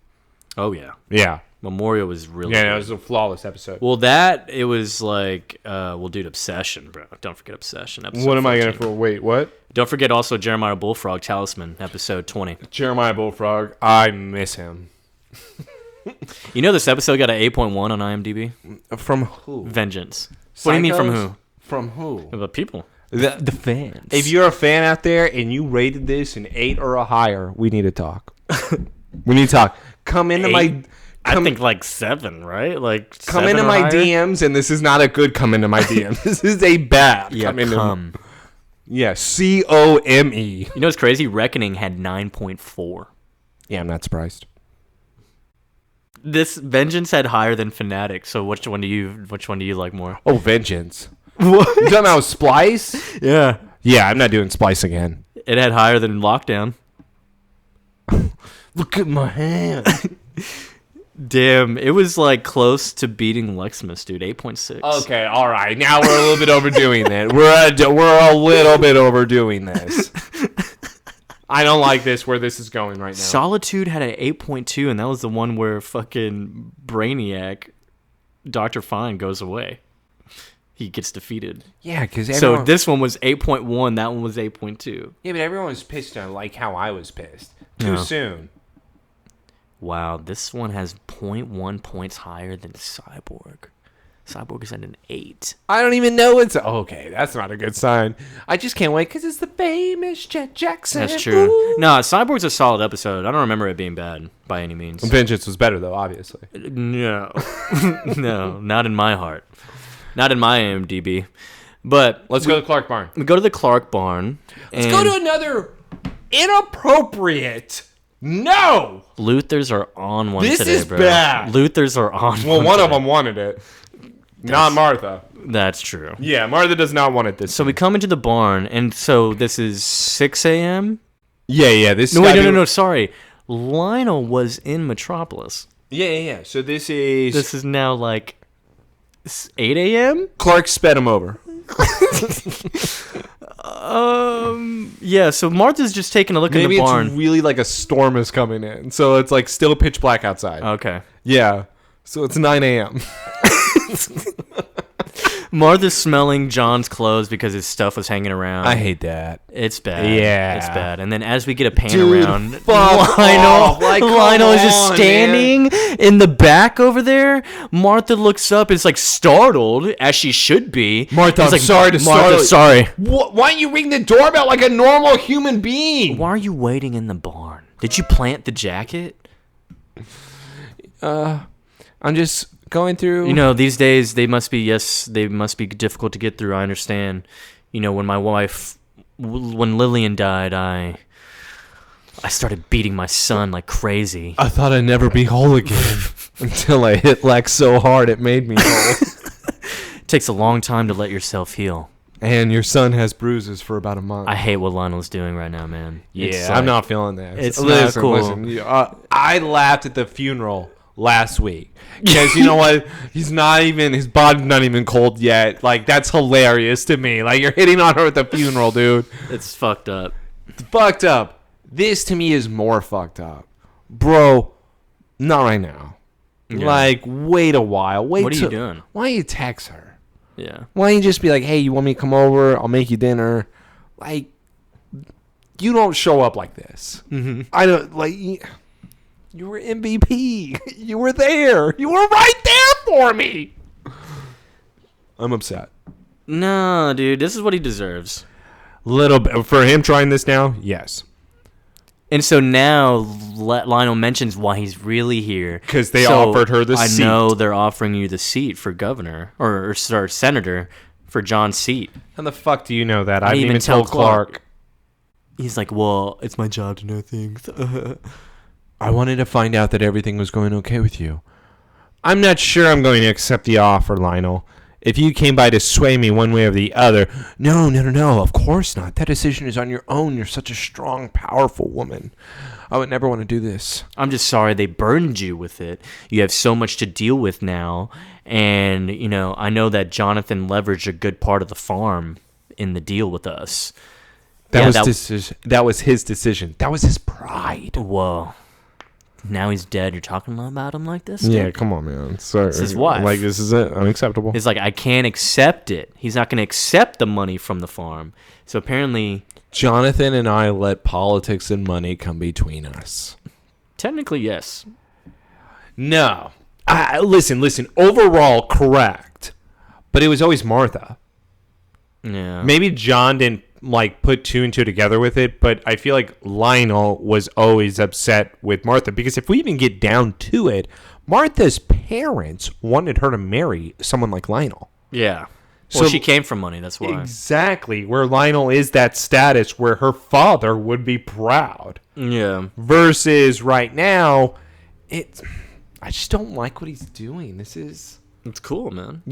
Oh, yeah. Yeah, Memoria was really yeah, good. it was a flawless episode. Well, it was like, dude, Obsession, bro. Don't forget Obsession. Episode What am I 14. gonna for? Wait, what? Don't forget also Jeremiah Bullfrog Talisman, episode 20. Jeremiah Bullfrog. I miss him. You know this episode got an 8.1 on IMDb? From who? Vengeance. What do you mean from who? From who? The people. The fans. If you're a fan out there and you rated this an 8 or a higher, we need to talk. We need to talk. Come into my. I think like 7, right? Like Come 7 into or my higher? DMs, and this is not a good come into my DMs. This is a bad Yeah, come into. come. Yeah, COME. You know what's crazy? Reckoning had 9.4. Yeah, I'm not surprised. This Vengeance had higher than Fanatic. So which one do you like more? Oh, Vengeance. What? You talking about Splice? Yeah. Yeah, I'm not doing Splice again. It had higher than Lockdown. Look at my hand. Damn, it was like close to beating Lexmas, dude. 8.6. Okay, all right. Now we're a little bit overdoing it. We're a little bit overdoing this. I don't like this where this is going right now. Solitude had an 8.2, and that was the one where fucking Brainiac, Dr. Fine, goes away. He gets defeated. Yeah, because So this one was 8.1, that one was 8.2. Yeah, but everyone was pissed on like how I was pissed. Too Yeah. soon. Wow, this one has 0.1 points higher than Cyborg. Cyborg is at an 8. I don't even know it's okay. That's not a good sign. I just can't wait because it's the famous Jet Jackson. That's true. Ooh. No, Cyborg's a solid episode. I don't remember it being bad by any means. Vengeance was better though, obviously. No. No, not in my heart. Not in my IMDb. But Let's go to Clark Barn. we go to the Clark barn. Let's go to another inappropriate. No. Luthers are on one This today, is bro. bad. Luthers are on Well, one one of today. them wanted it. Not Martha. That's true. Yeah, Martha does not want it this So we come into the barn, and so this is 6 a.m.? Yeah, this No, wait, no, sorry. Lionel was in Metropolis. Yeah. So this is This is now like 8 a.m.? Clark sped him over. Yeah, so Martha's just taking a look in Maybe the it's barn. really like a storm is coming in, so it's like still pitch black outside. Okay. Yeah, so it's 9 a.m. Martha's smelling John's clothes because his stuff was hanging around. I hate that. It's bad. Yeah. It's bad. And then as we get a pan Dude, around, fuck off. Like, come Lionel is just on, standing in the back over there. Martha looks up, is like startled, as she should be. Martha, He's I'm like, sorry to Martha, startle you." sorry. Why don't you ring the doorbell like a normal human being? Why are you waiting in the barn? Did you plant the jacket? I'm just going through. You know, these days they must be difficult to get through. I understand. You know, when Lillian died, I started beating my son like crazy. I thought I'd never be whole again until I hit Lex so hard it made me whole. It takes a long time to let yourself heal. And your son has bruises for about a month. I hate what Lionel's doing right now, man. It's Yeah, like- I'm not feeling that. it's not cool. Listen, I laughed at the funeral last week because you know what? His body's not even cold yet. Like, that's hilarious to me. Like, you're hitting on her at the funeral, dude. It's fucked up. It's fucked up. This to me is more fucked up, bro. Not right now. Yeah. Like, wait a while. Wait. What are you doing? Why don't you text her? Yeah. Why don't you just be like, hey, you want me to come over? I'll make you dinner. Like, you don't show up like this. Mm-hmm. I don't, like, you were MVP. You were there. You were right there for me. I'm upset. No, dude, this is what he deserves. Little bit. For him trying this now, yes. And so now Lionel mentions why he's really here. 'Cause they offered her the seat. I know they're offering you the seat for governor or senator for John's seat. How the fuck do you know that? I didn't didn't even tell told Clark. He's like, well, it's my job to know things. I wanted to find out that everything was going okay with you. I'm not sure I'm going to accept the offer, Lionel. if you came by to sway me one way or the other. No, of course not. That decision is on your own. You're such a strong, powerful woman. I would never want to do this. I'm just sorry they burdened you with it. You have so much to deal with now. And, I know that Jonathan leveraged a good part of the farm in the deal with us. That was his decision. That was his pride. Whoa. Now he's dead. You're talking about him like this? Yeah, come on, man. Sorry. It's his wife. Like, this is it. Unacceptable. It's like, I can't accept it. He's not going to accept the money from the farm. So apparently... Jonathan and I let politics and money come between us. Technically, yes. No. Listen. Overall, correct. But it was always Martha. Yeah. Maybe John didn't put two and two together with it, but I feel like Lionel was always upset with Martha, because if we even get down to it, Martha's parents wanted her to marry someone like Lionel. Yeah. Well, she came from money, that's why. Exactly. Where Lionel is that status where her father would be proud. Yeah. Versus right now, I just don't like what he's doing. It's cool, man.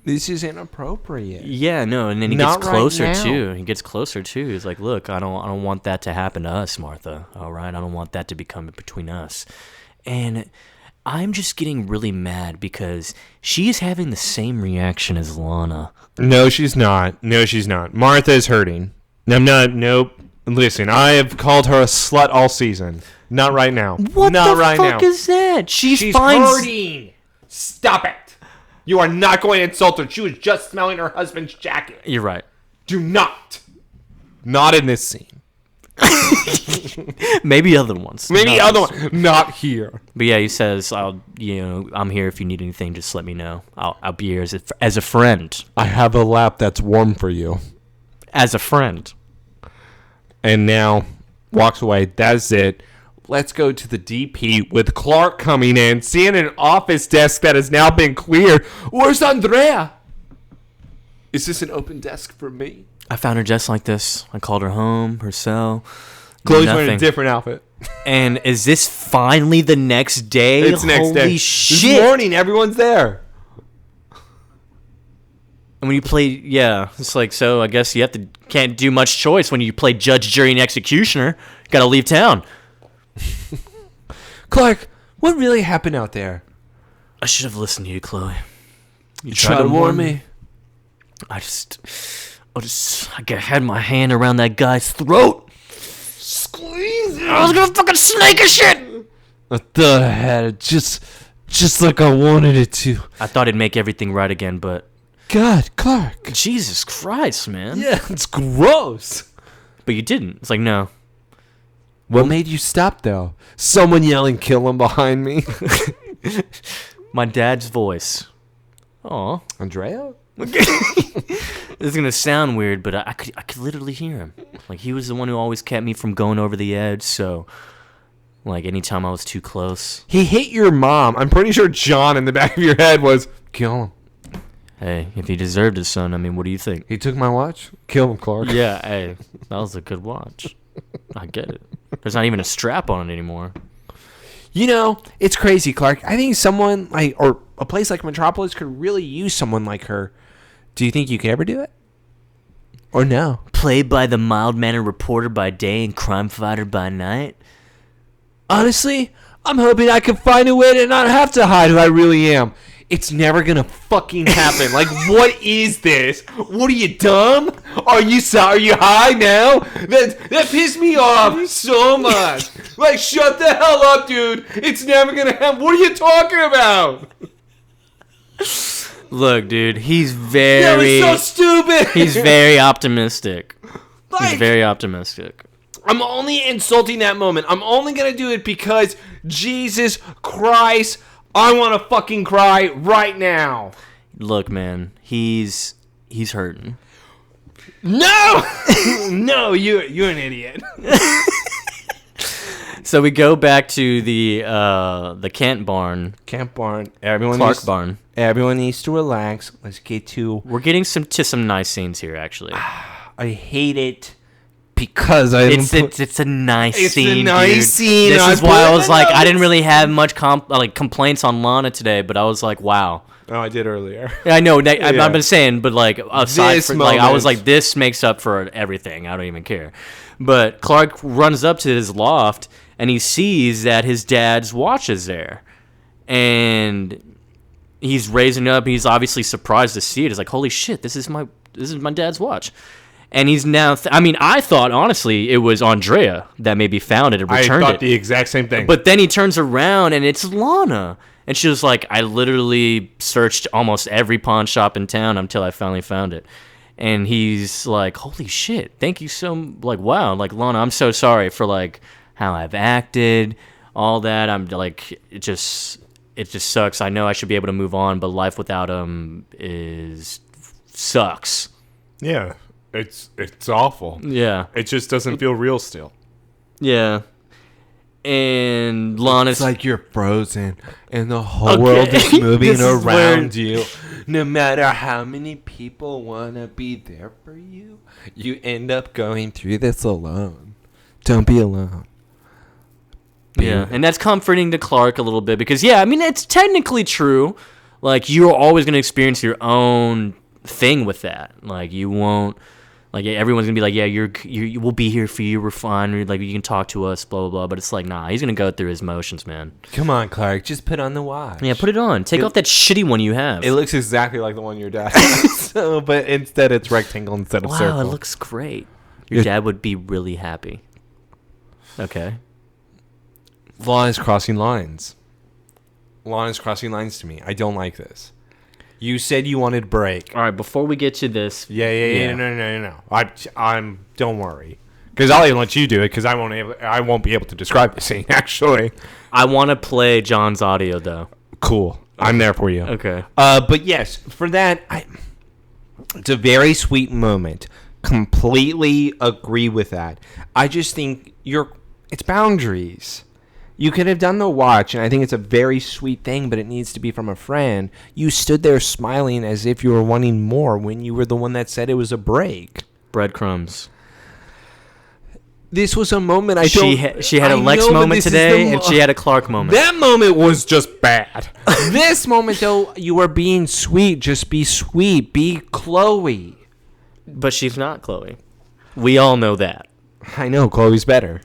This is inappropriate. Yeah, no, and then he Not gets closer right now. too. He gets closer too. He's like, "Look, I don't want that to happen to us, Martha. All right, I don't want that to become between us." And I'm just getting really mad because she is having the same reaction as Lana. No, she's not. Martha is hurting. I'm not. Nope. Listen, I have called her a slut all season. Not right now. What not the right fuck now. is that? She's hurting. Stop it. You are not going to insult her. She was just smelling her husband's jacket. You're right. Do not. Not in this scene. Maybe other ones. Maybe other ones. Not here. But yeah, he says, I'm here if you need anything. Just let me know. I'll be here as a friend. I have a lap that's warm for you. As a friend. And now walks away. That's it. Let's go to the DP with Clark coming in, seeing an office desk that has now been cleared. Where's Andrea? Is this an open desk for me? I found her just like this. I called her home, her cell. Chloe's wearing a different outfit. And is this finally the next day? It's next day. Holy shit. This morning, everyone's there. And when you play, it's like, so I guess you can't do much choice when you play judge, jury, and executioner. Gotta leave town. Clark, what really happened out there? I should have listened to you, Chloe. You tried to warn me. I had my hand around that guy's throat. Squeeze it. I was gonna fucking snake his shit. I thought I had it just like I wanted it to. I thought it'd make everything right again, but God, Clark. Jesus Christ, man. Yeah, it's gross. But you didn't. It's like, no. What made you stop, though? Someone yelling, "Kill him," behind me. My dad's voice. Aw. Andrea? This is gonna sound weird, but I could literally hear him. Like, he was the one who always kept me from going over the edge, so like anytime I was too close. He hit your mom. I'm pretty sure John in the back of your head was, "Kill him." Hey, if he deserved his son, I mean, what do you think? He took my watch? Kill him, Clark. Yeah, hey, that was a good watch. I get it. There's not even a strap on it anymore. It's crazy, Clark. I think someone or a place like Metropolis could really use someone like her. Do you think you could ever do it? Or no? Played by the mild-mannered reporter by day and crime fighter by night? Honestly, I'm hoping I can find a way to not have to hide who I really am. It's never gonna fucking happen. Like, what is this? What are you, dumb? Are you high now? That pissed me off so much. Like, shut the hell up, dude. It's never gonna happen. What are you talking about? Look, dude, he's very... That was so stupid. He's very optimistic. Like, He's very optimistic. I'm only insulting that moment. I'm only gonna do it because, Jesus Christ, I want to fucking cry right now. Look, man, he's hurting. No! No, you're an idiot. So we go back to the Kent barn. Camp barn. Clark barn. Everyone needs to relax. Let's get to... We're getting to some nice scenes here, actually. I hate it. Because It's a nice It's a scene. nice dude. scene. This I is put why it I in was the like, I notes. didn't really have much complaints on Lana today, but I was like, wow. Oh, I did earlier. Yeah, I know. I've Yeah. not been saying, but like aside This from like, I was moment. like, this makes up for everything. I don't even care. But Clark runs up to his loft and he sees that his dad's watch is there, and he's raising up. He's obviously surprised to see it. He's like, holy shit, this is my dad's watch. And he's now. I thought honestly it was Andrea that maybe found it and I returned thought it. the exact same thing. But then he turns around and it's Lana. And she was like, I literally searched almost every pawn shop in town until I finally found it. And he's like, holy shit, thank you like, wow. Like, Lana, I'm so sorry for like how I've acted, all that. I'm like, it just sucks. I know I should be able to move on, but life without him sucks. yeah, it's awful. Yeah. It just doesn't feel real still. Yeah. And Lana's It's like you're frozen and the whole world is moving This is around you. No matter how many people want to be there for you, you end up going through this alone. Don't be alone. Yeah, and that's comforting to Clark a little bit because, yeah, I mean, it's technically true. Like, you're always going to experience your own thing with that. Like, you won't, like, everyone's going to be like, yeah, we'll be here for you, we're fine, like, you can talk to us, blah, blah, blah. But it's like, nah, he's going to go through his motions, man. Come on, Clark, just put on the watch. Yeah, put it on. Take off that shitty one you have. It looks exactly like the one your dad has. So, but instead it's rectangle instead of wow, circle. it looks great. Your dad would be really happy. Okay. Lana's crossing lines. Lana's crossing lines to me. I don't like this. You said you wanted break. All right, before we get to this. Yeah. No. I'm. Don't worry, because I'll even let you do it. Because I won't be able to describe the scene. Actually, I want to play John's audio, though. cool. I'm there for you. Okay. But yes, for that, it's a very sweet moment. Completely agree with that. I just think it's boundaries. You could have done the watch, and I think it's a very sweet thing, but it needs to be from a friend. You stood there smiling as if you were wanting more when you were the one that said it was a break. Breadcrumbs. This was a moment She had a Lex moment today, and she had a Clark moment. That moment was just bad. This moment, though, you are being sweet. Just be sweet. Be Chloe. But she's not Chloe. We all know that. I know, Chloe's better.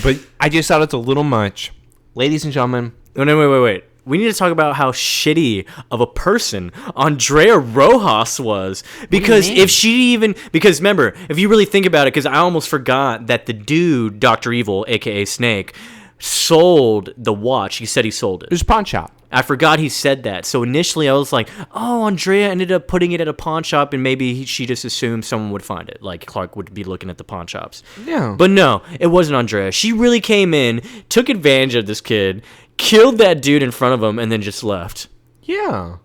But I just thought it's a little much. Ladies and gentlemen. Oh, no, wait. We need to talk about how shitty of a person Andrea Rojas was. Because because remember, if you really think about it, because I almost forgot that the dude, Dr. Evil, a.k.a. Snake, sold the watch. He said he sold it. There's a pawn shop. I forgot he said that. So initially I was like, oh, Andrea ended up putting it at a pawn shop and maybe she just assumed someone would find it. Like Clark would be looking at the pawn shops. Yeah. But no, it wasn't Andrea. She really came in, took advantage of this kid, killed that dude in front of him, and then just left. Yeah.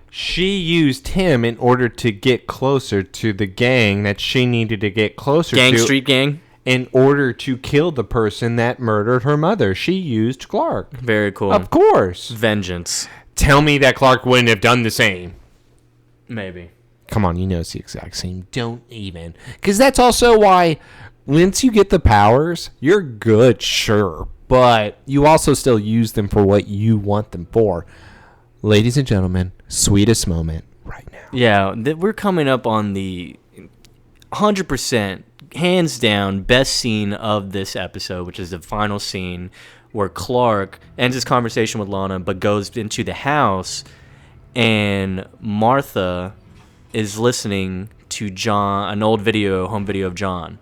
She used him in order to get closer to the gang that she needed to get closer to. Street gang? In order to kill the person that murdered her mother. She used Clark. Very cool. Of course. Vengeance. Tell me that Clark wouldn't have done the same. Maybe. Come on, you know it's the exact same. Don't even. Because that's also why once you get the powers, you're good, sure. But you also still use them for what you want them for. Ladies and gentlemen, sweetest moment right now. Yeah, we're coming up on the 100%, hands down, best scene of this episode, which is the final scene where Clark ends his conversation with Lana but goes into the house and Martha is listening to John, an old home video of John.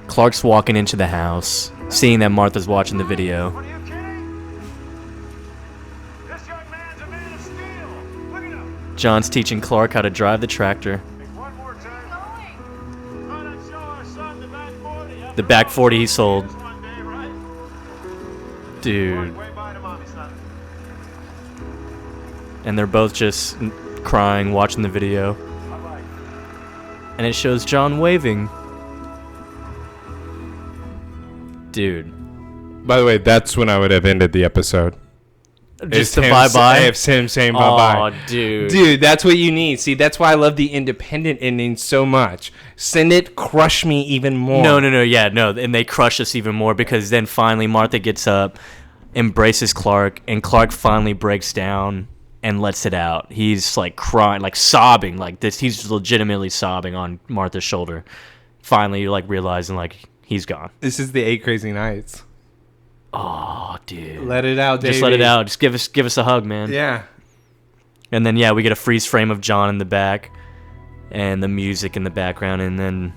Clark's walking into the house, seeing that Martha's watching the video. Are you kidding? This young man's a man of steel. Look at him. John's teaching Clark how to drive the tractor. One more time. Run and show our son the back 40. The back 40 he sold. One day, right? Dude. Way by to mommy, son. And they're both just crying, watching the video. Bye-bye. And it shows John waving Dude. By the way, that's when I would have ended the episode. Just the him bye-bye? It's him saying bye-bye. Oh, dude. Dude, that's what you need. See, that's why I love the independent ending so much. Send it, crush me even more. No. Yeah, no. And they crush us even more because then finally Martha gets up, embraces Clark, and Clark finally breaks down and lets it out. He's like crying, like sobbing like this. He's legitimately sobbing on Martha's shoulder. Finally, like realizing like he's gone. This is the 8 Crazy Nights. Oh, dude. Let it out, Davey. Just let it out. Just give us a hug, man. Yeah. And then, yeah, we get a freeze frame of John in the back and the music in the background. And then,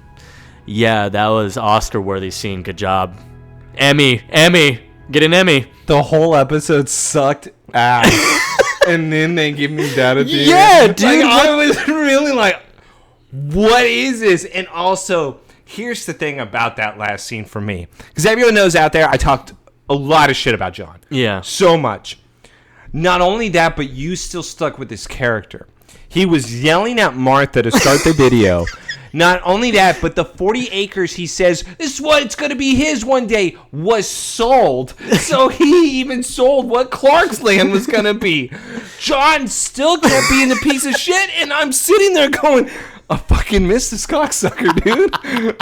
yeah, that was Oscar-worthy scene. Good job. Emmy. Get an Emmy. The whole episode sucked ass. And then they give me that at the end. Yeah, dude. Like, I was really like, what is this? And also, here's the thing about that last scene for me. Because everyone knows out there, I talked a lot of shit about John. Yeah. So much. Not only that, but you still stuck with this character. He was yelling at Martha to start the video. Not only that, but the 40 acres he says, this is what it's going to be his one day, was sold. So he even sold what Clark's land was going to be. John still kept being a piece of shit, and I'm sitting there going, I fucking miss this cocksucker, dude.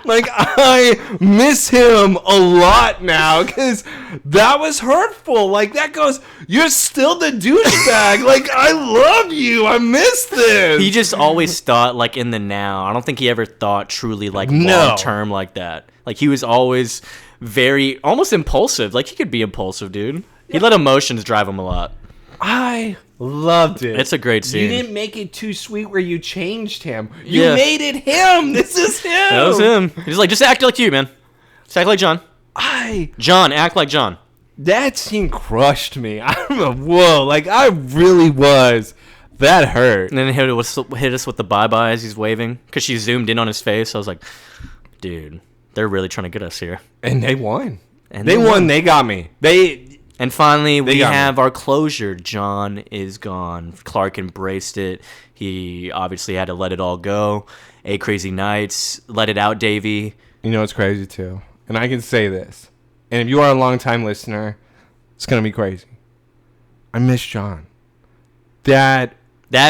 Like, I miss him a lot now, because that was hurtful. Like, that goes, you're still the douchebag. Like, I love you. I miss this. He just always thought, like, in the now. I don't think he ever thought truly, like, long-term like that. Like, he was always very, almost impulsive. Like, he could be impulsive, dude. He let emotions drive him a lot. I loved it. It's a great scene. You didn't make it too sweet where you changed him. You made it him. This is him. That was him. He's like, just act like you, man. Just act like John. John, act like John. That scene crushed me. I'm a whoa. Like, I really was. That hurt. And then hit us with the bye-bye as he's waving. Because she zoomed in on his face. I was like, dude, they're really trying to get us here. And they won. And they won. They got me. And finally, we have me. our closure. John is gone. Clark embraced it. He obviously had to let it all go. 8 Crazy Nights. Let it out, Davey. You know, it's crazy, too. And I can say this. And if you are a long-time listener, it's going to be crazy. I miss John. That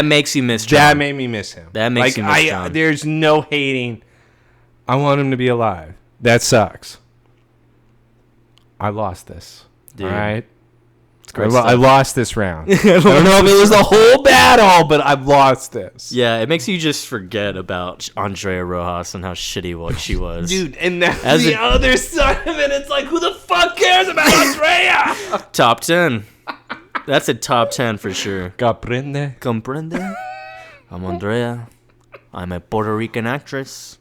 makes you miss John. That made me miss him. That makes you miss John. There's no hating. I want him to be alive. That sucks. I lost this. Dude. All right? It's great I stuff. lost this round. I don't know if it was the whole battle, but I've lost this. Yeah, it makes you just forget about Andrea Rojas and how shitty she was. Dude, and that's the other side of it. It's like, who the fuck cares about Andrea? Top 10. That's a top 10 for sure. Comprende? I'm Andrea. I'm a Puerto Rican actress.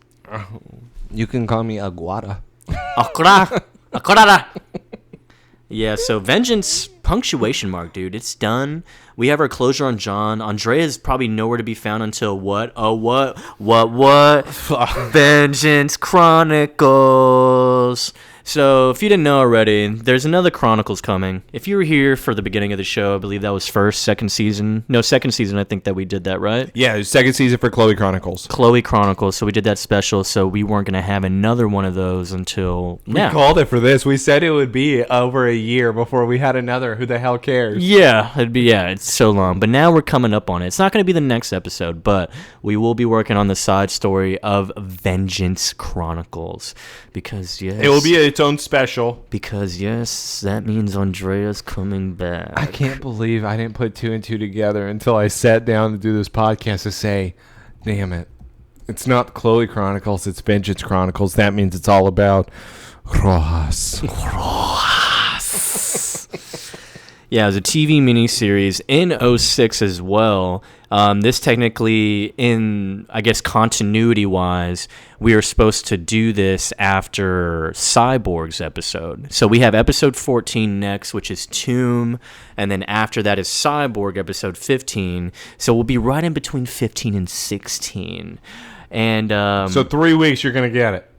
You can call me Aguada. Acrata. Yeah, so Vengeance, punctuation mark, dude. It's done. We have our closure on John. Andrea's probably nowhere to be found until what? Oh, what? Vengeance Chronicles. So, if you didn't know already, there's another Chronicles coming. If you were here for the beginning of the show, I believe that was second season. No, second season, I think that we did that, right? Yeah, second season for Chloe Chronicles. Chloe Chronicles. So, we did that special, so we weren't going to have another one of those until now. We called it for this. We said it would be over a year before we had another. Who the hell cares? Yeah, it's so long. But now we're coming up on it. It's not going to be the next episode, but we will be working on the side story of Vengeance Chronicles. Because, yes. It will be its own special. Because, yes, that means Andrea's coming back. I can't believe I didn't put 2 and 2 together until I sat down to do this podcast to say, damn it. It's not Chloe Chronicles, it's Vengeance Chronicles. That means it's all about Rojas. Yeah, it was a TV miniseries in 06 as well. This technically, in, I guess, continuity-wise, we are supposed to do this after Cyborg's episode. So we have episode 14 next, which is Tomb, and then after that is Cyborg, episode 15. So we'll be right in between 15 and 16. And so 3 weeks, you're going to get it.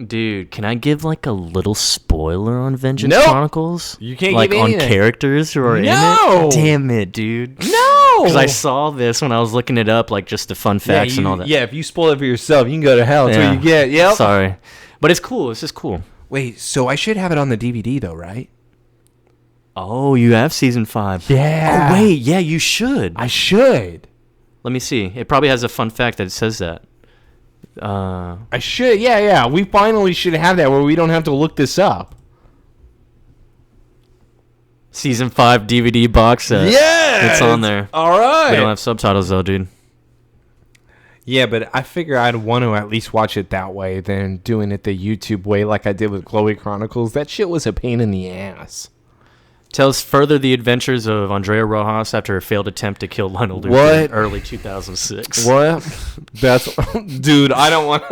dude, can I give like a little spoiler on Vengeance Nope. Chronicles? You can't like give on anything. characters who are in No. it. Damn it, dude. No. Because I saw this when I was looking it up, like just the fun facts and all that. Yeah, if you spoil it for yourself, you can go to hell. That's what you get. Yep. Sorry, but it's cool. It's just cool. Wait, so I should have it on the DVD though, right? Oh, you have season 5. Yeah. Oh, wait. Yeah, you should. I should. Let me see. It probably has a fun fact that it says that. I should. Yeah. We finally should have that where we don't have to look this up. Season 5 DVD box set. Yeah. It's on there. All right. We don't have subtitles, though, dude. Yeah, but I figure I'd want to at least watch it that way than doing it the YouTube way like I did with Chloe Chronicles. That shit was a pain in the ass. Tells further the adventures of Andrea Rojas after a failed attempt to kill Lionel Luke What? in early 2006. What? That's... Dude, I don't want...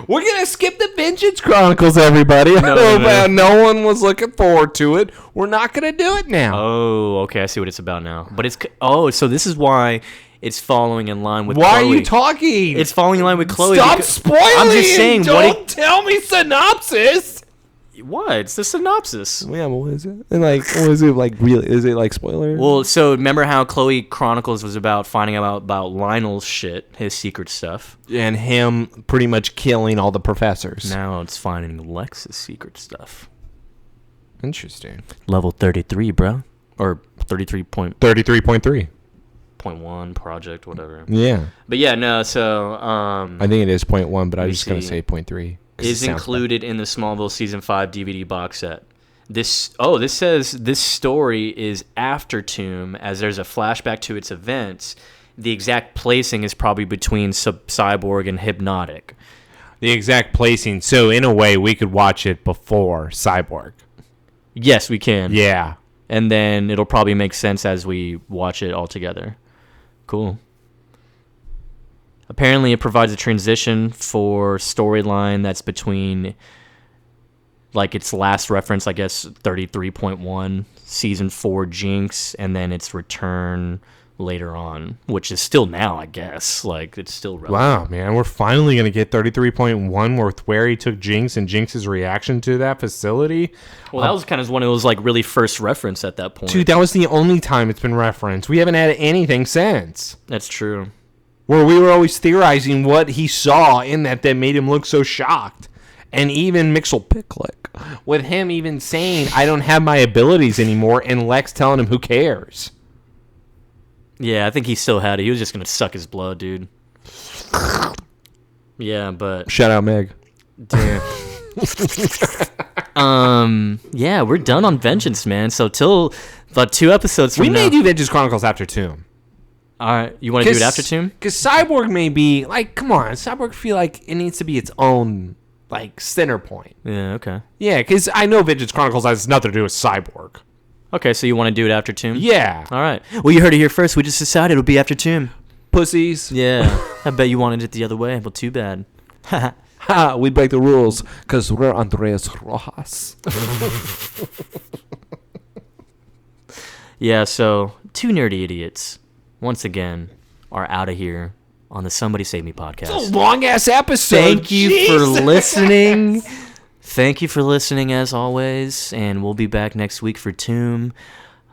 We're going to skip the Vengeance Chronicles, everybody. No one was looking forward to it. We're not going to do it now. Oh, okay. I see what it's about now. But it's... Oh, so this is why it's following in line with Why Chloe. are you talking? It's falling in line with Chloe. Stop because- spoiling. I'm just saying. Don't tell me synopsis. What? It's the synopsis. Yeah, but what is it? And like, what is it like? Real? Is it like spoiler? Well, so remember how Chloe Chronicles was about finding out about Lionel's shit, his secret stuff. And him pretty much killing all the professors. Now it's finding Lex's secret stuff. Interesting. Level 33, bro. Or 33.3. 33.1 project, whatever. Yeah. But yeah, no, so... I think it is 0.1, but I was just going to see. say 0.3. Is included in the Smallville Season 5 DVD box set. This says this story is after Tomb, as there's a flashback to its events. The exact placing is probably between Cyborg and Hypnotic. The exact placing. So, in a way, we could watch it before Cyborg. Yes, we can. Yeah. And then it'll probably make sense as we watch it all together. Cool. Apparently, it provides a transition for storyline that's between, like, its last reference, I guess, 33.1, Season 4 Jinx, and then its return later on, which is still now, I guess. Like, it's still relevant. Wow, man. We're finally going to get 33.1 with where he took Jinx and Jinx's reaction to that facility. Well, that was kind of when it was, like, really first reference at that point. Dude, that was the only time it's been referenced. We haven't had anything since. That's true. Where we were always theorizing what he saw in that made him look so shocked. And even Mixel Picklick, with him even saying, I don't have my abilities anymore, and Lex telling him, who cares? Yeah, I think he still had it. He was just going to suck his blood, dude. Yeah, but... Shout out Meg. Damn. Yeah, we're done on Vengeance, man. So till about 2 episodes from We now... may do Vengeance Chronicles after Tomb. All right, you want to do it after Tomb? Because Cyborg may be, like, come on. Cyborg feel like it needs to be its own, like, center point. Yeah, okay. Yeah, because I know Vengeance Chronicles has nothing to do with Cyborg. Okay, so you want to do it after Tomb? Yeah. All right. Well, you heard it here first. We just decided it'll be after Tomb. Pussies. Yeah. I bet you wanted it the other way. Well, too bad. Ha, we break the rules because we're Andreas Rojas. Yeah, so 2 nerdy idiots, once again, are out of here on the Somebody Save Me podcast. It's a long-ass episode. Thank you for Jesus. listening. Thank you for listening, as always, and we'll be back next week for Tomb.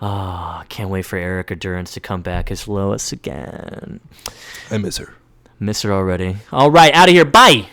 Can't wait for Erica Durance to come back as Lois again. I miss her. Miss her already. All right, out of here. Bye.